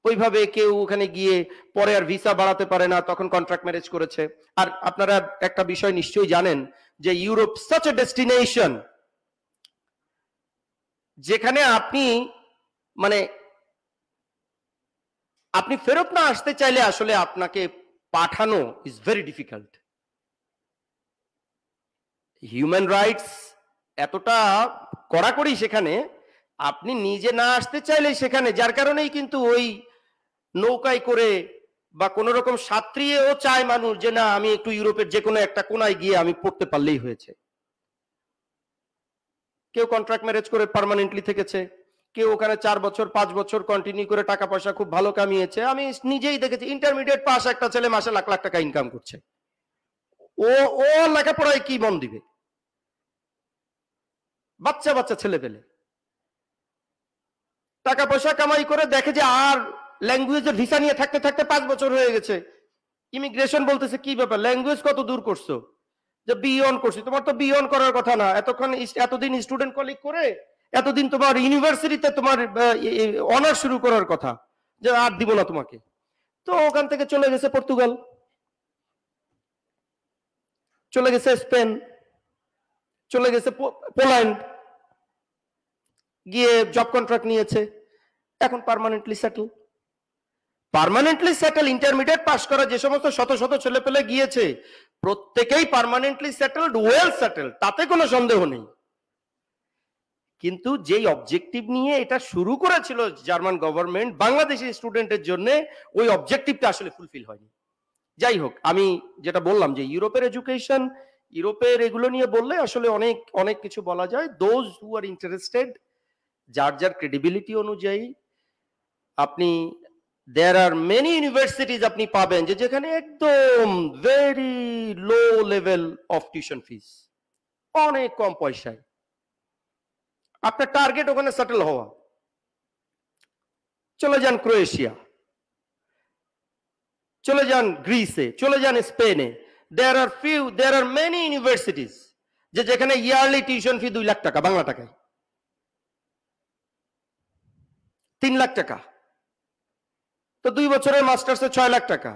ওইভাবে কেউ ওখানে গিয়ে পরে আর ভিসা বাড়াতে পারে না, তখন কন্ট্রাক্ট ম্যারেজ করেছে। আর আপনারা একটা বিষয় নিশ্চয়ই জানেন যে ইউরোপ সাচ এ ডেস্টিনেশন যেখানে আপনি ফেরত না আসতে চাইলে আসলে আপনাকে পাঠানো is very difficult. Human rights এতটা কড়াকড়ি সেখানে, আপনি নিজে না আসতে চাইলে সেখানে, যার কারণেই কিন্তু ওই নৌকায় করে বা কোন রকম সাঁতরিয়েও চায় মানুষ যে না, আমি একটু ইউরোপের যে কোনো একটা কোনায় গিয়ে আমি পড়তে পারলেই হয়েছে। কেউ কন্ট্রাক্ট ম্যারেজ করে পার্মানেন্টলি থেকেছে, কেউ ওখানে 4 বছর 5 বছর কন্টিনিউ করে টাকা পয়সা খুব ভালো কামিয়েছে। আমি নিজেই দেখেছি ইন্টারমিডিয়েট পাস একটা ছেলে মাসে লাখ লাখ টাকা ইনকাম করছে। ও ও লেখাপড়ায় কি মন দিবে? বাচ্চা বাচ্চা ছেলে পেলে টাকা পয়সা কামাই করে দেখে যে আর ল্যাঙ্গুয়েজের ভিসা নিয়ে থাকতে থাকতে 5 বছর হয়ে গেছে। ইমিগ্রেশন বলতেছে কি ব্যাপার, ল্যাঙ্গুয়েজ কত দূর করছো, যে বি অন করছি। তোমার তো বি অন করার কথা না, এতদিন স্টুডেন্ট কলিগ করে এতদিন তোমার ইউনিভার্সিটিতে তোমার অনার্স শুরু করার কথা, যে আর দিব না তোমাকে। তো ওখান থেকে চলে গেছে পর্তুগাল, চলে গেছে স্পেন, চলে গেছে পোল্যান্ড, গিয়ে জব কন্ট্রাক্ট নিয়েছে, এখন পার্মানেন্টলি সেটেল। ইন্টারমিডিয়েট পাস করা যে সমস্ত শত শত ছেলে পেলে গিয়েছে প্রত্যেকেই পার্মানেন্টলি সেটেলড, ওয়েল সেটেলড, তাতে কোনো সন্দেহ নেই। কিন্তু যেই অবজেক্টিভ নিয়ে এটা শুরু করেছিল জার্মান গভর্নমেন্ট বাংলাদেশি স্টুডেন্টের জন্য, ওই অবজেক্টিভটা আসলে ফুলফিল হয়নি। যাই হোক, আমি যেটা বললাম যে ইউরোপের এডুকেশন, ইউরোপের এগুলো নিয়ে বললে আসলে অনেক অনেক কিছু বলা যায়। দোজ হু আর ইন্টারেস্টেড, যার যার ক্রেডিবিলিটি অনুযায়ী আপনি there are many universities আপনি পাবেন যে যেখানে একদম very low level of tuition fees, অনেক কম পয়সায় আপনার টার্গেট ওখানে সেটেল হওয়া। চলে যান ক্রোয়েশিয়া, চলে যান গ্রিসে, চলে যান স্পেনে। there are many universities যে যেখানে ইয়ারলি টিউশন ফি 2 লাখ টাকা, বাংলা টাকায় 3 লাখ টাকা। তো 2 বছরের মাস্টার্সে 6 লাখ টাকা।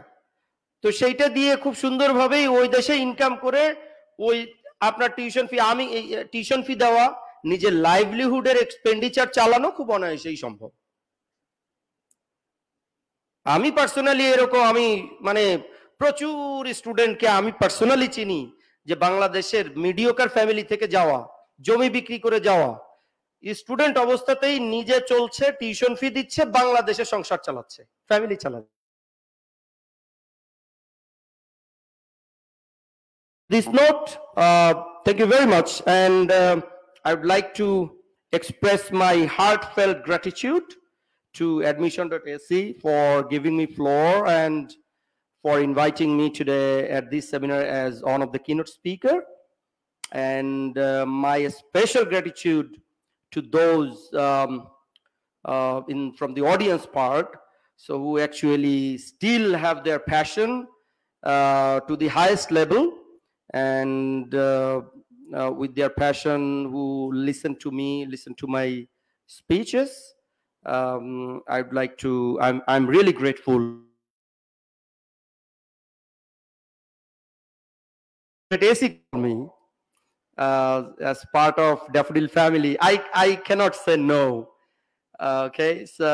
তো সেইটা দিয়ে খুব সুন্দরভাবেই ওই দেশে ইনকাম করে ওই আপনার টিউশন ফি দেওয়া, নিজের লাইভলিহুডের এক্সপেন্ডিচার চালানো খুব অনায়াসেই সম্ভব। আমি পার্সোনালি এরকম, আমি মানে প্রচুর স্টুডেন্টকে আমি পার্সোনালি চিনি যে বাংলাদেশের মিডিওকার ফ্যামিলি থেকে যাওয়া, জমি বিক্রি করে যাওয়া, স্টুডেন্ট অবস্থাতেই নিজে চলছে, টিউশন ফি দিচ্ছে, বাংলাদেশে সংসার চালাচ্ছে, ফ্যামিলি চালাচ্ছে। This note, thank you very much, and I would like to express my heartfelt gratitude to Admission.ac for giving me floor and for inviting me today at this seminar as one of the keynote speaker, and my special gratitude to those from the audience part, so who actually still have their passion to the highest level, and with their passion who listen to me, listen to my speeches. I'd like to, I'm really grateful. At AC me as part of Daffodil family, I cannot say no. Okay, so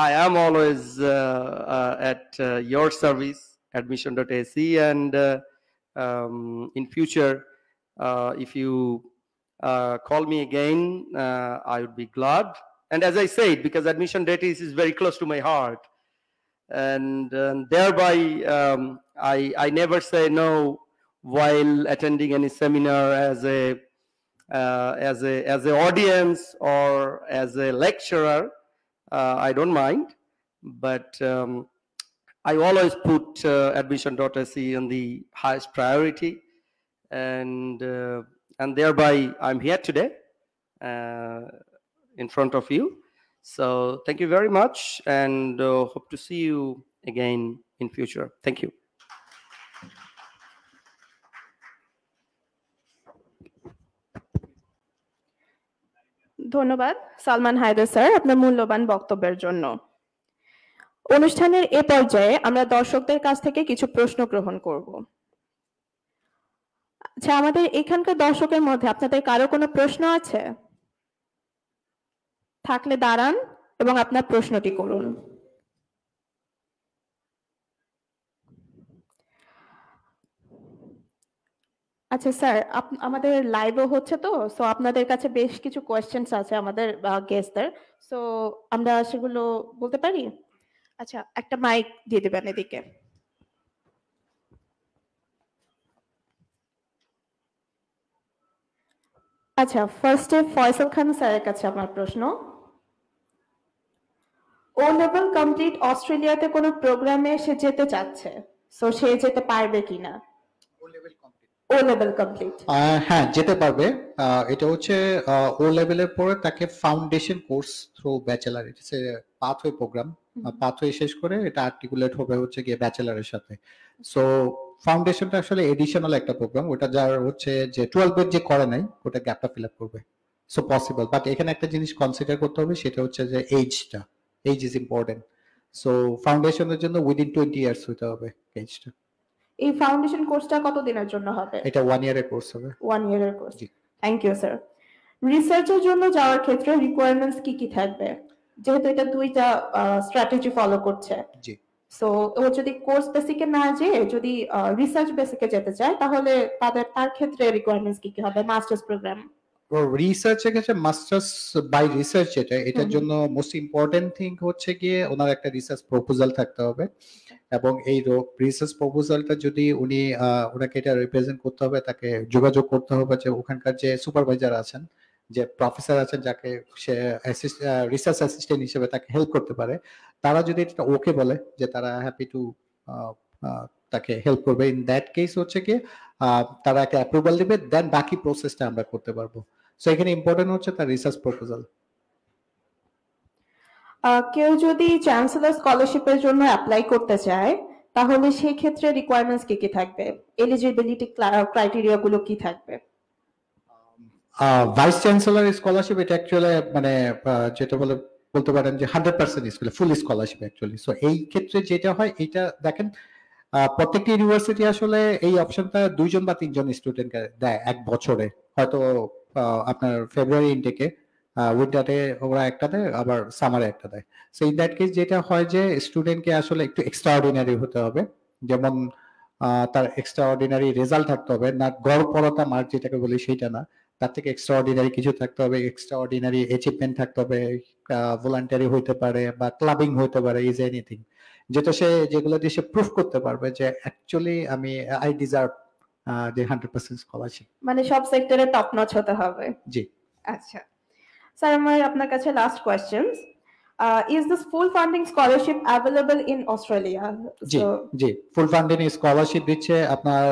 I am always at your service, Admission.ac, and in future, if you call me again, I would be glad. And as I said, because Admission.ac is very close to my heart, and thereby I never say no while attending any seminar as a audience or as a lecturer. I don't mind, but I always put Admission.ac on the highest priority, and thereby I'm here today in front of you. So thank you very much, and hope to see you again in future. Thank you. ধন্যবাদ Salman Haider sir আপনার মূল্যবান বক্তব্যের জন্য। অনুষ্ঠানের এ পর্যায়ে আমরা দর্শকদের কাছ থেকে কিছু প্রশ্ন গ্রহণ করব। আচ্ছা, আমাদের এখানকার দর্শকের মধ্যে আপনাদের কারো কোনো প্রশ্ন আছে? থাকলে দাঁড়ান এবং আপনার প্রশ্নটি করুন। আচ্ছা স্যার, আমাদের লাইভও হচ্ছে, তো সো আপনাদের কাছে বেশ কিছু কোয়েশ্চেনস আছে আমাদের গেস্টদের, সো আমরা সেগুলো বলতে পারি? আচ্ছা, একটা মাইক দিয়ে দেবেন এদিকে। আচ্ছা, ফার্স্টে ফয়সাল খান স্যারের কাছে আমার প্রশ্ন, ও লেভেল কমপ্লিট অস্ট্রেলিয়াতে কোনো প্রোগ্রামে সে যেতে চাচ্ছে, সো সে যেতে পারবে কিনা? O O level complete? হ্যাঁ, যেতে পারবে। এটা হচ্ছে ও লেভেলের পরে তাকে foundation course through bachelor, it's a pathway programme. Pathway শেষ করে এটা আর্টিকুলেট হবে হচ্ছে গিয়ে ব্যাচেলারের সাথে। সো ফাউন্ডেশনটা আসলে এডিশনাল একটা প্রোগ্রাম, ওটা যার হচ্ছে যে 12 এর যে করে নাই ওটা গ্যাপটা ফিল আপ করবে। সো পসিবল, বাট এখানে একটা জিনিস কনসিডার করতে হবে, সেটা হচ্ছে যে এইজটা, এইজ ইজ ইম্পর্টেন্ট। সো ফাউন্ডেশনের জন্য উইদিন 20 ইয়ার্স হতে হবে এইজটা। এই ফাউন্ডেশন কোর্সটা কত দিনের জন্য হবে? এটা 1 ইয়ারের কোর্স হবে। 1 ইয়ারের কোর্স। Thank you sir. রিসার্চের জন্য যাওয়ার ক্ষেত্রে রিকোয়ারমেন্টস কি কি থাকবে, যেহেতু এটা দুইটা স্ট্র্যাটেজি ফলো করছে? জি। সো ও যদি কোর্স বেসিকে না যেয়ে যদি রিসার্চ বেসিকে যেতে চায় তাহলে তার ক্ষেত্রে রিকোয়ারমেন্টস কি কি হবে? মাস্টার্স প্রোগ্রাম, রিসার্চের ক্ষেত্রে মাস্টার্স বাই রিসার্চ এটার জন্য মোস্ট ইম্পর্টেন্ট থিং হচ্ছে গিয়ে ওনার একটা রিসার্চ প্রপোজাল থাকতে হবে, এবং এই রিসার্চ প্রপোজালটা যদি উনি ওনাকে এটা রিপ্রেজেন্ট করতে হবে, তাকে যোগাযোগ করতে হবে যে ওখানকার যে সুপারভাইজার আছেন, যে প্রফেসর আছেন, যাকে সে রিসার্চ অ্যাসিস্ট্যান্ট হিসেবে তাকে হেল্প করতে পারে, তারা যদি এটা ওকে বলে যে তারা হ্যাপি টু তাকে হেল্প করবে, ইন দ্যাট কেস হচ্ছে কি তারা একটা অ্যাপ্রুভাল দিবে, দেন বাকি প্রসেসটা আমরা করতে পারবো। সো এখানে ইম্পর্টেন্ট হচ্ছে তার রিসার্চ প্রপোজাল। কেউ যদি চ্যান্সেলর স্কলারশিপের জন্য অ্যাপ্লাই করতে চায় তাহলে সেই ক্ষেত্রে রিকোয়ারমেন্টস কি কি থাকবে? এলিজিবিলিটি ক্রাইটেরিয়া গুলো কি থাকবে? ভাইস চ্যান্সেলর স্কলারশিপ এটা অ্যাকচুয়ালি মানে যেটা বলতে পারেন যে 100% স্কুলে ফুল স্কলারশিপ অ্যাকচুয়ালি। সো এই ক্ষেত্রে যেটা হয়, এটা দেখেন প্রত্যেকটি ইউনিভার্সিটি আসলে এই অপশনটা 2 জন বা 3 জন স্টুডেন্টকে দেয় এক বছরে। হয়তো আপনার ফেব্রুয়ারি ইনটেকে, উইন্টারে ওরা একটা দেয়, আবার সামারে একটা দেয়। সো ইন দ্যাট কেস যেটা হয় যে স্টুডেন্টকে আসলে একটু এক্সট্রাঅর্ডিনারি হতে হবে, যেমন তার এক্সট্রাঅর্ডিনারি রেজাল্ট থাকতে হবে, না গড়পড়তা মার্ক যেটাকে বলি সেইটা না, তার থেকে এক্সট্রাঅর্ডিনারি কিছু থাকতে হবে, এক্সট্রাঅর্ডিনারি অ্যাচিভমেন্ট থাকতে হবে, ভলান্টারি হইতে পারে বা ক্লাবিং হইতে পারে, ইজ এনিথিং, যেটা সে যেগুলো দিয়ে সে প্রুফ করতে পারবে যে অ্যাকচুয়ালি আমি আই ডিজার্ভ the 100% স্কলারশিপ। মানে সব সেক্টরে টপ নচ হতে হবে। জি। আচ্ছা স্যার, আমার আপনার কাছে last question, is this full funding scholarship available in Australia? G G, full funding scholarship দিচ্ছে আপনার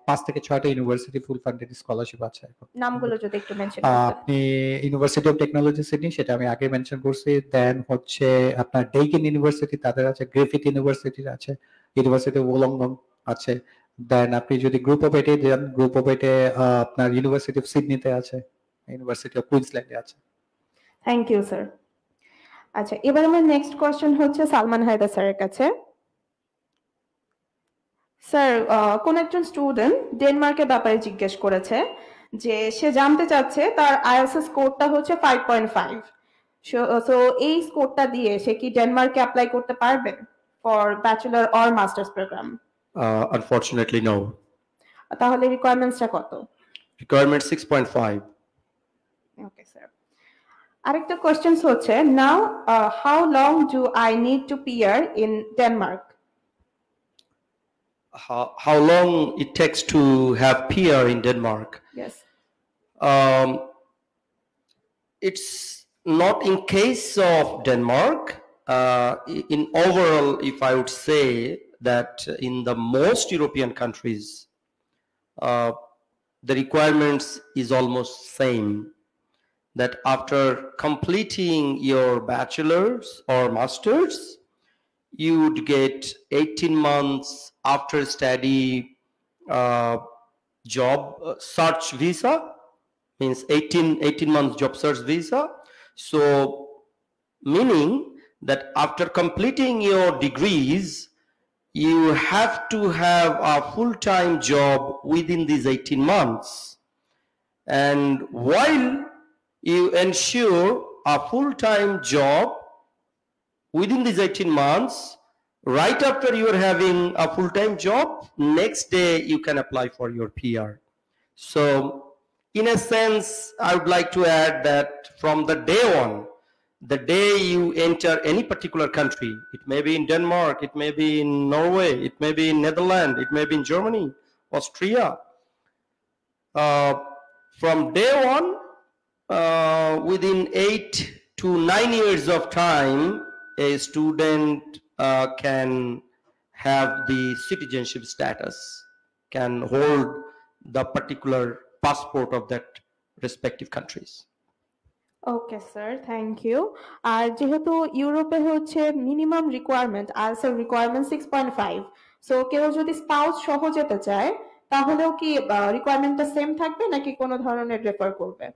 5 থেকে 6টা ইউনিভার্সিটি ফুল ফান্ডিং স্কলারশিপ আছে এখন। নামগুলো যদি একটু মেনশন করতেন। আপনি ইউনিভার্সিটি অফ টেকনোলজি সিডনি, সেটা আমি আগে মেনশন করছি। দেন হচ্ছে আপনার ডেইকিন ইউনিভার্সিটি, তাদের আছে। গ্রিফিথ ইউনিভার্সিটির আছে, ইউনিভার্সিটি অফ ওলংগং আছে। দেন আপনি যদি গ্রুপ অফ এটে দেন, গ্রুপ অফ এটে আপনার ইউনিভার্সিটি অফ সিডনিতে আছে, ইউনিভার্সিটি অফ কুইন্সল্যান্ডে আছে। Thank you sir. আচ্ছা, এবার আমার নেক্সট কোয়েশ্চেন হচ্ছে সালমান হায়দার স্যারের কাছে। স্যার, কোন একজন স্টুডেন্ট ডেনমার্কের ব্যাপারে জিজ্ঞেস করেছে যে সে জানতে চাচ্ছে তার আইএলটিএস স্কোরটা হচ্ছে 5.5। সো এই স্কোরটা দিয়ে সে কি ডেনমার্কে অ্যাপ্লাই করতে পারবে for bachelor or masters programme? Unfortunately, no. তাহলে রিকোয়ারমেন্টসটা কত? Requirement 6.5. Okay sir. আরেকটা কোয়েশ্চেন হচ্ছে, now how long do I need to pier in Denmark? How long it takes to have PR in Denmark? Yes. It's not in case of Denmark. In overall, if I would say that in the most European countries, the requirements is almost same. That after completing your bachelor's or master's, you would get 18 months after study job search visa, means 18 months job search visa. So meaning that after completing your degrees, you have to have a full-time job within these 18 months. And while you ensure a full-time job within these 18 months, right after you are having a full-time job, next day you can apply for your PR. So in a sense, I would like to add that from the day one, the day you enter any particular country, it may be in Denmark, it may be in Norway, it may be in Netherlands, it may be in Germany, Austria. From day one, within 8 to 9 years of time, a student can have the citizenship status, can hold the particular passport of that respective countries. Okay sir, thank you. আর যেহেতু ইউরোপে হচ্ছে minimum requirement IELTS এর requirement 6.5, so কেউ যদি spouse সহ যেতে চায় তাহলেও কি রিকোয়ারমেন্টটা সেম থাকবে নাকি কোনো ধরনের রেফার করবে?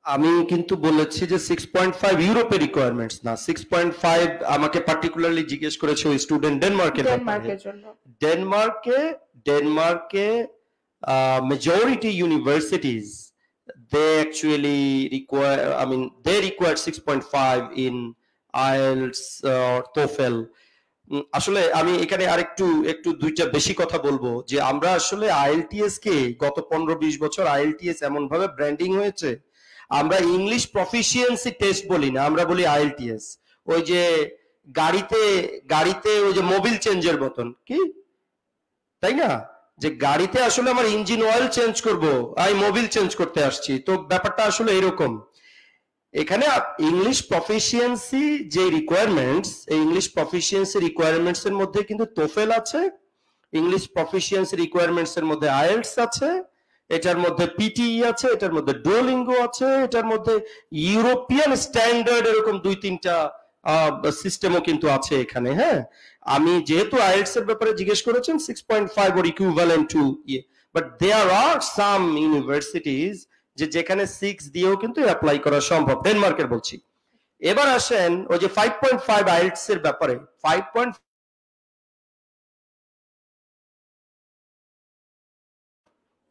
আমি কিন্তু বলেছি যে 6.5 ইউরোপের রিকোয়ারমেন্টস না, 6.5 আমাকে পার্টিকুলারলি জিজ্ঞেস করেছে ওই স্টুডেন্ট ডেনমার্কের জন্য। ডেনমার্কে majority universities they actually require, they require 6.5 in IELTS or TOEFL. আসলে আমি এখানে একটু দুইটা বেশি কথা বলবো যে আমরা আসলে আইএলটিএস কে গত 15-20 বছর আইএলটিএস এমন ভাবে ব্র্যান্ডিং হয়েছে, আমরা ইংলিশ প্রফিসিয়েন্সি টেস্ট বলি না, আমরা বলি আইএলটিএস। ওই যে গাড়িতে ওই যে মোবিল চেঞ্জের মতন, কি তাই না, যে গাড়িতে আসলে আমার ইঞ্জিন অয়েল চেঞ্জ করব, আমি মোবিল চেঞ্জ করতে আসছি, তো ব্যাপারটা আসলে এরকম। এখানে ইংলিশ প্রফিসিয়েন্সি যে রিকোয়ারমেন্টস, এই ইংলিশ প্রফিসিয়েন্সি রিকোয়ারমেন্টস এর মধ্যে কিন্তু টোফেল আছে, ইংলিশ প্রফিসিয়েন্সি রিকোয়ারমেন্টস এর মধ্যে আইএলটিএস আছে, এটার মধ্যে পিটিই আছে, এটার মধ্যে ডুওলিঙ্গো আছে, এটার মধ্যে ইউরোপিয়ান স্ট্যান্ডার্ড এরকম 2-3টা সিস্টেমও কিন্তু আছে এখানে। হ্যাঁ, আমি যেহেতু আইএলটিএস এর ব্যাপারে জিজ্ঞেস করেছেন 6.5 or equivalent to, but there are some universities যেখানে 6 দিয়েও কিন্তু অ্যাপ্লাই করা সম্ভব, ডেনমার্কের বলছি। এবার আসেন ওই যে 5.5 আইএলটিএস এর ব্যাপারে। 5.5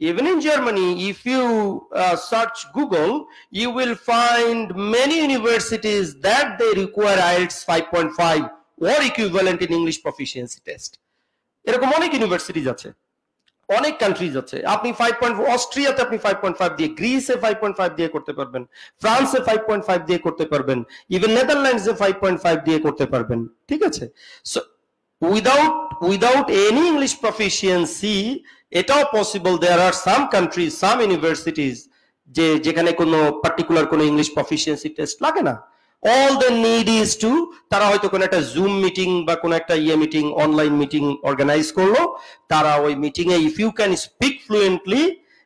even in Germany, if you search Google, you will find many universities that they require IELTS 5.5 or equivalent in English proficiency test. এরকম অনেক ইউনিভার্সিটিজ আছে, অনেক কান্ট্রিজ আছে। আপনি 5.5 অস্ট্রিয়াতে আপনি 5.5 দিয়ে, গ্রিসে 5.5 দিয়ে করতে পারবেন, ফ্রান্সে 5.5 দিয়ে করতে পারবেন, ইভেন নেদারল্যান্ডসে 5.5 দিয়ে করতে পারবেন, ঠিক আছে। So without any English proficiency এটাও possible. There are some countries, some universities যেখানে কোনো পার্টিকুলার কোনো ইংলিশ প্রফিসিয়েন্সি টেস্ট লাগে না। All the need is to, তারা হয়তো কোনো একটা জুম মিটিং বা কোনো একটা মিটিং, অনলাইন মিটিং অর্গানাইজ করলো, তারা ওই মিটিং এ if you can speak fluently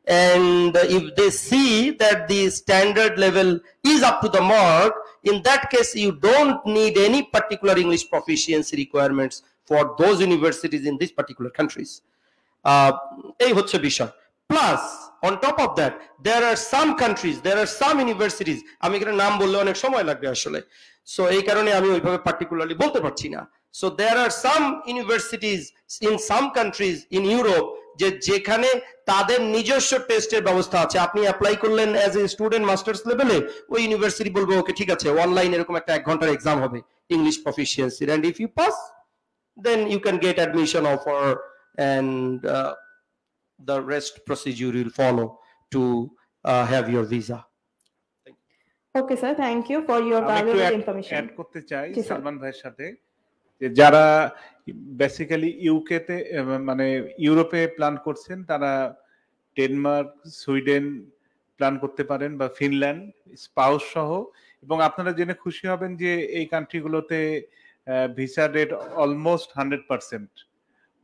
and if they see that the standard level is up to the mark, in that case you don't need any particular English proficiency requirements for those universities in these particular countries. এই হচ্ছে বিষয়। Plus on top of that there are some countries, there are some universities, আমি এখানে নাম বললে অনেক সময় লাগবে আসলে, সো এই কারণে আমি ওইভাবে পার্টিকুলারলি বলতে পারছি না। So there are some universities in some countries in Europe যেখানে তাদের নিজস্ব টেস্টের ব্যবস্থা আছে। আপনি অ্যাপ্লাই করলেন অ্যাজ এ স্টুডেন্ট মাস্টার্স লেভেলে, ওই ইউনিভার্সিটি বলবে ওকে ঠিক আছে, অনলাইন এরকম একটা 1 ঘন্টার এক্সাম হবে English proficiency, and if you pass then you can get admission offer and the rest procedure will follow to have your visa. Okay sir, thank you for your valuable information. Add করতে চাই সালমান ভাইয়ের সাথে, যে যারা basically ইউকেতে মানে ইউরোপে plan করছেন তারা ডেনমার্ক, সুইডেন প্ল্যান করতে পারেন বা ফিনল্যান্ড স্পাউস সহ, এবং আপনারা জেনে খুশি হবেন যে এই কান্ট্রিগুলোতে ভিসা রেট অলমোস্ট 100%,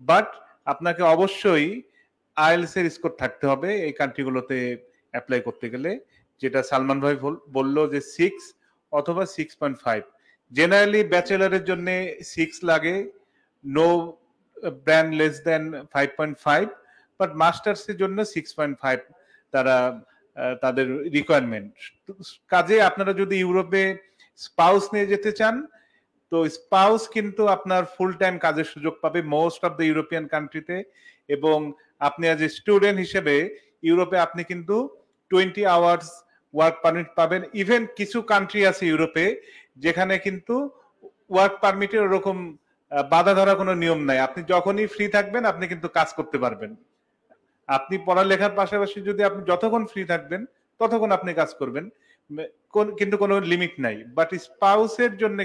বাট আপনাকে অবশ্যই আইএলটিএস এর স্কোর থাকতে হবে এই কান্ট্রিগুলোতে অ্যাপ্লাই করতে গেলে, যেটা সালমান ভাই বললো যে 6 অথবা 6.5। জেনারেলি ব্যাচেলারের জন্য 6 লাগে, no band less than 5.5, but মাস্টার্সের জন্য 6.5 তারা তাদের রিকোয়ারমেন্ট। কাজে আপনারা যদি ইউরোপে স্পাউস নিয়ে যেতে চান, তো স্পাউস কিন্তু আপনার ফুল টাইম কাজের সুযোগ পাবে মোস্ট অফ দ্য ইউরোপিয়ান কান্ট্রিতে, এবং আপনি অ্যাজ এ স্টুডেন্ট হিসেবে ইউরোপে আপনি কিন্তু 20 আওয়ার্স ওয়ার্ক পারমিট পাবেন। ইভেন কিছু কান্ট্রি আছে ইউরোপে যেখানে কিন্তু ওয়ার্ক পারমিটের ওরকম বাধা ধরা কোনো নিয়ম নাই, আপনি যখনই ফ্রি থাকবেন আপনি কিন্তু কাজ করতে পারবেন। আপনি পড়ালেখার পাশাপাশি যদি আপনি যতক্ষণ ফ্রি থাকবেন ততক্ষণ আপনি কাজ করবেন, কিন্তু কোনো লিমিট নাই। বাট স্পাউসের জন্য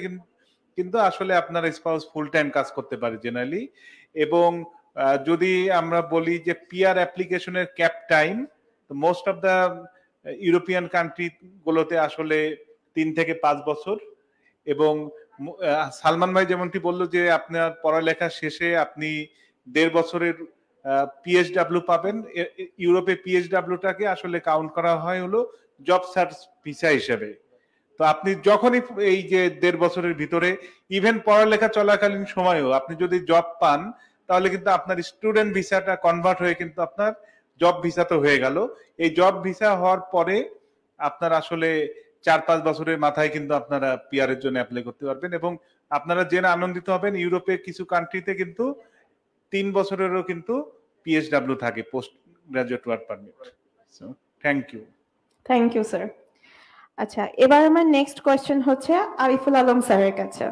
কিন্তু আসলে আপনার স্পাউস ফুল টাইম কাজ করতে পারে জেনারেলি। এবং যদি আমরা বলি যে পিআর অ্যাপ্লিকেশনের ক্যাপ টাইম, তো most of the European country গুলোতে আসলে 3 থেকে 5 বছর। এবং সালমান ভাই যেমনটি বললো যে আপনার পড়ালেখা শেষে আপনি 1.5 বছরের পিএইচডব্লিউ পাবেন। ইউরোপে পিএইচডব্লিউটাকে আসলে কাউন্ট করা হয় হলো জব সার্চ ভিসা হিসেবে। তো আপনি যখনই এই যে 1.5 বছরের ভিতরে ইভেন পড়ালেখা চলাকালীন সময়েও আপনি যদি জব পান, তাহলে কিন্তু আপনার স্টুডেন্ট ভিসাটা কনভার্ট হয়ে কিন্তু আপনার জব ভিসা তো হয়ে গেল। এই জব ভিসা হওয়ার পরে আপনার আসলে 4-5 বছরের মাথায় কিন্তু আপনারা পিআর এর জন্য অ্যাপ্লাই করতে পারবেন। এবং আপনারা জেনে আনন্দিত হবেন, ইউরোপের কিছু কান্ট্রিতে কিন্তু 3 বছরেরও কিন্তু পিএইচডব্লিউ থাকে, post graduate work permit. So thank you. Thank you sir. আচ্ছা, এবার আমার নেক্সট কোয়েশ্চেন হচ্ছে আরিফুল আলম স্যারের কাছে।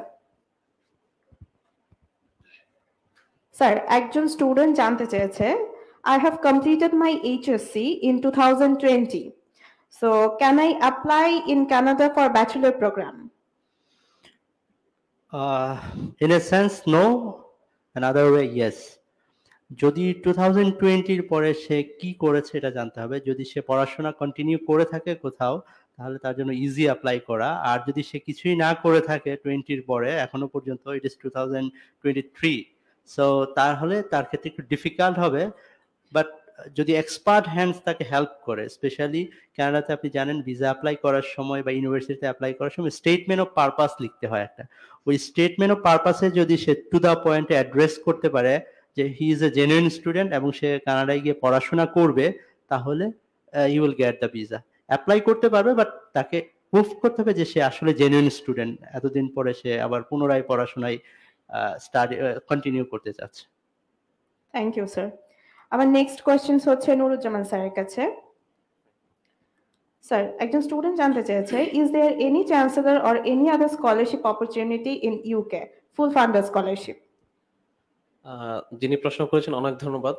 স্যার, একজন স্টুডেন্ট জানতে চেয়েছে, I have completed my HSC in 2020. So can I apply in Canada for bachelor program? In a sense, no. Another way, yes. যদি 2020 পরে সে কি করেছে এটা জানতে হবে। যদি সে পড়াশোনা কন্টিনিউ করে থাকে কোথাও, তাহলে তার জন্য ইজি অ্যাপ্লাই করা। আর যদি সে কিছুই না করে থাকে 20 পরে, এখনো পর্যন্ত ইট ইজ 2023, সো তাহলে তার ক্ষেত্রে একটু ডিফিকাল্ট হবে। বাট যদি এক্সপার্ট হ্যান্ডস তাকে হেল্প করে, স্পেশালি কানাডাতে আপনি জানেন ভিসা অ্যাপ্লাই করার সময় বা ইউনিভার্সিটিতে অ্যাপ্লাই করার সময় স্টেটমেন্ট অফ পারপাস লিখতে হয় একটা। ওই স্টেটমেন্ট অফ পারপাসে যদি সে টু দ্য পয়েন্টে অ্যাড্রেস করতে পারে যে he is a genuine student এবং সে কানাডায় গিয়ে পড়াশোনা করবে, তাহলে you will get the visa. Apply করতে পারবে, বাট তাকে প্রুফ করতে হবে যে সে আসলে জেনুইন স্টুডেন্ট, এতদিন পরে সে আবার পুনরায় পড়াশোনায় স্টাডি কন্টিনিউ করতে চাচ্ছে। Thank you sir. আমার নেক্সট কোয়েশ্চেন হচ্ছে নুরুজ্জামান স্যারের কাছে। স্যার, একজন স্টুডেন্ট জানতে চেয়েছে, is there any chancellor or any other scholarship opportunity in UK, full funded scholarship? যিনি প্রশ্ন করেছেন অনেক ধন্যবাদ।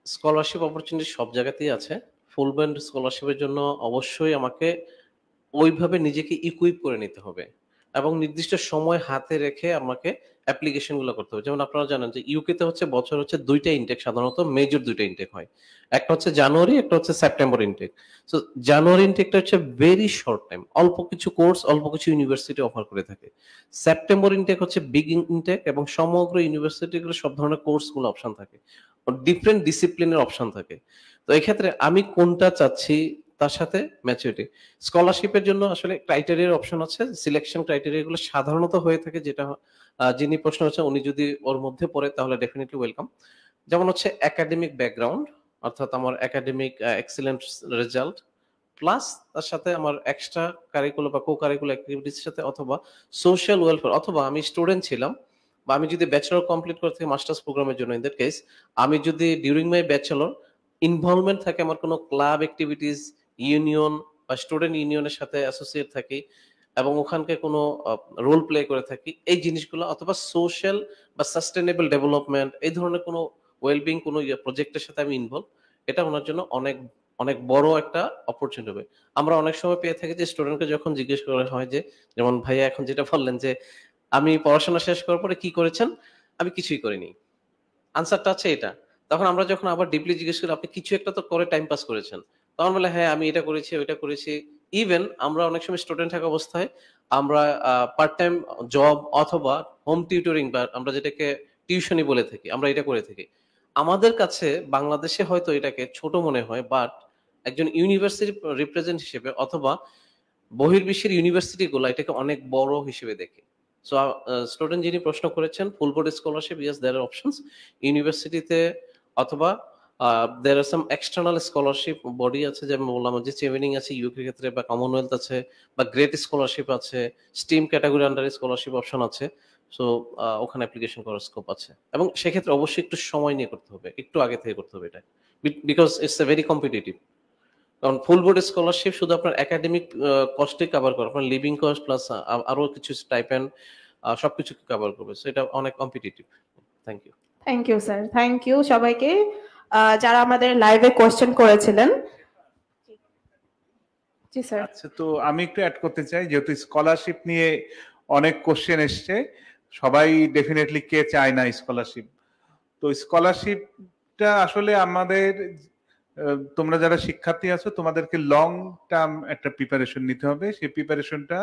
স্কলারশিপ অপরচুনিটি সব জায়গাতেই আছে। ফুল ব্যান্ড স্কলারশিপের জন্য অবশ্যই আমাকে ওইভাবে নিজেকে ইকুইপ করে নিতে হবে এবং নির্দিষ্ট সময় হাতে রেখে আমাকে অ্যাপ্লিকেশন গুলো করতে হবে। যেমন আপনারা জানেন যে ইউকেতে হচ্ছে বছর হচ্ছে 2টা ইনটেক, সাধারণত মেজর 2টা ইনটেক হয়। একটা হচ্ছে জানুয়ারি, একটা হচ্ছে সেপ্টেম্বর ইনটেক। সো জানুয়ারি ইনটেকটা হচ্ছে ভেরি শর্ট টাইম, অল্প কিছু কোর্স, অল্প কিছু ইউনিভার্সিটি অফার করে থাকে। সেপ্টেম্বর ইনটেক হচ্ছে বিগ ইনটেক এবং সমগ্র ইউনিভার্সিটিগুলো সব ধরনের কোর্সগুলো অপশন থাকে, ডিফারেন্ট ডিসিপ্লিনের অপশন থাকে। তো এই ক্ষেত্রে আমি কোনটা চাচ্ছি তার সাথে ম্যাচুরিটি। স্কলারশিপের জন্য আসলে ক্রাইটেরিয়ার অপশন আছে, সিলেকশন ক্রাইটেরিয়া গুলো সাধারণত হয়ে থাকে, যেটা যিনি প্রশ্ন হচ্ছে উনি যদি ওর মধ্যে পড়ে তাহলে ডেফিনেটলি ওয়েলকাম। যেমন হচ্ছে একাডেমিক ব্যাকগ্রাউন্ড, অর্থাৎ আমার একাডেমিক এক্সিলেন্ট রেজাল্ট, প্লাস তার সাথে আমার এক্সট্রা কারিকুলার বা কো কারিকুলার অ্যাক্টিভিটিসের সাথে, অথবা সোশ্যাল ওয়েলফেয়ার, অথবা আমি স্টুডেন্ট ছিলাম বা আমি যদি ব্যাচেলর কমপ্লিট করে থাকি মাস্টার্স প্রোগ্রামের জন্য, ইন দ্যাট কেস আমি যদি ডিউরিং মাই ব্যাচেলর ইনভলভমেন্ট থাকে আমার কোনো ক্লাব অ্যাক্টিভিটিস, ইউনিয়ন বা স্টুডেন্ট ইউনিয়নের সাথে অ্যাসোসিয়েট থাকি এবং ওখানকে কোনো রোল প্লে করে থাকি, এই জিনিসগুলো, অথবা সোশ্যাল বা সাস্টেনেবল ডেভেলপমেন্ট এই ধরনের কোনো ওয়েলবিং কোনো প্রজেক্টের সাথে আমি ইনভলভ, এটা ওনার জন্য অনেক অনেক বড় একটা অপরচুনিটি হবে। আমরা অনেক সময় পেয়ে থাকি যে স্টুডেন্টকে যখন জিজ্ঞেস করা হয় যে, যেমন ভাইয়া এখন যেটা বললেন যে আমি পড়াশোনা শেষ করার পরে কি করেছেন, আমি কিছুই করিনি, আনসারটা আছে এটা। তখন আমরা যখন আবার ডিপলি জিজ্ঞেস করি আপনি কিছু একটা তো করে টাইম পাস করেছেন, তখন বলে হ্যাঁ আমি এটা করেছি ওইটা করেছি। ইভেন আমরা অনেক সময় স্টুডেন্ট থাকা অবস্থায় আমরা পার্ট টাইম জব অথবা হোম টিউটরিং বা আমরা যেটাকে টিউশনি বলে থাকি, আমরা এটা করে থাকি। আমাদের কাছে বাংলাদেশে হয়তো এটাকে ছোট মনে হয়, বাট একজন ইউনিভার্সিটি রিপ্রেজেন্ট হিসেবে অথবা বহির্বিশ্বের ইউনিভার্সিটি গুলো এটাকে অনেক বড় হিসেবে দেখে। সো স্টুডেন্ট যিনি প্রশ্ন করেছেন, full board scholarship, yes there are options ইউনিভার্সিটিতে, অথবা there are some external scholarship body আছে, যেমন বললাম যে চেভেনিং আছে ইউকে ক্ষেত্রে, বা কমনওয়েলথ আছে, বা গ্রেট স্কলারশিপ আছে, steam category under scholarship option আছে। সো ওখানে অ্যাপ্লিকেশন করার স্কোপ আছে এবং সেক্ষেত্রে অবশ্যই একটু সময় নিয়ে করতে হবে, একটু আগে থেকে করতে হবে এটা, because it's a very competitive. কারণ ফুল বোর্ড স্কলারশিপ শুধু আপনার একাডেমিক কস্টে কভার করে, আপনার লিভিং কস্ট প্লাস আরো কিছু স্টাইপেন্ড সবকিছু কভার করবে। সো এটা অনেক competitive. Thank you. Thank you sir, thank you সবাইকে যারা আমাদের লাইভে কোশ্চেন করেছিলেন। জি স্যার। আচ্ছা, তো আমি একটু অ্যাড করতে চাই, যেহেতু স্কলারশিপ নিয়ে অনেক কোশ্চেন এসছে, সবাই ডেফিনেটলি কে চায় না স্কলারশিপ। তো স্কলারশিপটা আসলে আমাদের, তোমরা যারা শিক্ষার্থী আছো তোমাদেরকে লং টার্ম একটা প্রিপারেশন নিতে হবে। সেই প্রিপারেশনটা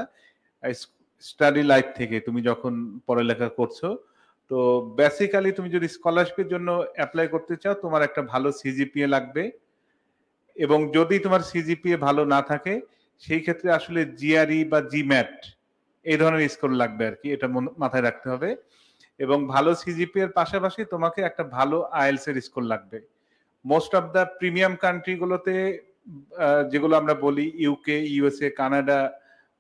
স্টাডি লাইফ থেকে, তুমি যখন পড়ালেখা করছো তো বেসিক্যালি তুমি যদি স্কলারশিপের জন্য অ্যাপ্লাই করতে চাও তোমার একটা ভালো সিজিপিএ লাগবে, এবং যদি তোমার সিজিপিএ ভালো না থাকে সেই ক্ষেত্রে আসলে জিআরই বা জিম্যাট এই ধরনের স্কোর লাগবে আর কি, এটা মাথায় রাখতে হবে। এবং ভালো সিজিপিএ এর পাশাপাশি তোমাকে একটা ভালো আইএলস এর স্কোর লাগবে। মোস্ট অফ দ্য প্রিমিয়াম কান্ট্রিগুলোতে যেগুলো আমরা বলি ইউকে, ইউএসএ, কানাডা,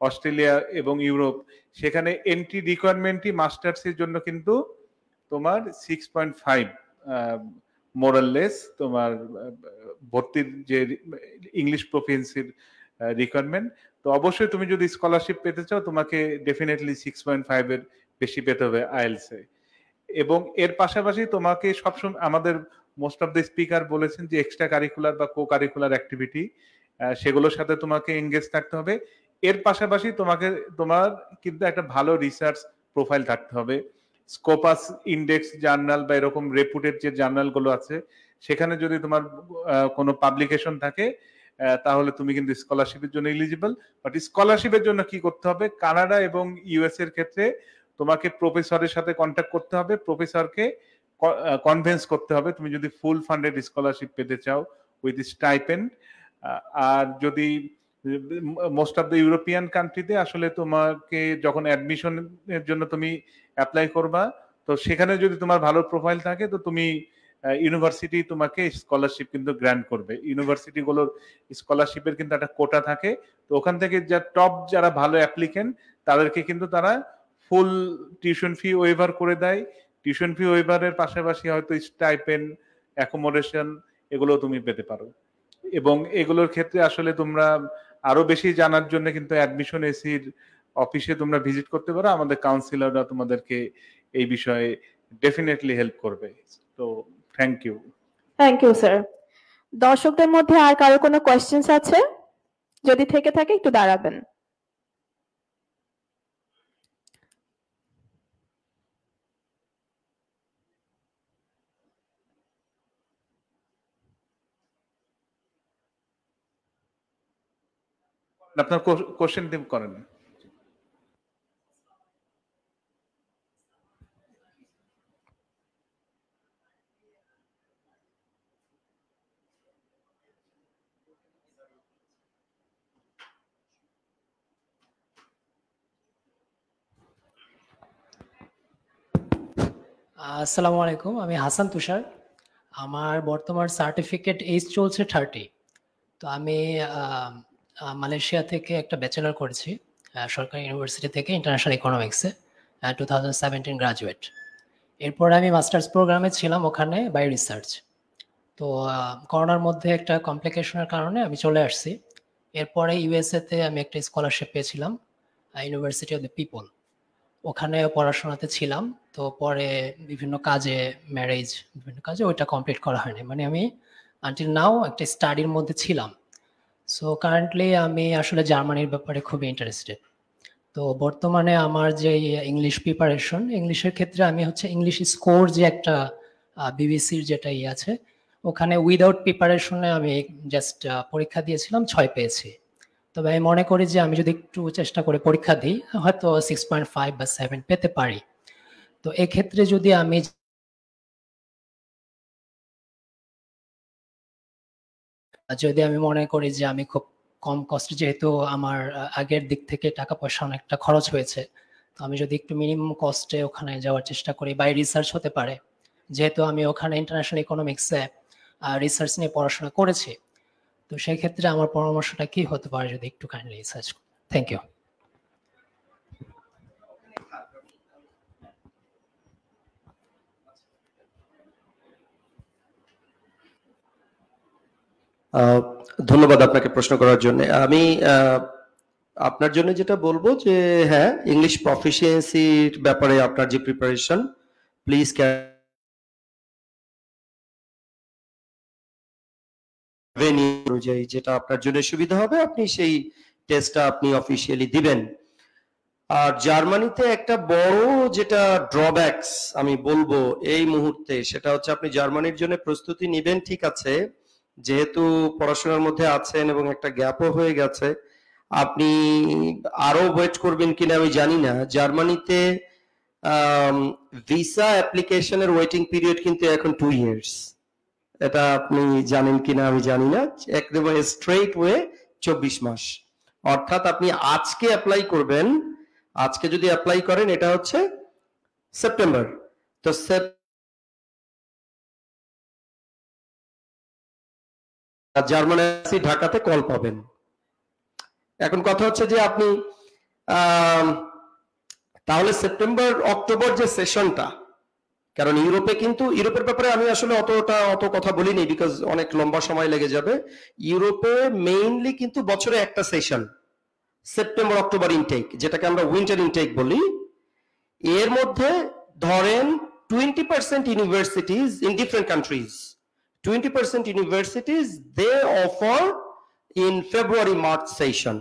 অস্ট্রেলিয়া এবং ইউরোপ, সেখানে এন্ট্রি রিকোয়ারমেন্টই মাস্টার্সের জন্য কিন্তু তোমার 6.5 মোরাললেস তোমার ভর্তির যে ইংলিশ প্রফিসিয়েন্সির রিকোয়ারমেন্ট। তো অবশ্যই তুমি যদি স্কলারশিপ পেতে চাও তোমাকে ডেফিনেটলি 6.5 এর বেশি পেতে হবে আইএলস এ। এবং এর পাশাপাশি তোমাকে সবসময় আমাদের মোস্ট অফ দ্য স্পিকার বলেছেন যে এক্সট্রা কারিকুলার বা কো কারিকুলার অ্যাক্টিভিটি সেগুলোর সাথে তোমাকে এনগেজ থাকতে হবে। এর পাশাপাশি তোমার কিন্তু একটা ভালো রিসার্চ প্রোফাইল থাকতে হবে। স্কোপাস ইন্ডেক্স জার্নাল বা এরকম রেপুটেড যে জার্নালগুলো আছে সেখানে যদি তোমার কোনো পাবলিকেশন থাকে তাহলে তুমি কিন্তু স্কলারশিপের জন্য এলিজিবল। বাট স্কলারশিপের জন্য কি করতে হবে, কানাডা এবং ইউএস এর ক্ষেত্রে তোমাকে প্রফেসরের সাথে কন্ট্যাক্ট করতে হবে, প্রফেসরকে কনভিন্স করতে হবে তুমি যদি ফুল ফান্ডেড স্কলারশিপ পেতে চাও উইথ স্টাইপেন্ড। আর যদি মোস্ট অফ দ্য ইউরোপিয়ান কান্ট্রিতে আসলে তোমাকে যখন অ্যাডমিশনের জন্য তুমি অ্যাপ্লাই করবা তো সেখানে যদি তোমার ভালো প্রোফাইল থাকে তো তুমি ইউনিভার্সিটি তোমাকে স্কলারশিপ কিন্তু গ্র্যান্ট করবে। ইউনিভার্সিটিগুলোর স্কলারশিপের কিন্তু একটা কোটা থাকে, তো ওখান থেকে যারা ভালো অ্যাপ্লিকেন্ট তাদেরকে কিন্তু তারা ফুল টিউশন ফি ওয়েভার করে দেয়। টিউশন ফি ওয়েভারের পাশাপাশি হয়তো স্টাইপেন্ড, অ্যাকোমোডেশন এগুলো তুমি পেতে পারো। এবং এগুলোর ক্ষেত্রে আসলে তোমরা আরো বেশি জানার জন্য কিন্তু অ্যাডমিশন এসির অফিসে তোমরা ভিজিট করতে পারো, আমাদের কাউন্সিলররা তোমাদেরকে এই বিষয়ে ডেফিনেটলি হেল্প করবে। তো thank you. Thank you sir. দর্শকদের মধ্যে আর কারো কোনো কোয়েশ্চেন্স আছে? যদি থেকে থাকে একটু দাঁড়াবেন। আপনার কোশ্চেন করেন। আসসালামু আলাইকুম, আমি হাসান তুষার। আমার বর্তমান সার্টিফিকেট এজ চলছে 30। তো আমি মালয়েশিয়া থেকে একটা ব্যাচেলর করেছি সরকারি ইউনিভার্সিটি থেকে ইন্টারন্যাশনাল ইকোনমিক্সে, 2017 গ্রাজুয়েট। এরপর আমি মাস্টার্স প্রোগ্রামে ছিলাম ওখানে বাই রিসার্চ। তো করোনার মধ্যে একটা কমপ্লিকেশনের কারণে আমি চলে আসছি। এরপরে ইউএসএতে আমি একটা স্কলারশিপ পেয়েছিলাম, ইউনিভার্সিটি অফ দ্য পিপল, ওখানে পড়াশোনাতে ছিলাম। তো পরে বিভিন্ন কাজে, ম্যারেজ, বিভিন্ন কাজে ওইটা কমপ্লিট করা হয়নি, মানে আমি আনটিল নাও একটা স্টাডির মধ্যে ছিলাম। সো কারেন্টলি আমি আসলে জার্মানির ব্যাপারে খুবই ইন্টারেস্টেড। তো বর্তমানে আমার যে ইংলিশ প্রিপারেশন, ইংলিশের ক্ষেত্রে আমি হচ্ছে ইংলিশ স্কোর যে একটা বিবিসির যেটা আছে, ওখানে উইদাউট প্রিপারেশনে আমি জাস্ট পরীক্ষা দিয়েছিলাম, 6 পেয়েছি। তবে আমি মনে করি যে আমি যদি একটু চেষ্টা করে পরীক্ষা দিই হয়তো 6.5 বা 7 পেতে পারি। তো এক্ষেত্রে যদি আমি মনে করি যে আমি খুব কম কস্টে, যেহেতু আমার আগের দিক থেকে টাকা পয়সা অনেকটা খরচ হয়েছে, তো আমি যদি একটু মিনিমাম কস্টে ওখানে যাওয়ার চেষ্টা করি, বাই রিসার্চ হতে পারে, যেহেতু আমি ওখানে ইন্টারন্যাশনাল ইকোনমিক্সে রিসার্চ নিয়ে পড়াশোনা করেছি। তো সেই ক্ষেত্রে আমার পরামর্শটা কি হতে পারে যদি একটু কাইন্ডলি রিসার্চ। Thank you. ধন্যবাদ আপনাকে প্রশ্ন করার জন্য। আমি আপনার জন্য যেটা বলবো যে হ্যাঁ, ইংলিশ প্রফিসিয়েন্সির ব্যাপারে আপনার যে প্রিপারেশন, প্লিজ অনুযায়ী যেটা আপনার জন্য সুবিধা হবে আপনি সেই টেস্টটা আপনি অফিসিয়ালি দিবেন। আর জার্মানিতে একটা বড় যেটা ড্রব্যাকস আমি বলবো এই মুহূর্তে, সেটা হচ্ছে আপনি জার্মানির জন্য প্রস্তুতি নেবেন, ঠিক আছে, যেহেতু পড়াশোনার মধ্যে আছেন এবং একটা গ্যাপও হয়ে গেছে, আপনি আরো ওয়েট করবেন কিনা আমি জানি না। জার্মানিতে ভিসা অ্যাপ্লিকেশনের ওয়েটিং পিরিয়ড কিন্তু এখন 2 ইয়ার্স। এটা আপনি জানেন কিনা আমি জানি না, একেবারে স্ট্রেট ওয়ে 24 মাস। অর্থাৎ আপনি আজকে অ্যাপ্লাই করবেন, আজকে যদি অ্যাপ্লাই করেন এটা হচ্ছে সেপ্টেম্বর, তো জার্মানি ঢাকাতে কল পাবেন। এখন কথা হচ্ছে যে আপনি তাহলে সেপ্টেম্বর অক্টোবর যে সেশনটা, কারণ ইউরোপে কিন্তু ইউরোপের ব্যাপারে আমি আসলে অত কথা বলিনি বিকজ অনেক লম্বা সময় লেগে যাবে। ইউরোপে মেইনলি কিন্তু বছরে একটা সেশন সেপ্টেম্বর অক্টোবর ইনটেক, যেটাকে আমরা উইন্টার ইনটেক বলি। এর মধ্যে ধরেন 20% universities in different countries, 20% universities they offer in February March session.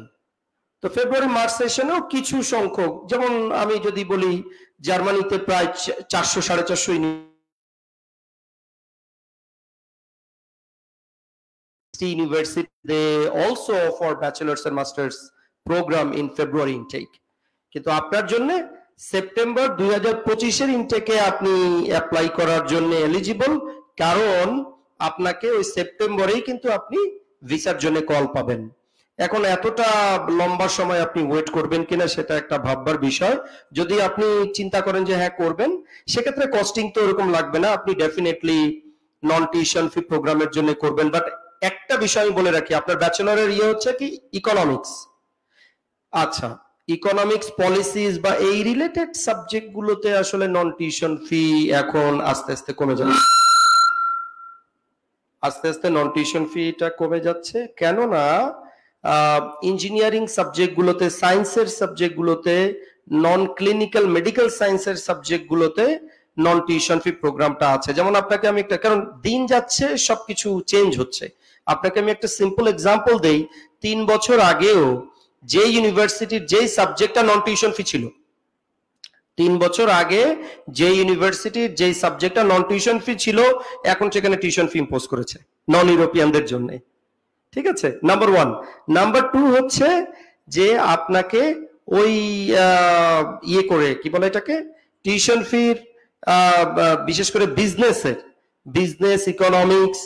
তো ফেব্রুয়ারি মার্চ সেশনেও কিছু সংখ্যক, যেমন আমি যদি বলি জার্মানিতে প্রায় 400-450 university they also offer bachelors and masters programme in February intake. কিন্তু আপনার জন্য সেপ্টেম্বর 2025 ইনটেকে আপনি অ্যাপ্লাই করার জন্য এলিজিবল, কারণ আপনাকে ওই সেপ্টেম্বরেই কিন্তু আপনি ভিসার জন্য কল পাবেন। এখন এতটা লম্বা সময় আপনি ওয়েট করবেন কিনা সেটা একটা ভাববার বিষয়। যদি আপনি চিন্তা করেন যে হ্যাঁ করবেন, সেক্ষেত্রে কস্টিং তো এরকম লাগবে না, আপনি ডেফিনেটলি নন টিউশন ফি প্রোগ্রামের জন্য করবেন। বাট একটা বিষয় আমি বলে রাখি, আপনার ব্যাচেলরের হচ্ছে কি ইকোনমিক্স। আচ্ছা, ইকোনমিক্স পলিসিস বা এই রিলেটেড সাবজেক্ট গুলোতে আসলে নন টিউশন ফি এখন আস্তে আস্তে কমে যাচ্ছে, আস্তে আস্তে নন টিউশন ফিটা কমে যাচ্ছে। কেননা ইঞ্জিনিয়ারিং সাবজেক্টগুলোতে, সায়েন্সের সাবজেক্টগুলোতে, নন ক্লিনিক্যাল মেডিকেল সায়েন্সের সাবজেক্টগুলোতে নন টিউশন ফি প্রোগ্রামটা আছে। যেমন আপনাকে আমি একটা, কারণ দিন যাচ্ছে সবকিছু চেঞ্জ হচ্ছে, আপনাকে আমি একটা সিম্পল এক্সাম্পল দেই। 3 বছর আগেও যে ইউনিভার্সিটির যেই সাবজেক্টটা নন টিউশন ফি ছিল, 3 বছর আগে যে ইউনিভার্সিটির যেই সাবজেক্টটা নন টিউশন ফি ছিল, এখন সেখানে টিউশন ফি ইম্পোজ করেছে নন ইউরোপিয়ানদের জন্য। ঠিক আছে, নাম্বার 1। নাম্বার 2 হচ্ছে যে আপনাকে ওই ইয়ে করে কি বলে এটাকে, টিউশন ফির বিশেষ করে বিজনেস ইকোনমিক্স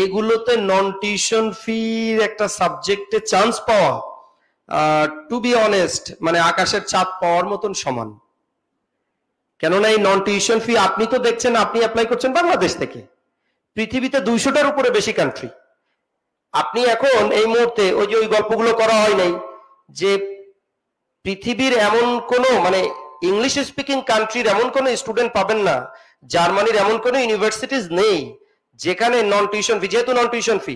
এগুলোতে নন টিউশন ফির একটা সাবজেক্টে চান্স পাওয়া টু বি অনেস্ট মানে আকাশের চাঁদ পাওয়ার মতন সমান। কেননা এই নন টিউশন ফি আপনি তো দেখছেন, আপনি অ্যাপ্লাই করছেন বাংলাদেশ থেকে, পৃথিবীতে 200টার উপরে বেশি কান্ট্রি। আপনি এখন এই মুহূর্তে ওই যে ওই গল্পগুলো করা হয় নাই যে পৃথিবীর এমন কোন মানে ইংলিশ স্পিকিং কান্ট্রির এমন কোন স্টুডেন্ট পাবেন না, জার্মানির এমন কোন ইউনিভার্সিটিজ নেই যেখানে নন টিউশন ফি, যেহেতু non tuition fee.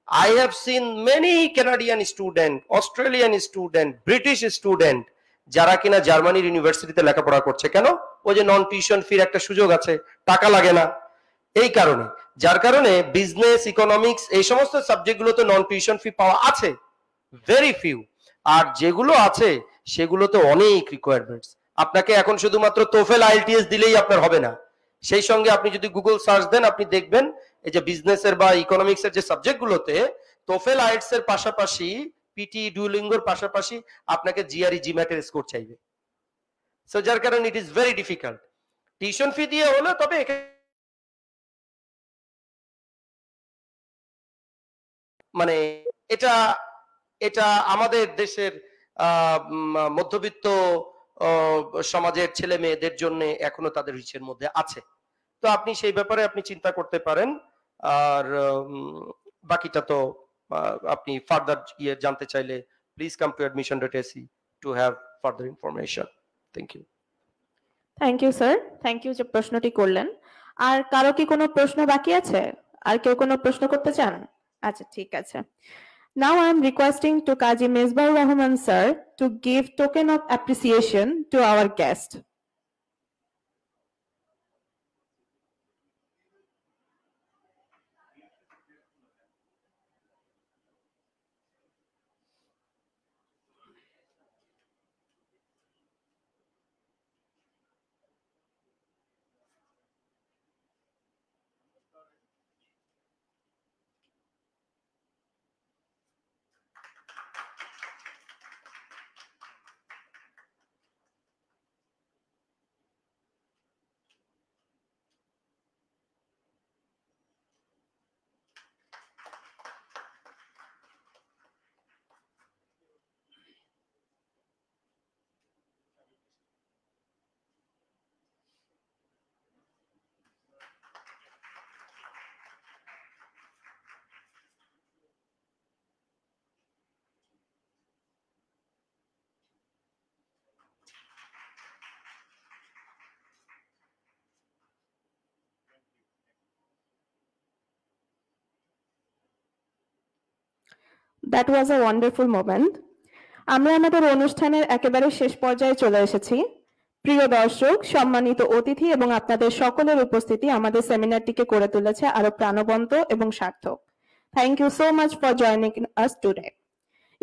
I have seen many Canadian student, Australian student, British student যারা কিনা জার্মানির ইউনিভার্সিটিতে লেখাপড়া করছে। কেন? ওই যে নন টিউশন ফির একটা সুযোগ আছে, টাকা লাগে না, এই কারণে। যার কারণে বিজনেস ইকোনমিক্স এই সমস্ত সাবজেক্টগুলোতে নন টিউশন ফি পাওয়া আছে ভেরি ফিউ, আর যেগুলো আছে সেগুলোতে অনেক রিকোয়ারমেন্টস। আপনাকে এখন শুধুমাত্র তোফেল আইএলটিএস দিলেই আপনার হবে না, সেই সঙ্গে আপনি যদি গুগল সার্চ দেন আপনি দেখবেন এই যে বিজনেসের বা ইকোনমিক্সের যে সাবজেক্টগুলোতে তোফেল আইএলটিএস এর পাশাপাশি পিটি ডুওলিঙ্গোর পাশাপাশি আপনাকে জিআরই জিম্যাটের স্কোর চাইবে। সো যার কারণে it is very difficult. Tuition fee দিয়ে হলো, তবে মানে এটা এটা আমাদের দেশের মধ্যবিত্ত সমাজের ছেলে মেয়েদের জন্য এখনো তাদের রিচের মধ্যে আছে। তো আপনি সেই ব্যাপারে আপনি চিন্তা করতে পারেন। আর বাকিটা তো আপনি ফার্দার ইয়ে জানতে চাইলে please come to admission.ac to have further information. Thank you. Thank you sir, thank you যে প্রশ্নটি করলেন। আর কারো কি কোনো প্রশ্ন বাকি আছে? আর কেউ কোনো প্রশ্ন করতে চান? আচ্ছা, ঠিক আছে। Now I am requesting to Kazi Mesbahur Rahman sir to give token of appreciation to our guest. That was a wonderful moment. আমরা আমাদের অনুষ্ঠানের একেবারে শেষ পর্যায়ে চলে এসেছি। প্রিয় দর্শক, সম্মানিত অতিথি এবং আপনাদের সকলের উপস্থিতি আমাদের সেমিনারটিকে করে তুলেছে আরো প্রাণবন্ত এবং সার্থক। Thank you so much for joining us today.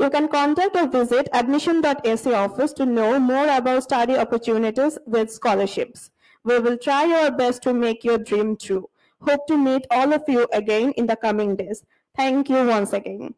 You can contact or visit admission.ac office to know more about study opportunities with scholarships. We will try our best to make your dream true. Hope to meet all of you again in the coming days. Thank you once again.